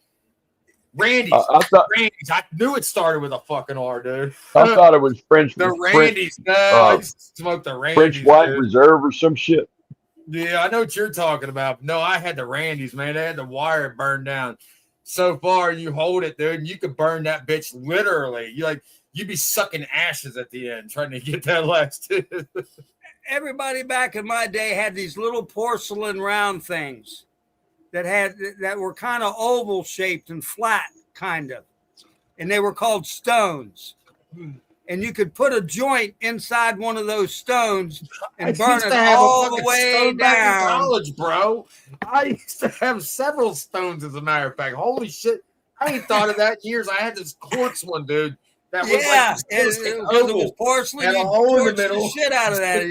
Speaker 3: Randy's. I knew it started with a fucking R, dude.
Speaker 4: I thought it was French.
Speaker 3: The Randy's. I used to smoke the Randy's.
Speaker 4: French White Reserve or some shit.
Speaker 3: Yeah, I know what you're talking about. No, I had the Randy's, man. They had the wire burned down so far. You hold it, dude, and you could burn that bitch literally. you'd be sucking ashes at the end trying to get that last two.
Speaker 7: Everybody back in my day had these little porcelain round things that were kind of oval shaped and flat, kind of, and they were called stones. And you could put a joint inside one of those stones and burn it all the way down.
Speaker 3: Back in college, bro. I used to have several stones, as a matter of fact. Holy shit. I ain't thought of that in years. I had this quartz one, dude. That was
Speaker 7: it was porcelain.
Speaker 3: Had a hole in the middle.
Speaker 7: The shit out of that.
Speaker 3: And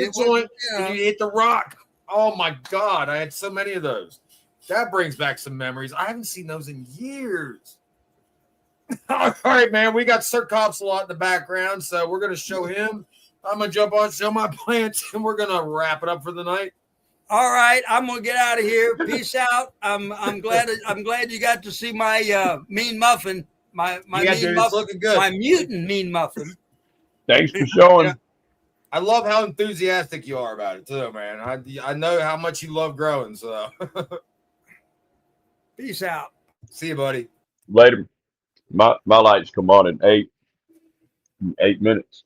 Speaker 3: you hit the rock. Oh my God. I had so many of those. That brings back some memories. I haven't seen those in years. All right, man. We got Sir Cops a lot in the background, so we're gonna show him. I'm gonna jump on, show my plants, and we're gonna wrap it up for the night.
Speaker 7: All right, I'm gonna get out of here. Peace out. I'm glad you got to see my mean muffin. My mean muffin, looking good. My mutant mean muffin.
Speaker 4: Thanks for showing.
Speaker 3: Yeah. I love how enthusiastic you are about it too, man. I know how much you love growing. So,
Speaker 7: peace out.
Speaker 3: See you, buddy.
Speaker 4: Later. My lights come on in 8 minutes.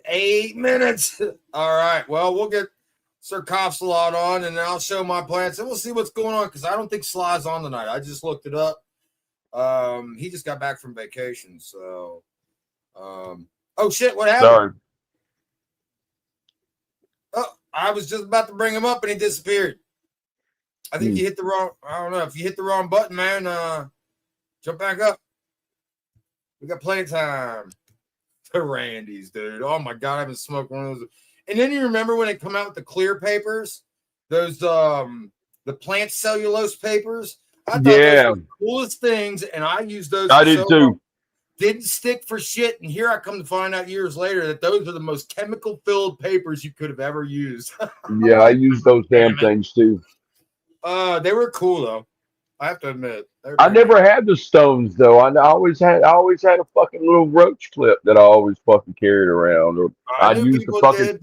Speaker 3: 8 minutes. All right. Well, we'll get Sir Kopsalot on, and I'll show my plants, and we'll see what's going on, because I don't think Sly's on tonight. I just looked it up. He just got back from vacation, so oh shit, what happened?
Speaker 4: Sorry.
Speaker 3: Oh, I was just about to bring him up and he disappeared. I think you hit the wrong, I don't know, if you hit the wrong button, man, jump back up. We got playtime. The Randy's, dude. Oh my God, I haven't smoked one of those. And then you remember when they come out with the clear papers, those the plant cellulose papers? I thought those were the coolest things, and I used those.
Speaker 4: I did too.
Speaker 3: Long. Didn't stick for shit, and here I come to find out years later that those are the most chemical-filled papers you could have ever used.
Speaker 4: Yeah, I used those damn things too.
Speaker 3: They were cool though. I have to admit.
Speaker 4: I never had the stones though. I always had a fucking little roach clip that I always fucking carried around. Or I'd use the fucking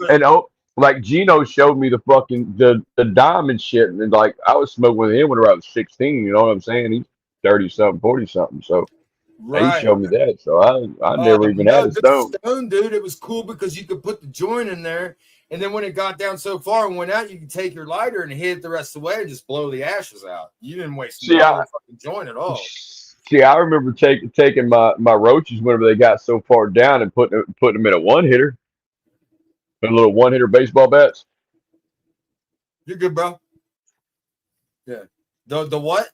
Speaker 4: like Gino showed me the fucking the diamond shit, and like I was smoking with him whenever I was 16. You know what I'm saying? He's 30-something, 40-something. So he showed me that. So I never even had a stone.
Speaker 3: Dude, it was cool because you could put the joint in there. And then when it got down so far and went out, you could take your lighter and hit it the rest of the way and just blow the ashes out. You didn't waste the fucking joint at all.
Speaker 4: See, I remember taking my roaches whenever they got so far down and putting them in a one-hitter. A little one-hitter baseball bats.
Speaker 3: You're good, bro. Yeah. The what?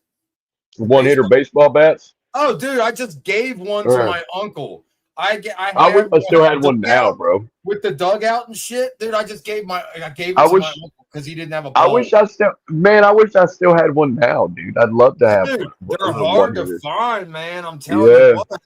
Speaker 4: One-hitter baseball bats.
Speaker 3: Oh, dude, I just gave one to my uncle. I
Speaker 4: still had one now, bro.
Speaker 3: With the dugout and shit, dude. I gave it to my uncle because he didn't have a ball.
Speaker 4: I wish I still had one now, dude. I'd love to have one.
Speaker 3: They're hard to find, man. I'm telling you what.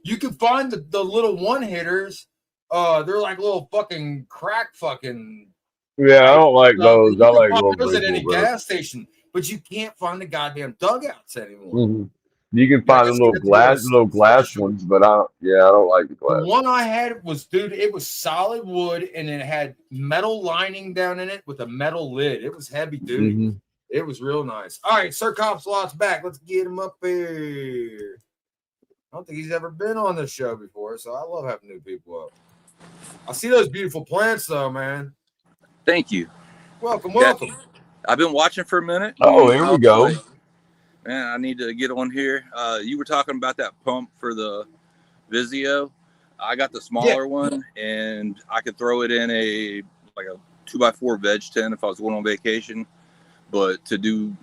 Speaker 3: You can find the little one hitters. They're like little fucking crack fucking.
Speaker 4: Yeah, I don't like those. I like
Speaker 3: those at any gas station, but you can't find the goddamn dugouts anymore.
Speaker 4: Mm-hmm. You can find the little glass ones, but I don't like the glass.
Speaker 3: The one I had was, dude, it was solid wood and it had metal lining down in it with a metal lid. It was heavy duty. Mm-hmm. It was real nice. All right, Sir Kopsalot's back. Let's get him up here. I don't think he's ever been on this show before, so I love having new people up. I see those beautiful plants, though, man.
Speaker 8: Thank you.
Speaker 3: Welcome.
Speaker 8: I've been watching for a minute.
Speaker 4: Oh, here we go.
Speaker 8: Man, I need to get on here. You were talking about that pump for the Vizio. I got the smaller one, and I could throw it in a 2x4 veg tent if I was going on vacation. But to do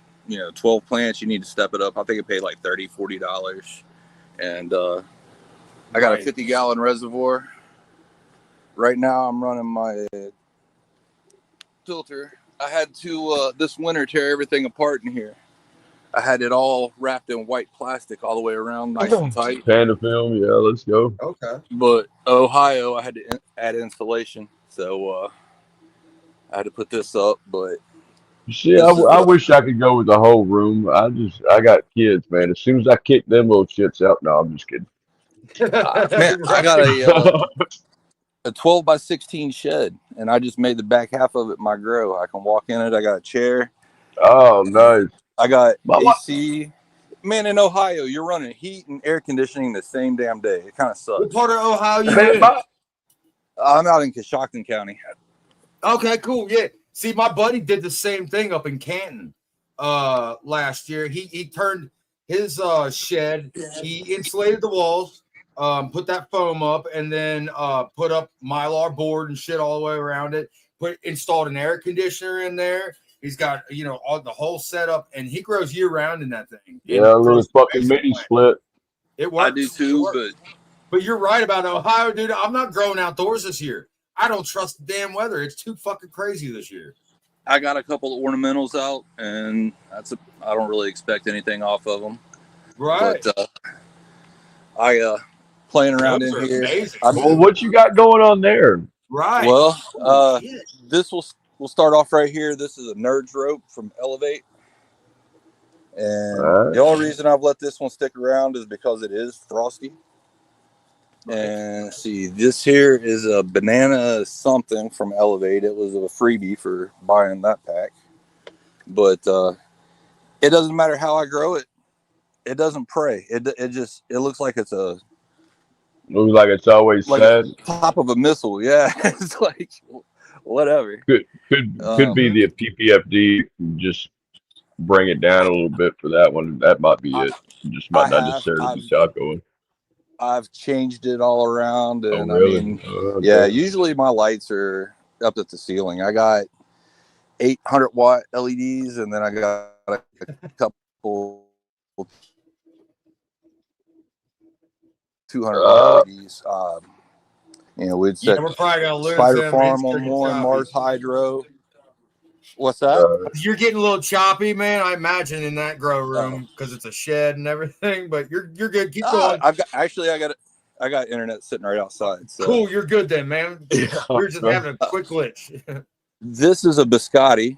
Speaker 8: 12 plants, you need to step it up. I think it paid like $30-$40. And I got a 50-gallon reservoir. Right now, I'm running my filter. I had to this winter tear everything apart in here. I had it all wrapped in white plastic all the way around, nice and tight.
Speaker 4: Panda film, yeah, let's go.
Speaker 3: Okay.
Speaker 8: But Ohio, I had to add insulation, so I had to put this up. But
Speaker 4: shit, I wish I could go with the whole room. I got kids, man. As soon as I kick them little shits out, no, I'm just kidding.
Speaker 8: Man, I got a 12x16 shed, and I just made the back half of it my grow. I can walk in it. I got a chair.
Speaker 4: Oh, nice.
Speaker 8: I got AC Man, in Ohio, you're running heat and air conditioning the same damn day. It kind of sucks.
Speaker 3: What part of Ohio you
Speaker 2: Man,
Speaker 3: in?
Speaker 8: I'm out in Coshocton County.
Speaker 3: Okay, cool. Yeah. See, my buddy did the same thing up in Canton last year. He turned his shed, he insulated the walls, put that foam up, and then put up Mylar board and shit all the way around it. Installed an air conditioner in there. He's got, you know, all the whole setup, and he grows year round in that thing.
Speaker 4: Yeah, a little fucking mini split.
Speaker 3: It works.
Speaker 8: I do too,
Speaker 3: but you're right about Ohio, dude. I'm not growing outdoors this year. I don't trust the damn weather. It's too fucking crazy this year.
Speaker 8: I got a couple of ornamentals out, and I don't really expect anything off of them.
Speaker 3: Right.
Speaker 8: But I playing around
Speaker 3: Those
Speaker 8: in
Speaker 3: are
Speaker 8: here.
Speaker 3: amazing.
Speaker 4: Well, what you got going on there?
Speaker 3: Right.
Speaker 8: Well, this we'll start off right here. This is a Nerds rope from Elevate. And the only reason I've let this one stick around is because it is frosty. And let's see, this here is a banana something from Elevate. It was a freebie for buying that pack. But it doesn't matter how I grow it. It doesn't pray. It looks like it's a
Speaker 4: Looks like it's always
Speaker 8: like
Speaker 4: sad.
Speaker 8: top of a missile. Yeah, it's like whatever.
Speaker 4: Could be the PPFD. Just bring it down a little bit for that one. That might be it. Just might not necessarily be shot going.
Speaker 8: I've changed it all around, and
Speaker 4: really?
Speaker 8: I mean,
Speaker 4: Okay.
Speaker 8: yeah. Usually my lights are up at the ceiling. I got 800-watt LEDs, and then I got a couple 200-watt LEDs. You know, we'd set
Speaker 3: we're probably gonna lose
Speaker 8: Spider
Speaker 3: them.
Speaker 8: Farm
Speaker 3: It's
Speaker 8: on
Speaker 3: freaking
Speaker 8: one,
Speaker 3: choppy.
Speaker 8: Mars Hydro. What's that?
Speaker 3: You're getting a little choppy, man. I imagine in that grow room because it's a shed and everything. But you're good. Keep going.
Speaker 8: I got internet sitting right outside. So.
Speaker 3: Cool. You're good then, man. You're just having a quick glitch.
Speaker 8: This is a biscotti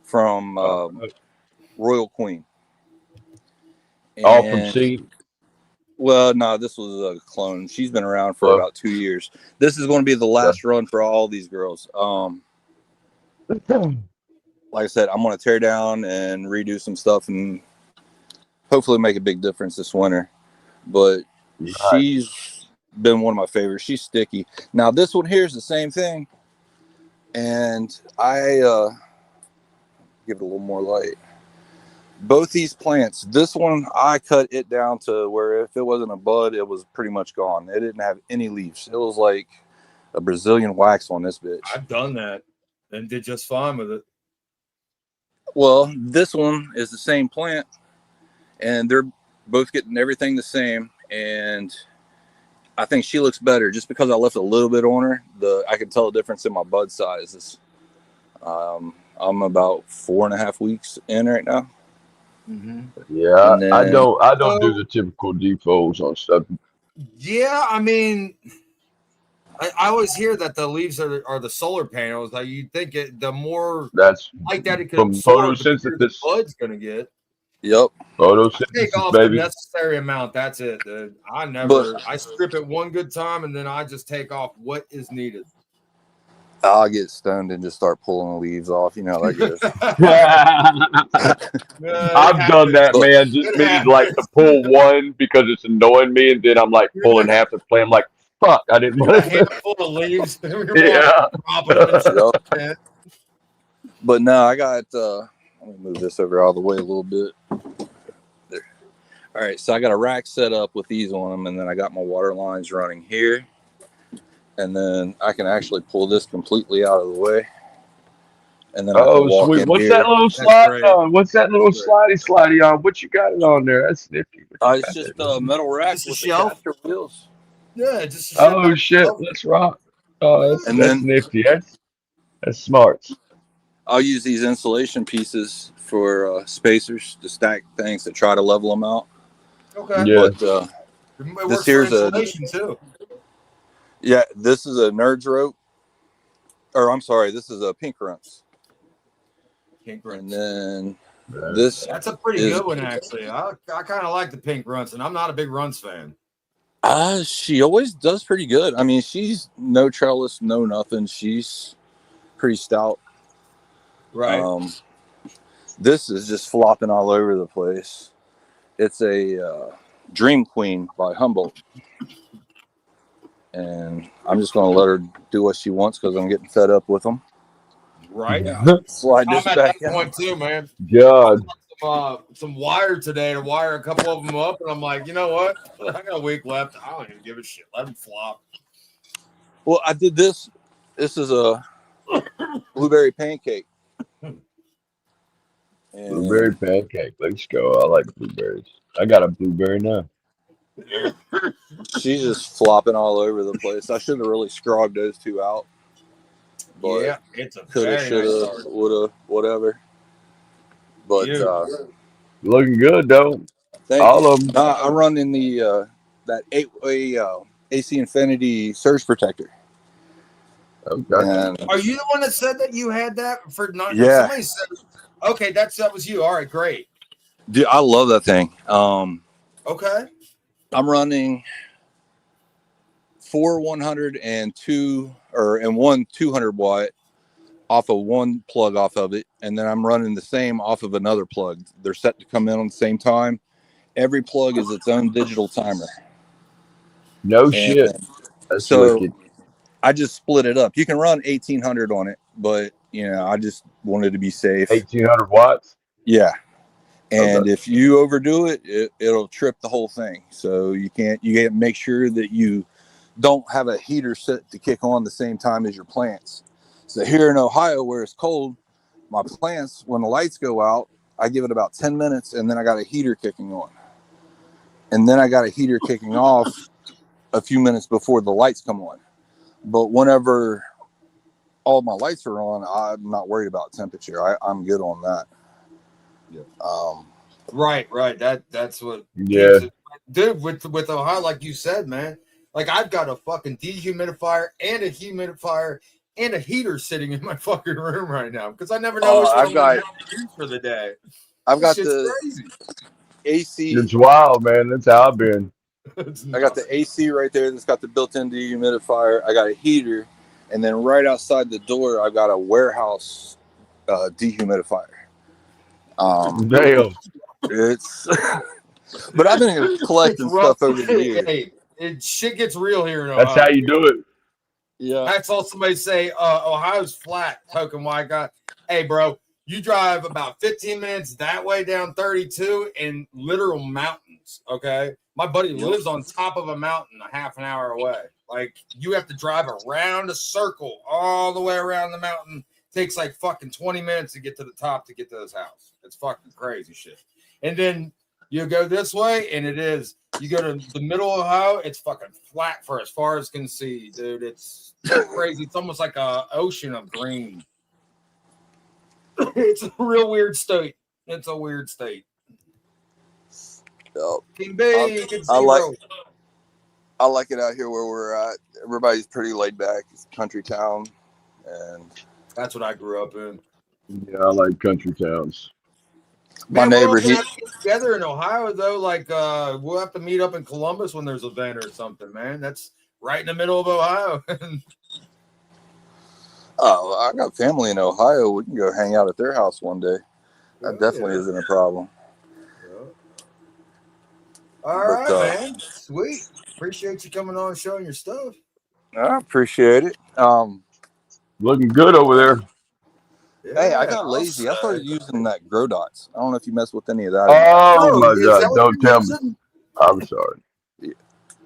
Speaker 8: from Royal Queen.
Speaker 4: All from seed.
Speaker 8: Well, no, this was a clone. She's been around for about 2 years. This is going to be the last run for all these girls. Like I said, I'm going to tear down and redo some stuff and hopefully make a big difference this winter. But she's been one of my favorites. She's sticky. Now, this one here is the same thing. And I give it a little more light. Both these plants, this one, I cut it down to where if it wasn't a bud, it was pretty much gone. It didn't have any leaves. It was like a Brazilian wax on this bitch.
Speaker 3: I've done that and did just fine with it.
Speaker 8: Well, this one is the same plant, and they're both getting everything the same. And I think she looks better just because I left a little bit on her. I can tell a difference in my bud sizes. I'm about 4.5 weeks in right now.
Speaker 3: Mm-hmm.
Speaker 4: Yeah,
Speaker 8: then,
Speaker 4: I don't do the typical defaults on stuff.
Speaker 3: Yeah, I mean, I always hear that the leaves are the solar panels. Like you think the more
Speaker 4: That's
Speaker 3: like that it can
Speaker 4: from
Speaker 3: absorb, the bigger the
Speaker 4: photosynthesis.
Speaker 3: bud's gonna get.
Speaker 8: Yep.
Speaker 3: Take
Speaker 4: Photosynthesis,
Speaker 3: off the
Speaker 4: baby.
Speaker 3: necessary amount. That's it, dude. I strip it one good time and then I just take off what is needed.
Speaker 8: I'll get stoned and just start pulling the leaves off. You know how that goes.
Speaker 4: I've done that, man. Just needed like to pull one because it's annoying me, and then I'm like pulling half the plant. I'm like, fuck, I didn't want
Speaker 3: a handful of leaves.
Speaker 4: Yeah.
Speaker 8: Yep. But no, I got. Let me move this over all the way a little bit. There. All right, so I got a rack set up with these on them, and then I got my water lines running here. And then I can actually pull this completely out of the way. And then I can walk
Speaker 4: sweet.
Speaker 8: in
Speaker 4: What's
Speaker 8: here.
Speaker 4: that little slide on? What's that little slidey on? What you got it on there? That's nifty.
Speaker 8: It's just a metal rack
Speaker 3: Just a
Speaker 8: with
Speaker 3: shelf?
Speaker 8: the caster wheels.
Speaker 3: Yeah, just
Speaker 4: Oh shit, let's rock. That's nifty. That's smart.
Speaker 8: I'll use these insulation pieces for spacers to stack things to try to level them out.
Speaker 3: Okay.
Speaker 4: Yeah.
Speaker 8: But
Speaker 3: it
Speaker 8: this here's
Speaker 3: for insulation too.
Speaker 8: Yeah, this is a Nerds rope. Or I'm sorry, this is a pink runts.
Speaker 3: Pink runts.
Speaker 8: And then that's
Speaker 3: a pretty good one actually. I kind of like the pink runts, and I'm not a big runts fan.
Speaker 8: She always does pretty good. I mean, she's no trellis, no nothing. She's pretty stout.
Speaker 3: Right.
Speaker 8: This is just flopping all over the place. It's a Dream Queen by Humboldt. And I'm just going to let her do what she wants because I'm getting fed up with them.
Speaker 3: Right.
Speaker 8: Slide
Speaker 3: I'm
Speaker 8: this
Speaker 3: at
Speaker 8: back
Speaker 3: that
Speaker 8: in.
Speaker 3: point too, man.
Speaker 4: God.
Speaker 3: Some wire today to wire a couple of them up, and I'm like, you know what? I got a week left. I don't even give a shit. Let them flop.
Speaker 8: Well, I did this. This is a blueberry pancake. And
Speaker 4: Blueberry pancake. Let's go. I like blueberries. I got a blueberry now.
Speaker 8: she's just flopping all over the place. I should have really scrubbed those two out. But
Speaker 3: Yeah, it's a
Speaker 8: coulda,
Speaker 3: very nice
Speaker 8: shoulda,
Speaker 3: start.
Speaker 8: woulda, whatever. But
Speaker 4: Looking good though.
Speaker 8: thank
Speaker 4: All
Speaker 8: you.
Speaker 4: of them.
Speaker 8: I run in the that 8-way AC Infinity surge protector.
Speaker 4: Okay.
Speaker 8: And
Speaker 3: Are you the one that said that you had that for not?
Speaker 8: Yeah.
Speaker 3: Somebody said, okay, that was you. All right, great.
Speaker 8: Dude, I love that thing.
Speaker 3: Okay.
Speaker 8: I'm running 4 100 and one 200 watt off of one plug off of it, and then I'm running the same off of another plug. They're set to come in on the same time. Every plug is its own digital timer.
Speaker 4: No
Speaker 8: And
Speaker 4: shit. That's
Speaker 8: so
Speaker 4: wicked.
Speaker 8: I just split it up. You can run 1800 on it, but I just wanted to be safe.
Speaker 4: 1800 watts.
Speaker 8: Yeah. And
Speaker 4: Okay.
Speaker 8: if you overdo it, it'll trip the whole thing. So you can't make sure that you don't have a heater set to kick on the same time as your plants. So here in Ohio, where it's cold, my plants, when the lights go out, I give it about 10 minutes and then I got a heater kicking on. And then I got a heater kicking off a few minutes before the lights come on. But whenever all my lights are on, I'm not worried about temperature. I'm good on that.
Speaker 3: Yeah. Right. That's what.
Speaker 4: Yeah.
Speaker 3: Dude, with Ohio, like you said, man, like I've got a fucking dehumidifier and a humidifier and a heater sitting in my fucking room right now because I never know which one I'm going to use for the day.
Speaker 8: I've got
Speaker 3: the crazy.
Speaker 8: AC.
Speaker 4: It's wild, man. That's how I've been.
Speaker 8: I got the AC right there that's got the built-in dehumidifier. I got a heater, and then right outside the door, I've got a warehouse dehumidifier.
Speaker 4: Damn.
Speaker 8: It's, but I've been collecting stuff over the years.
Speaker 3: Hey, shit gets real here in Ohio.
Speaker 4: That's how you do it.
Speaker 8: Yeah.
Speaker 3: I saw somebody say Ohio's flat. Token why I got. Hey, bro, you drive about 15 minutes that way down 32 in literal mountains. Okay. My buddy lives on top of a mountain a half an hour away. Like you have to drive around a circle all the way around the mountain. Takes like fucking 20 minutes to get to the top to get to his house. It's fucking crazy shit. And then you go this way and you go to the middle of Ohio, it's fucking flat for as far as can see, dude. It's crazy. It's almost like an ocean of green. It's a real weird state. It's a weird state. King B,
Speaker 8: I like it out here where we're at. Everybody's pretty laid back. It's a country town, and
Speaker 3: that's what I grew up in.
Speaker 4: Yeah, I like country towns.
Speaker 8: My neighbor,
Speaker 3: he together in Ohio though. Like we'll have to meet up in Columbus when there's an event or something, man. That's right in the middle of Ohio.
Speaker 8: Oh, I got family in Ohio. We can go hang out at their house one day. That definitely isn't a problem.
Speaker 3: All right, man. Sweet. Appreciate you coming on and showing your stuff.
Speaker 8: I appreciate it.
Speaker 4: Looking good over there.
Speaker 8: Hey, I got lazy. I started using that Grow Dots. I don't know if you mess with any of that.
Speaker 4: Oh my God! Don't tell me. I'm sorry. Yeah.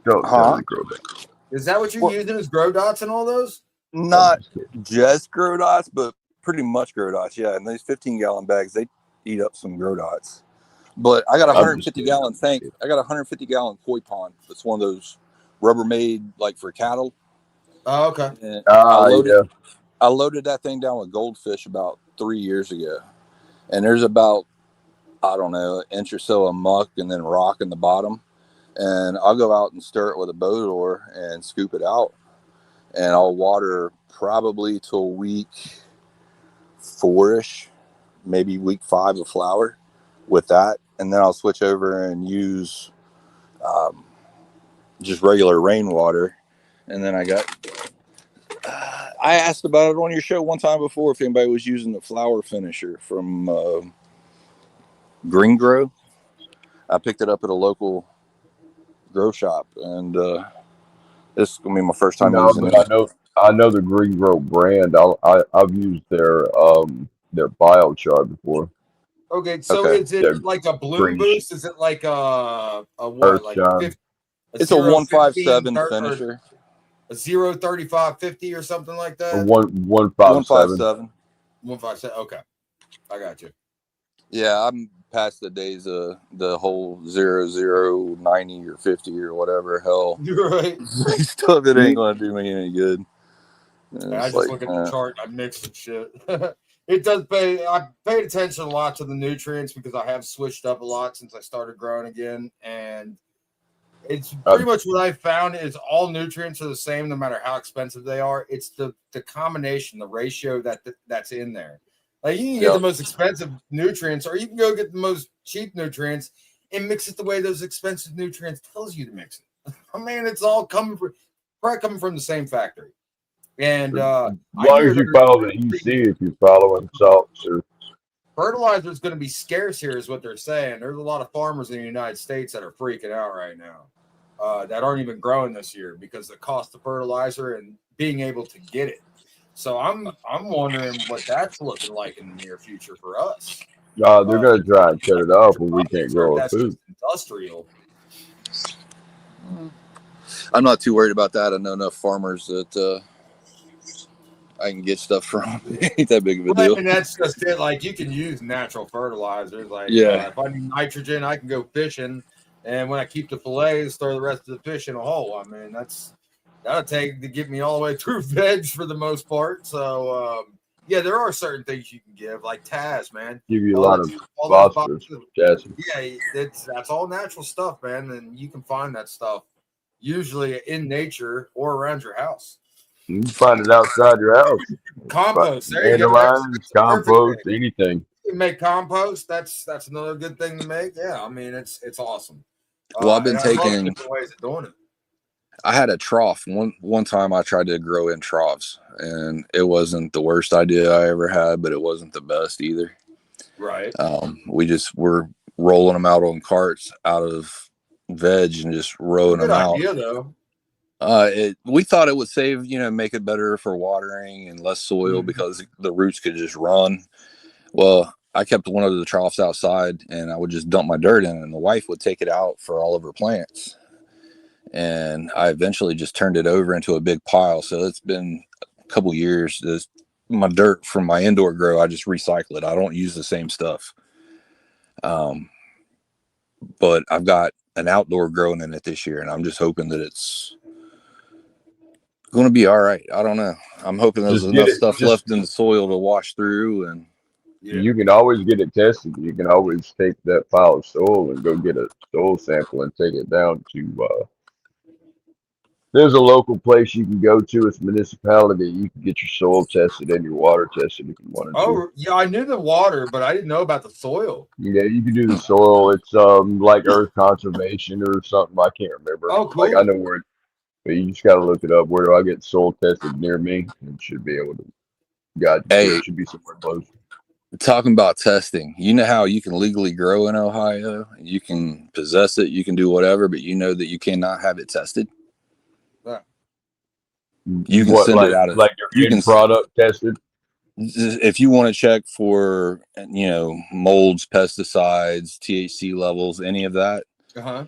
Speaker 4: Don't tell me Grow Dots.
Speaker 3: Is that what you're using? Is Grow Dots and all those?
Speaker 8: Not just Grow Dots, but pretty much Grow Dots. Yeah, and these 15-gallon bags, they eat up some Grow Dots. But I got a 150-gallon tank. I got a 150-gallon koi pond. It's one of those Rubbermaid, like for cattle.
Speaker 3: Oh, okay.
Speaker 8: And I loaded that thing down with goldfish about 3 years ago. And there's about, I don't know, an inch or so of muck and then rock in the bottom. And I'll go out and stir it with a boat oar and scoop it out. And I'll water probably till week 4-ish, maybe week 5 of flower with that. And then I'll switch over and use just regular rainwater. And then I asked about it on your show one time before if anybody was using the flower finisher from Green Grow. I picked it up at a local grow shop, and this is gonna be my first time
Speaker 4: No,
Speaker 8: using
Speaker 4: but
Speaker 8: it.
Speaker 4: I know the Green Grow brand. I've used their biochar before.
Speaker 3: Okay, so
Speaker 8: Okay,
Speaker 3: is it
Speaker 4: Their
Speaker 3: like a bloom
Speaker 4: green
Speaker 3: boost? Is it like a what? Like a
Speaker 4: Earthshine.
Speaker 3: 50, a
Speaker 8: it's a
Speaker 3: 0.15
Speaker 8: 157
Speaker 3: or
Speaker 8: finisher.
Speaker 3: a 0.3550 or something like
Speaker 4: A
Speaker 3: that?
Speaker 4: 157.
Speaker 8: 157.
Speaker 3: 157. Okay, I got you.
Speaker 8: Yeah, I'm past the days of the whole 00, 90 or 50 or whatever hell
Speaker 3: You're right.
Speaker 8: stuff. It ain't gonna do me any good.
Speaker 3: And I
Speaker 8: It's
Speaker 3: just
Speaker 8: like,
Speaker 3: look at the chart. I mix and shit. It does pay. I paid attention a lot to the nutrients because I have switched up a lot since I started growing again, and it's pretty much what I found is all nutrients are the same no matter how expensive they are. It's the combination, the ratio that's in there. Like you can get the most expensive nutrients, or you can go get the most cheap nutrients and mix it the way those expensive nutrients tells you to mix it. I mean, it's all probably coming from the same factory. And
Speaker 4: As
Speaker 3: I
Speaker 4: long
Speaker 3: hear
Speaker 4: as you follow the EC, if you're following salts or
Speaker 3: fertilizer is going to be scarce here, is what they're saying. There's a lot of farmers in the United States that are freaking out right now that aren't even growing this year because the cost of fertilizer and being able to get it. So I'm wondering what that's looking like in the near future for us.
Speaker 4: they're gonna try and cut it off when we can't grow our
Speaker 3: That's
Speaker 4: food.
Speaker 3: just industrial.
Speaker 8: I'm not too worried about that. I know enough farmers that I can get stuff from. It ain't that big of a deal.
Speaker 3: And that's just it. Like you can use natural fertilizers. Like if I need nitrogen, I can go fishing, and when I keep the fillets, throw the rest of the fish in a hole. I mean, that'll take to get me all the way through veg for the most part. So yeah, there are certain things you can give, like Taz, man.
Speaker 4: Give you a
Speaker 3: All
Speaker 4: lot
Speaker 3: that-
Speaker 4: of
Speaker 3: all those
Speaker 4: phosphorus,
Speaker 3: boxes.
Speaker 4: potassium.
Speaker 3: Yeah, that's all natural stuff, man, and you can find that stuff usually in nature or around your house.
Speaker 4: You can find it outside your house.
Speaker 3: Compost. There you go.
Speaker 4: Dandelions,
Speaker 3: That's a perfect
Speaker 4: compost,
Speaker 3: thing.
Speaker 4: anything.
Speaker 3: You can make compost. That's another good thing to make. Yeah, I mean it's awesome.
Speaker 8: Well, I've been
Speaker 3: and I love
Speaker 8: taking.
Speaker 3: different ways of doing it.
Speaker 8: I had a trough. One time I tried to grow in troughs, and it wasn't the worst idea I ever had, but it wasn't the best either.
Speaker 3: Right.
Speaker 8: We just were rolling them out on carts out of veg and just rolling
Speaker 3: Good
Speaker 8: them out.
Speaker 3: idea though.
Speaker 8: We thought it would save, make it better for watering and less soil because the roots could just run. Well, I kept one of the troughs outside and I would just dump my dirt in, and the wife would take it out for all of her plants. And I eventually just turned it over into a big pile. So it's been a couple years. My dirt from my indoor grow, I just recycle it. I don't use the same stuff. But I've got an outdoor growing in it this year, and I'm just hoping that it's going to be all right. I don't know. I'm hoping there's enough stuff left in the soil to wash through, and
Speaker 4: you can always get it tested. You can always take that pile of soil and go get a soil sample and take it down to there's a local place you can go to. It's a municipality. You can get your soil tested and your water tested if you wanted to.
Speaker 3: Oh yeah, I knew the water, but I didn't know about the soil.
Speaker 4: Yeah, you can do the soil. It's like Earth Conservation or something. I can't remember.
Speaker 3: Oh, cool.
Speaker 4: Like I know where, but you just got to look it up. Where do I get soil tested near me? And should be able to guide you.
Speaker 8: Hey,
Speaker 4: it should be somewhere close.
Speaker 8: Talking about testing, you know how you can legally grow in Ohio? You can possess it, you can do whatever, but you know that you cannot have it tested.
Speaker 3: Yeah.
Speaker 8: You can send it out of
Speaker 4: like your end product tested.
Speaker 8: If you want to check for molds, pesticides, THC levels, any of that,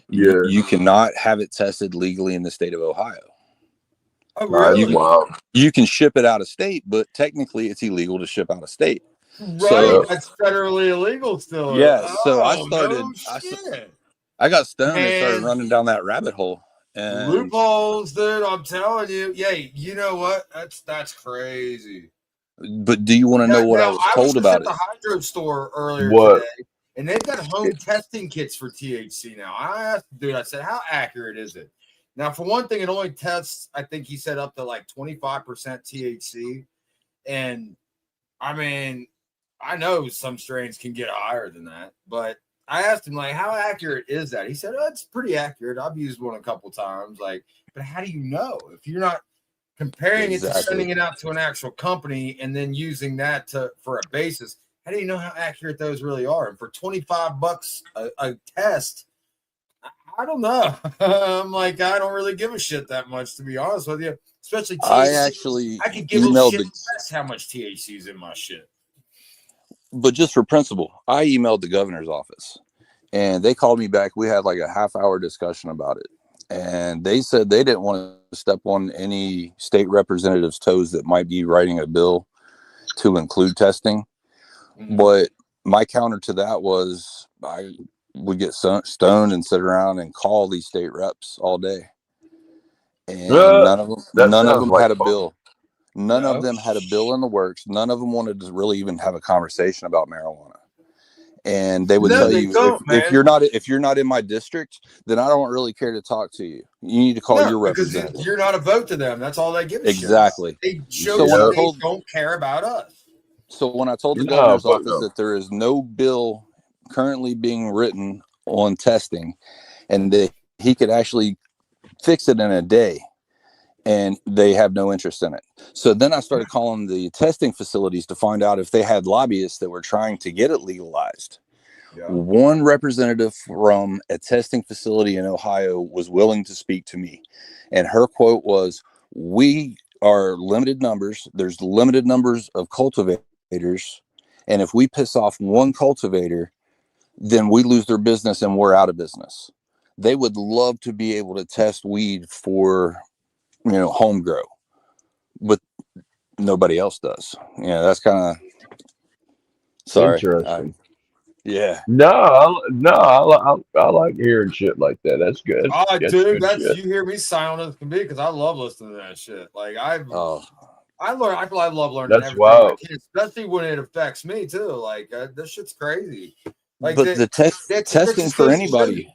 Speaker 8: you cannot have it tested legally in the state of Ohio.
Speaker 3: Oh, really?
Speaker 8: You can ship it out of state, but technically it's illegal to ship out of state.
Speaker 3: Right,
Speaker 8: so,
Speaker 3: that's federally illegal still.
Speaker 8: Yeah, so I started.
Speaker 3: No
Speaker 8: I got stoned and started running down that rabbit hole. And
Speaker 3: loopholes, dude. I'm telling you. Yeah, you know what? That's crazy.
Speaker 8: But do you want to know what I was told about it?
Speaker 3: I was at the hydro store earlier today, and they've got home testing kits for THC now. I asked the dude, I said, how accurate is it? Now, for one thing, it only tests, I think he said up to like 25% THC. And I mean, I know some strains can get higher than that, but I asked him, like, how accurate is that? He said, oh, it's pretty accurate. I've used one a couple times. Like, but how do you know if you're not comparing it to sending it out to an actual company and then using that for a basis? How do you know how accurate those really are? And for $25 a test, I don't know. I'm like, I don't really give a shit that much, to be honest with you. Especially THC. I could give a shit less how much THC is in my shit.
Speaker 8: But just for principle, I emailed the governor's office and they called me back. We had like a half-hour discussion about it. And they said they didn't want to step on any state representatives' toes that might be writing a bill to include testing. But my counter to that was I would get stoned and sit around and call these state reps all day. And none of them had a bill. None of them had a bill in the works. None of them wanted to really even have a conversation about marijuana. And they would tell you, if you're not in my district, then I don't really care to talk to you. You need to call your representative.
Speaker 3: Because you're not a vote to them. That's all they give a shit.
Speaker 8: Exactly.
Speaker 3: They show they don't care about us.
Speaker 8: So when I told the governor's office that there is no bill currently being written on testing and that he could actually fix it in a day, and they have no interest in it. So then I started calling the testing facilities to find out if they had lobbyists that were trying to get it legalized. Yeah. One representative from a testing facility in Ohio was willing to speak to me. And her quote was, "We are limited numbers. There's limited numbers of cultivators. And if we piss off one cultivator, then we lose their business and we're out of business. They would love to be able to test weed for, home grow, but nobody else does." That's kind of
Speaker 4: interesting.
Speaker 8: Yeah.
Speaker 4: I like hearing shit like that. That's good.
Speaker 3: Oh, dude, you hear me silent as can be because I love listening to that shit. Like I love learning.
Speaker 4: That's wild,
Speaker 3: especially when it affects me too. Like this shit's crazy. Like,
Speaker 8: but the testing for anybody.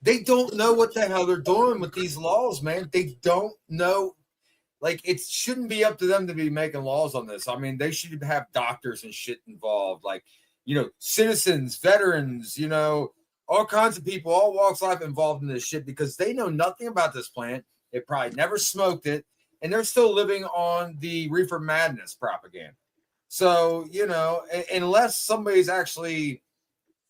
Speaker 3: They don't know what the hell they're doing with these laws, man. They don't know. Like, it shouldn't be up to them to be making laws on this. I mean, they should have doctors and shit involved. Like, citizens, veterans, all kinds of people, all walks of life involved in this shit because they know nothing about this plant. They probably never smoked it. And they're still living on the reefer madness propaganda. So, unless somebody's actually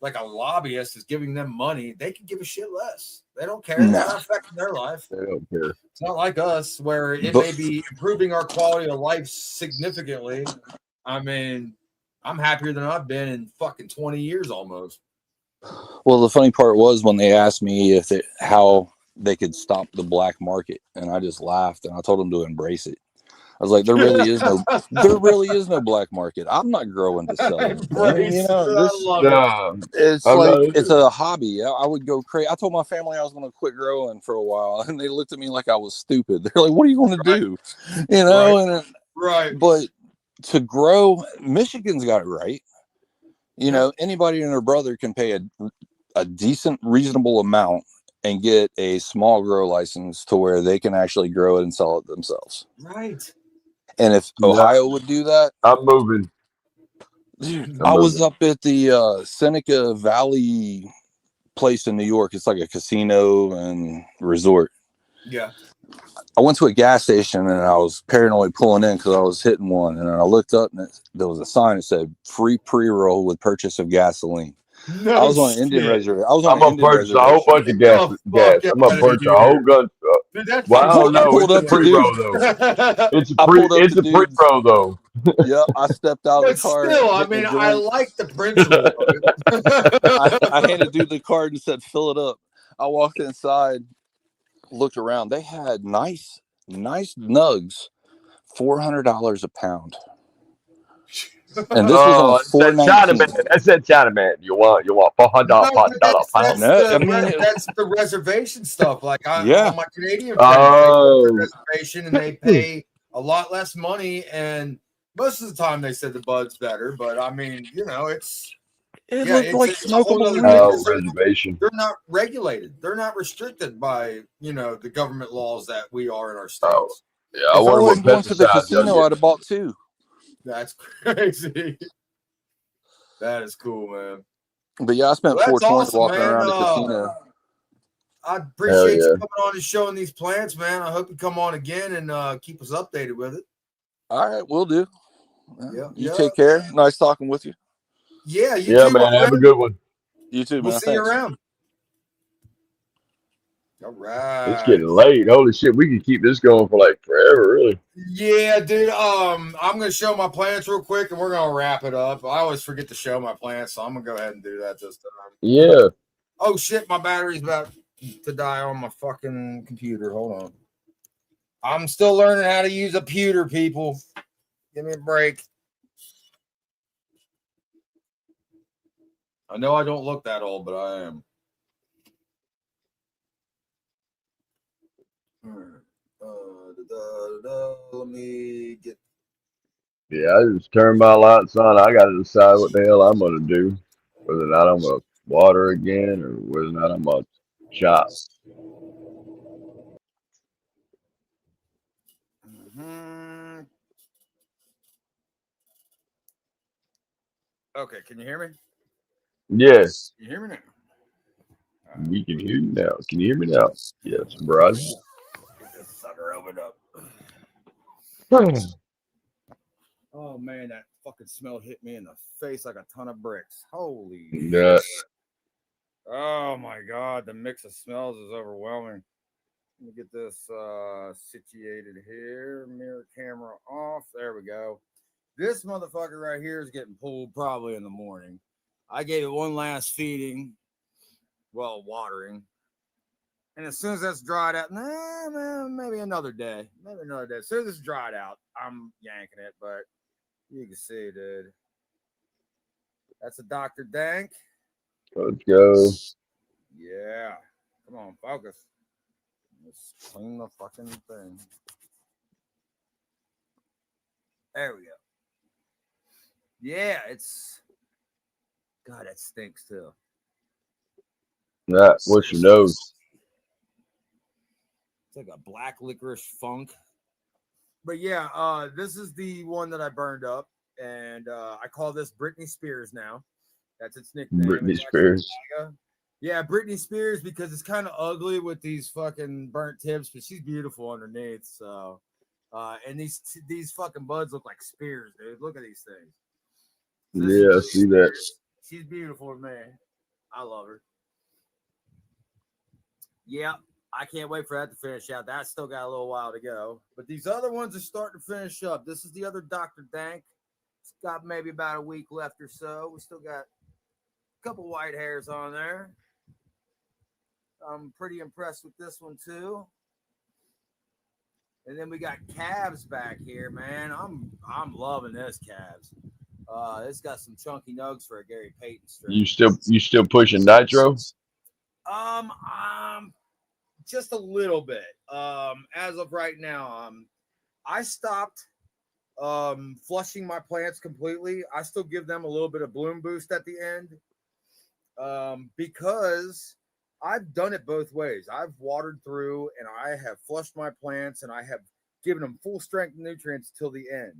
Speaker 3: like a lobbyist is giving them money, they can give a shit less. They don't care. It's not affecting their life.
Speaker 4: They don't care.
Speaker 3: It's not like us where it may be improving our quality of life significantly. I mean, I'm happier than I've been in fucking 20 years almost.
Speaker 8: Well, the funny part was when they asked me how they could stop the black market, and I just laughed and I told them to embrace it. I was like, there really is no black market. I'm not growing to sell it. It's a hobby. I would go crazy. I told my family I was going to quit growing for a while, and they looked at me like I was stupid. They're like, "What are you going to do?" But to grow, Michigan's got it right. Anybody and their brother can pay a decent, reasonable amount and get a small grow license to where they can actually grow it and sell it themselves.
Speaker 3: Right.
Speaker 8: And if Ohio would do that,
Speaker 4: I'm moving.
Speaker 8: Dude, I was up at the Seneca Valley place in New York. It's like a casino and resort.
Speaker 3: Yeah.
Speaker 8: I went to a gas station and I was paranoid pulling in because I was hitting one. And then I looked up and there was a sign that said free pre-roll with purchase of gasoline. I was on an Indian reservation. I'm
Speaker 4: gonna purchase a whole bunch of gas. I'm gonna purchase a whole gun. Wow, no, it's a pre-roll though. It's a pre-roll though.
Speaker 8: Yeah, I stepped out of the car.
Speaker 3: Still, I mean, I like the principle of
Speaker 8: it. I handed dude the card and said, "Fill it up." I walked inside, looked around. They had nice nugs, $400 a pound. And this was on $4.19.
Speaker 4: That's that China man. You want $400 a pound?
Speaker 3: That's the reservation stuff. Like on my Canadian reservation, and they pay a lot less money. And most of the time, they said the bud's better. But I mean, it's
Speaker 8: like smokable
Speaker 4: reservation.
Speaker 3: They're not regulated. They're not restricted by the government laws that we are in our states.
Speaker 4: Oh, yeah,
Speaker 8: I was going to the casino. I'd have bought two.
Speaker 3: That's crazy. That is cool, man.
Speaker 8: But yeah, I spent $420 walking around the casino.
Speaker 3: I appreciate you coming on and showing these plants, man. I hope you come on again and keep us updated with it.
Speaker 8: All right, we'll do. You take care. Nice talking with you.
Speaker 3: Yeah, you
Speaker 4: Yeah,
Speaker 3: too, my
Speaker 4: man. Have a
Speaker 3: friend.
Speaker 4: good one.
Speaker 8: You too,
Speaker 3: We'll
Speaker 8: man.
Speaker 3: see you
Speaker 8: Thanks.
Speaker 3: around. All
Speaker 4: It's
Speaker 3: right.
Speaker 4: getting late. Holy shit, we can keep this going for like forever, really.
Speaker 3: Yeah, dude. I'm gonna show my plants real quick, and we're gonna wrap it up. I always forget to show my plants, so I'm gonna go ahead and do that this time.
Speaker 4: Yeah.
Speaker 3: Oh shit, my battery's about to die on my fucking computer. Hold on. I'm still learning how to use a pewter, people. Give me a break. I know I don't look that old, but I am. Let me get.
Speaker 4: Yeah, I just turned my lights on. I got to decide what the hell I'm going to do. Whether or not I'm going to water again or whether or not I'm going to chop.
Speaker 3: Okay, can you hear me?
Speaker 4: Yeah,
Speaker 3: You hear me now?
Speaker 4: we can hear you now. Can you hear me now? Yes, brother.
Speaker 3: Get this sucker opened up. Oh man, that fucking smell hit me in the face like a ton of bricks. Holy
Speaker 4: Yeah.
Speaker 3: shit. Oh my god, the mix of smells is overwhelming. Let me get this situated here. Mirror camera off. There we go. This motherfucker right here is getting pulled probably in the morning. I gave it one last feeding, well, watering. And as soon as that's dried out, maybe another day. Maybe another day. As soon as it's dried out, I'm yanking it. But you can see, dude. That's a Dr. Dank.
Speaker 4: Let's go.
Speaker 3: Yeah. Come on, focus. Let's clean the fucking thing. There we go. Yeah, it's. God, that stinks too.
Speaker 4: That, what's your nose?
Speaker 3: It's like a black licorice funk. But yeah, this is the one that I burned up, and I call this Britney Spears now. That's its nickname.
Speaker 4: Britney Spears.
Speaker 3: Yeah, Britney Spears, because it's kind of ugly with these fucking burnt tips, but she's beautiful underneath. So, and these fucking buds look like spears, dude. Look at these things.
Speaker 4: Yeah, I see that.
Speaker 3: She's beautiful to me. I love her. Yeah, I can't wait for that to finish out. That's still got a little while to go. But these other ones are starting to finish up. This is the other Dr. Dank. It's got maybe about a week left or so. We still got a couple white hairs on there. I'm pretty impressed with this one too. And then we got calves back here, man. I'm loving this calves. It's got some chunky nugs for a Gary Payton strain.
Speaker 4: You still pushing nitro?
Speaker 3: Just a little bit. As of right now, I stopped flushing my plants completely. I still give them a little bit of bloom boost at the end, because I've done it both ways. I've watered through and I have flushed my plants and I have given them full strength nutrients till the end.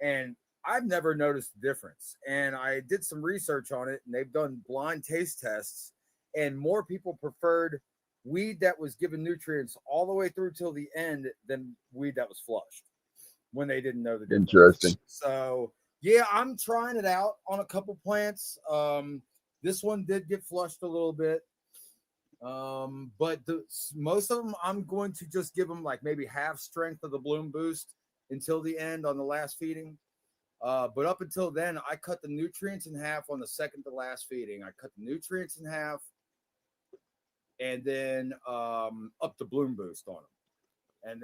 Speaker 3: And I've never noticed the difference. And I did some research on it, and they've done blind taste tests, and more people preferred weed that was given nutrients all the way through till the end than weed that was flushed when they didn't know the difference.
Speaker 4: Interesting.
Speaker 3: So yeah, I'm trying it out on a couple plants. This one did get flushed a little bit. But most of them, I'm going to just give them like maybe half strength of the bloom boost until the end on the last feeding. But up until then, I cut the nutrients in half on the second to last feeding. I cut the nutrients in half, and then up the bloom boost on them. And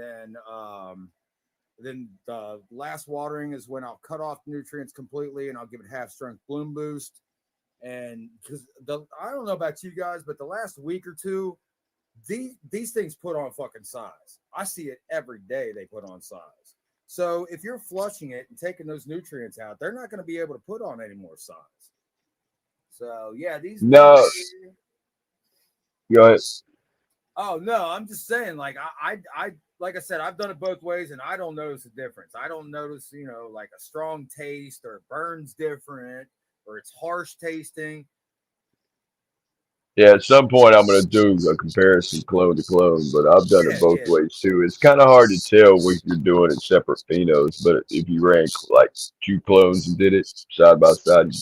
Speaker 3: then the last watering is when I'll cut off nutrients completely, and I'll give it half strength bloom boost. And because I don't know about you guys, but the last week or two, these things put on fucking size. I see it every day. They put on size. So if you're flushing it and taking those nutrients out, they're not going to be able to put on any more size. So yeah, these.
Speaker 4: No. Go ahead.
Speaker 3: Oh no, I'm just saying, like I like I said, I've done it both ways, and I don't notice a difference. I don't notice, like a strong taste, or it burns different, or it's harsh tasting.
Speaker 4: Yeah, at some point I'm going to do a comparison clone to clone, but I've done it both ways too. It's kind of hard to tell if you're doing it separate phenos, but if you rank like two clones and did it side by side,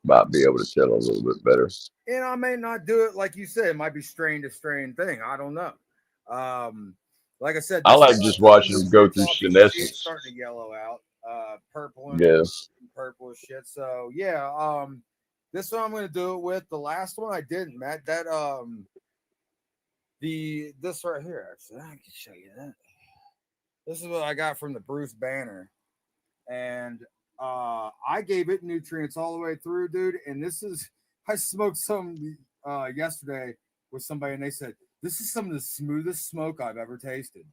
Speaker 4: might be able to tell a little bit better.
Speaker 3: And I may not do it like you said. It might be strain to strain thing. I don't know. Like I said,
Speaker 4: I like just watching them go through senescence.
Speaker 3: Starting to yellow out, purple and purple and shit. So yeah, this one I'm gonna do it with. The last one I didn't, Matt. That this right here, actually, I can show you that. This is what I got from the Bruce Banner, and I gave it nutrients all the way through, dude. And this is, I smoked some yesterday with somebody, and they said this is some of the smoothest smoke I've ever tasted.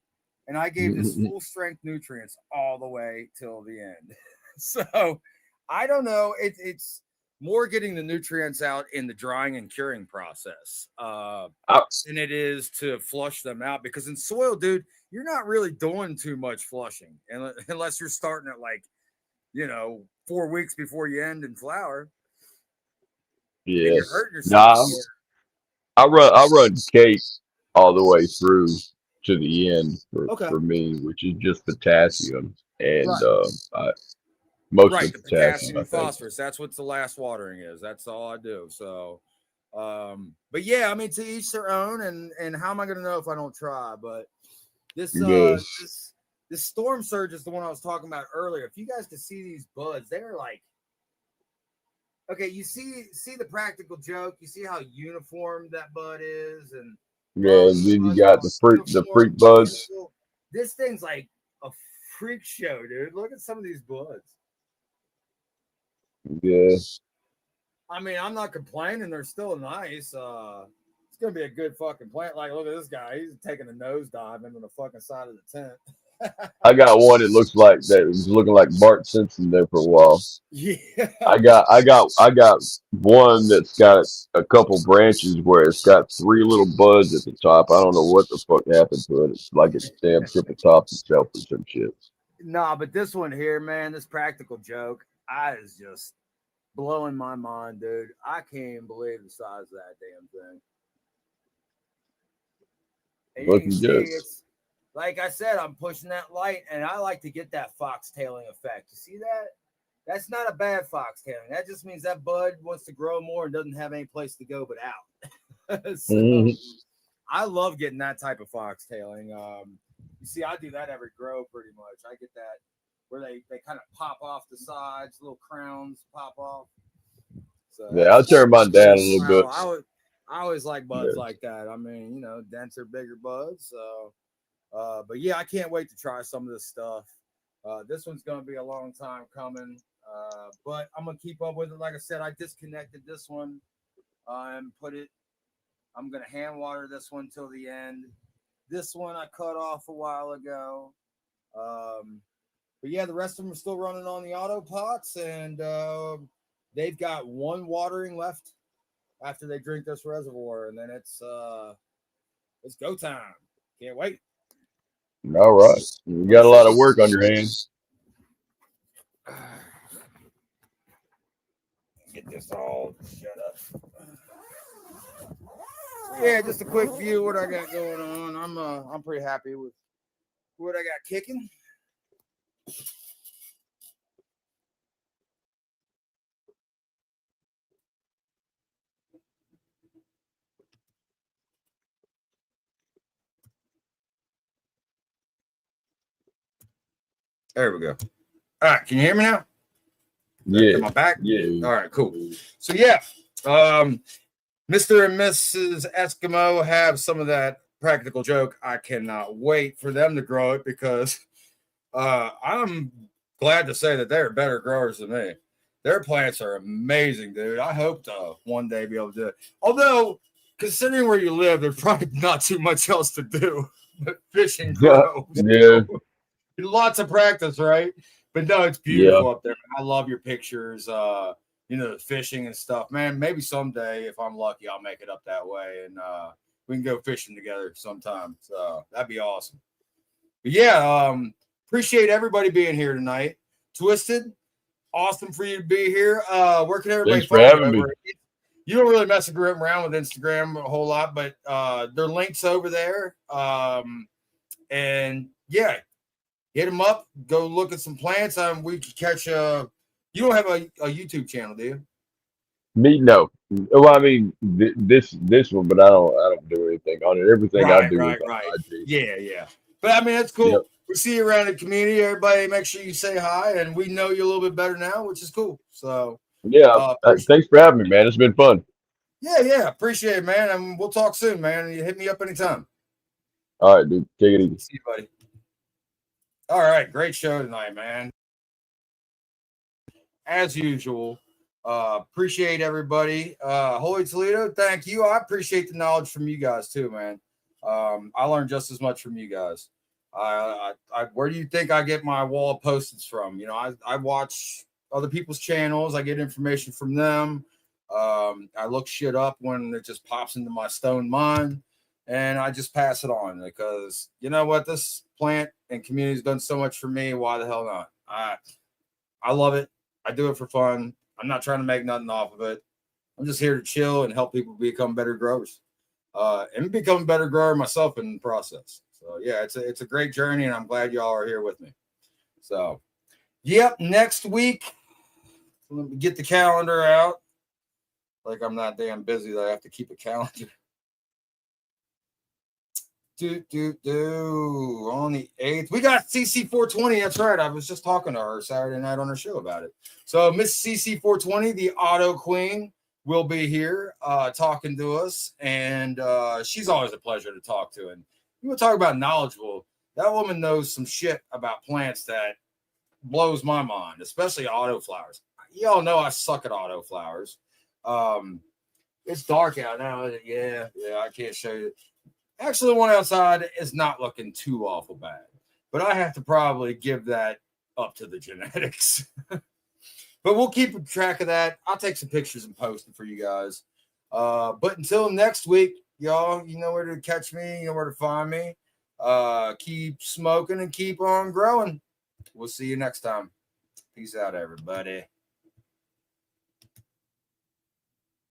Speaker 3: And I gave this full strength nutrients all the way till the end. So I don't know. It's more getting the nutrients out in the drying and curing process than it is to flush them out, because in soil, dude, you're not really doing too much flushing unless you're starting at 4 weeks before you end in flower.
Speaker 4: Yeah.
Speaker 3: You're hurting yourself.
Speaker 4: I run cake all the way through to the end for me, which is just potassium and mostly
Speaker 3: the potassium and phosphorus. That's what the last watering is. That's all I do. So, but yeah, I mean, to each their own. And how am I going to know if I don't try? But this storm surge is the one I was talking about earlier. If you guys could see these buds, they're like, okay, you see the practical joke. You see how uniform that bud is, and
Speaker 4: then you got the freak buds.
Speaker 3: This thing's like a freak show, dude. Look at some of these buds.
Speaker 4: Yeah.
Speaker 3: I mean, I'm not complaining. They're still nice. It's gonna be a good fucking plant. Like, look at this guy. He's taking a nosedive into the fucking side of the tent.
Speaker 4: I got one that looks like that. It was looking like Bart Simpson there for a while.
Speaker 3: Yeah.
Speaker 4: I got one that's got a couple branches where it's got 3 little buds at the top. I don't know what the fuck happened to it. It's like it's damn triple topped itself or some shit.
Speaker 3: Nah, but this one here, man, this practical joke, is just blowing my mind, dude. I can't even believe the size of that damn thing. And
Speaker 4: Looking good.
Speaker 3: Like I said, I'm pushing that light, and I like to get that foxtailing effect. You see that? That's not a bad foxtailing. That just means that bud wants to grow more and doesn't have any place to go but out. So I love getting that type of foxtailing. You see, I do that every grow pretty much. I get that where they kind of pop off the sides, little crowns pop off. So
Speaker 4: yeah, I'll turn mine down a little bit.
Speaker 3: I always like buds like that. I mean, denser, bigger buds. So, but yeah, I can't wait to try some of this stuff. This one's going to be a long time coming, but I'm going to keep up with it. Like I said, I disconnected this one and I'm going to hand water this one till the end. This one I cut off a while ago. But yeah, the rest of them are still running on the auto pots, and they've got one watering left after they drink this reservoir, and then it's go time. Can't wait.
Speaker 4: All right. You got a lot of work on your hands.
Speaker 3: Get this all shut up. Yeah, just a quick view of what I got going on. I'm pretty happy with what I got kicking. There we go. All right, can you hear me now?
Speaker 4: Yeah.
Speaker 3: Am I back?
Speaker 4: Yeah.
Speaker 3: All right, cool. So yeah, Mr. and Mrs. Eskimo have some of that practical joke. I cannot wait for them to grow it, because I'm glad to say that they're better growers than me. Their plants are amazing, dude. I hope to one day be able to do it. Although, considering where you live, there's probably not too much else to do but fish and grow.
Speaker 4: Yeah.
Speaker 3: Lots of practice, right? But no, it's beautiful up there. I love your pictures, the fishing and stuff. Man, maybe someday, if I'm lucky, I'll make it up that way, and we can go fishing together sometime. So that'd be awesome. But yeah, appreciate everybody being here tonight. Twyztyd, awesome for you to be here. Where can everybody
Speaker 4: Thanks for having me.
Speaker 3: You don't really mess around with Instagram a whole lot, but there are links over there. And yeah, hit them up. Go look at some plants. We could catch you don't have a YouTube channel, do you?
Speaker 4: Me, no. Well, I mean, this one, but I don't do anything on it. Everything I
Speaker 3: Right,
Speaker 4: do is
Speaker 3: right,
Speaker 4: on
Speaker 3: right.
Speaker 4: IG.
Speaker 3: Yeah, yeah. But I mean, that's
Speaker 4: Yep.
Speaker 3: cool. We see you around the community. Everybody, make sure you say hi, and we know you a little bit better now, which is cool. So,
Speaker 4: Yeah.
Speaker 3: appreciate.
Speaker 4: Thanks for having me, man. It's been fun.
Speaker 3: Yeah, yeah, appreciate it, man. And we'll talk soon, man. You hit me up anytime.
Speaker 4: All right, dude. Take it easy.
Speaker 3: See you, buddy. All right, great show tonight, man. As usual, appreciate everybody. Holy Toledo, thank you. I appreciate the knowledge from you guys too, man. I learned just as much from you guys. Where do you think I get my wall of post-its from? You know, I watch other people's channels. I get information from them. I look shit up when it just pops into my stone mind, and I just pass it on because you know what, this plant and community has done so much for me. Why the hell not? I love it. I do it for fun. I'm not trying to make nothing off of it. I'm just here to chill and help people become better growers, and become a better grower myself in the process. So yeah, it's a great journey, and I'm glad y'all are here with me. So, yep, next week, let me get the calendar out. Like I'm not damn busy that I have to keep a calendar. On the 8th. We got CC420. That's right. I was just talking to her Saturday night on her show about it. So Miss CC420, the auto queen, will be here talking to us. And she's always a pleasure to talk to. And you want to talk about knowledgeable. That woman knows some shit about plants that blows my mind, especially auto flowers. Y'all know I suck at auto flowers. It's dark out now. Yeah, I can't show you. Actually, the one outside is not looking too awful bad, but I have to probably give that up to the genetics. But we'll keep track of that. I'll take some pictures and post them for you guys. But until next week, y'all, you know where to catch me. You know where to find me. Keep smoking and keep on growing. We'll see you next time. Peace out, everybody.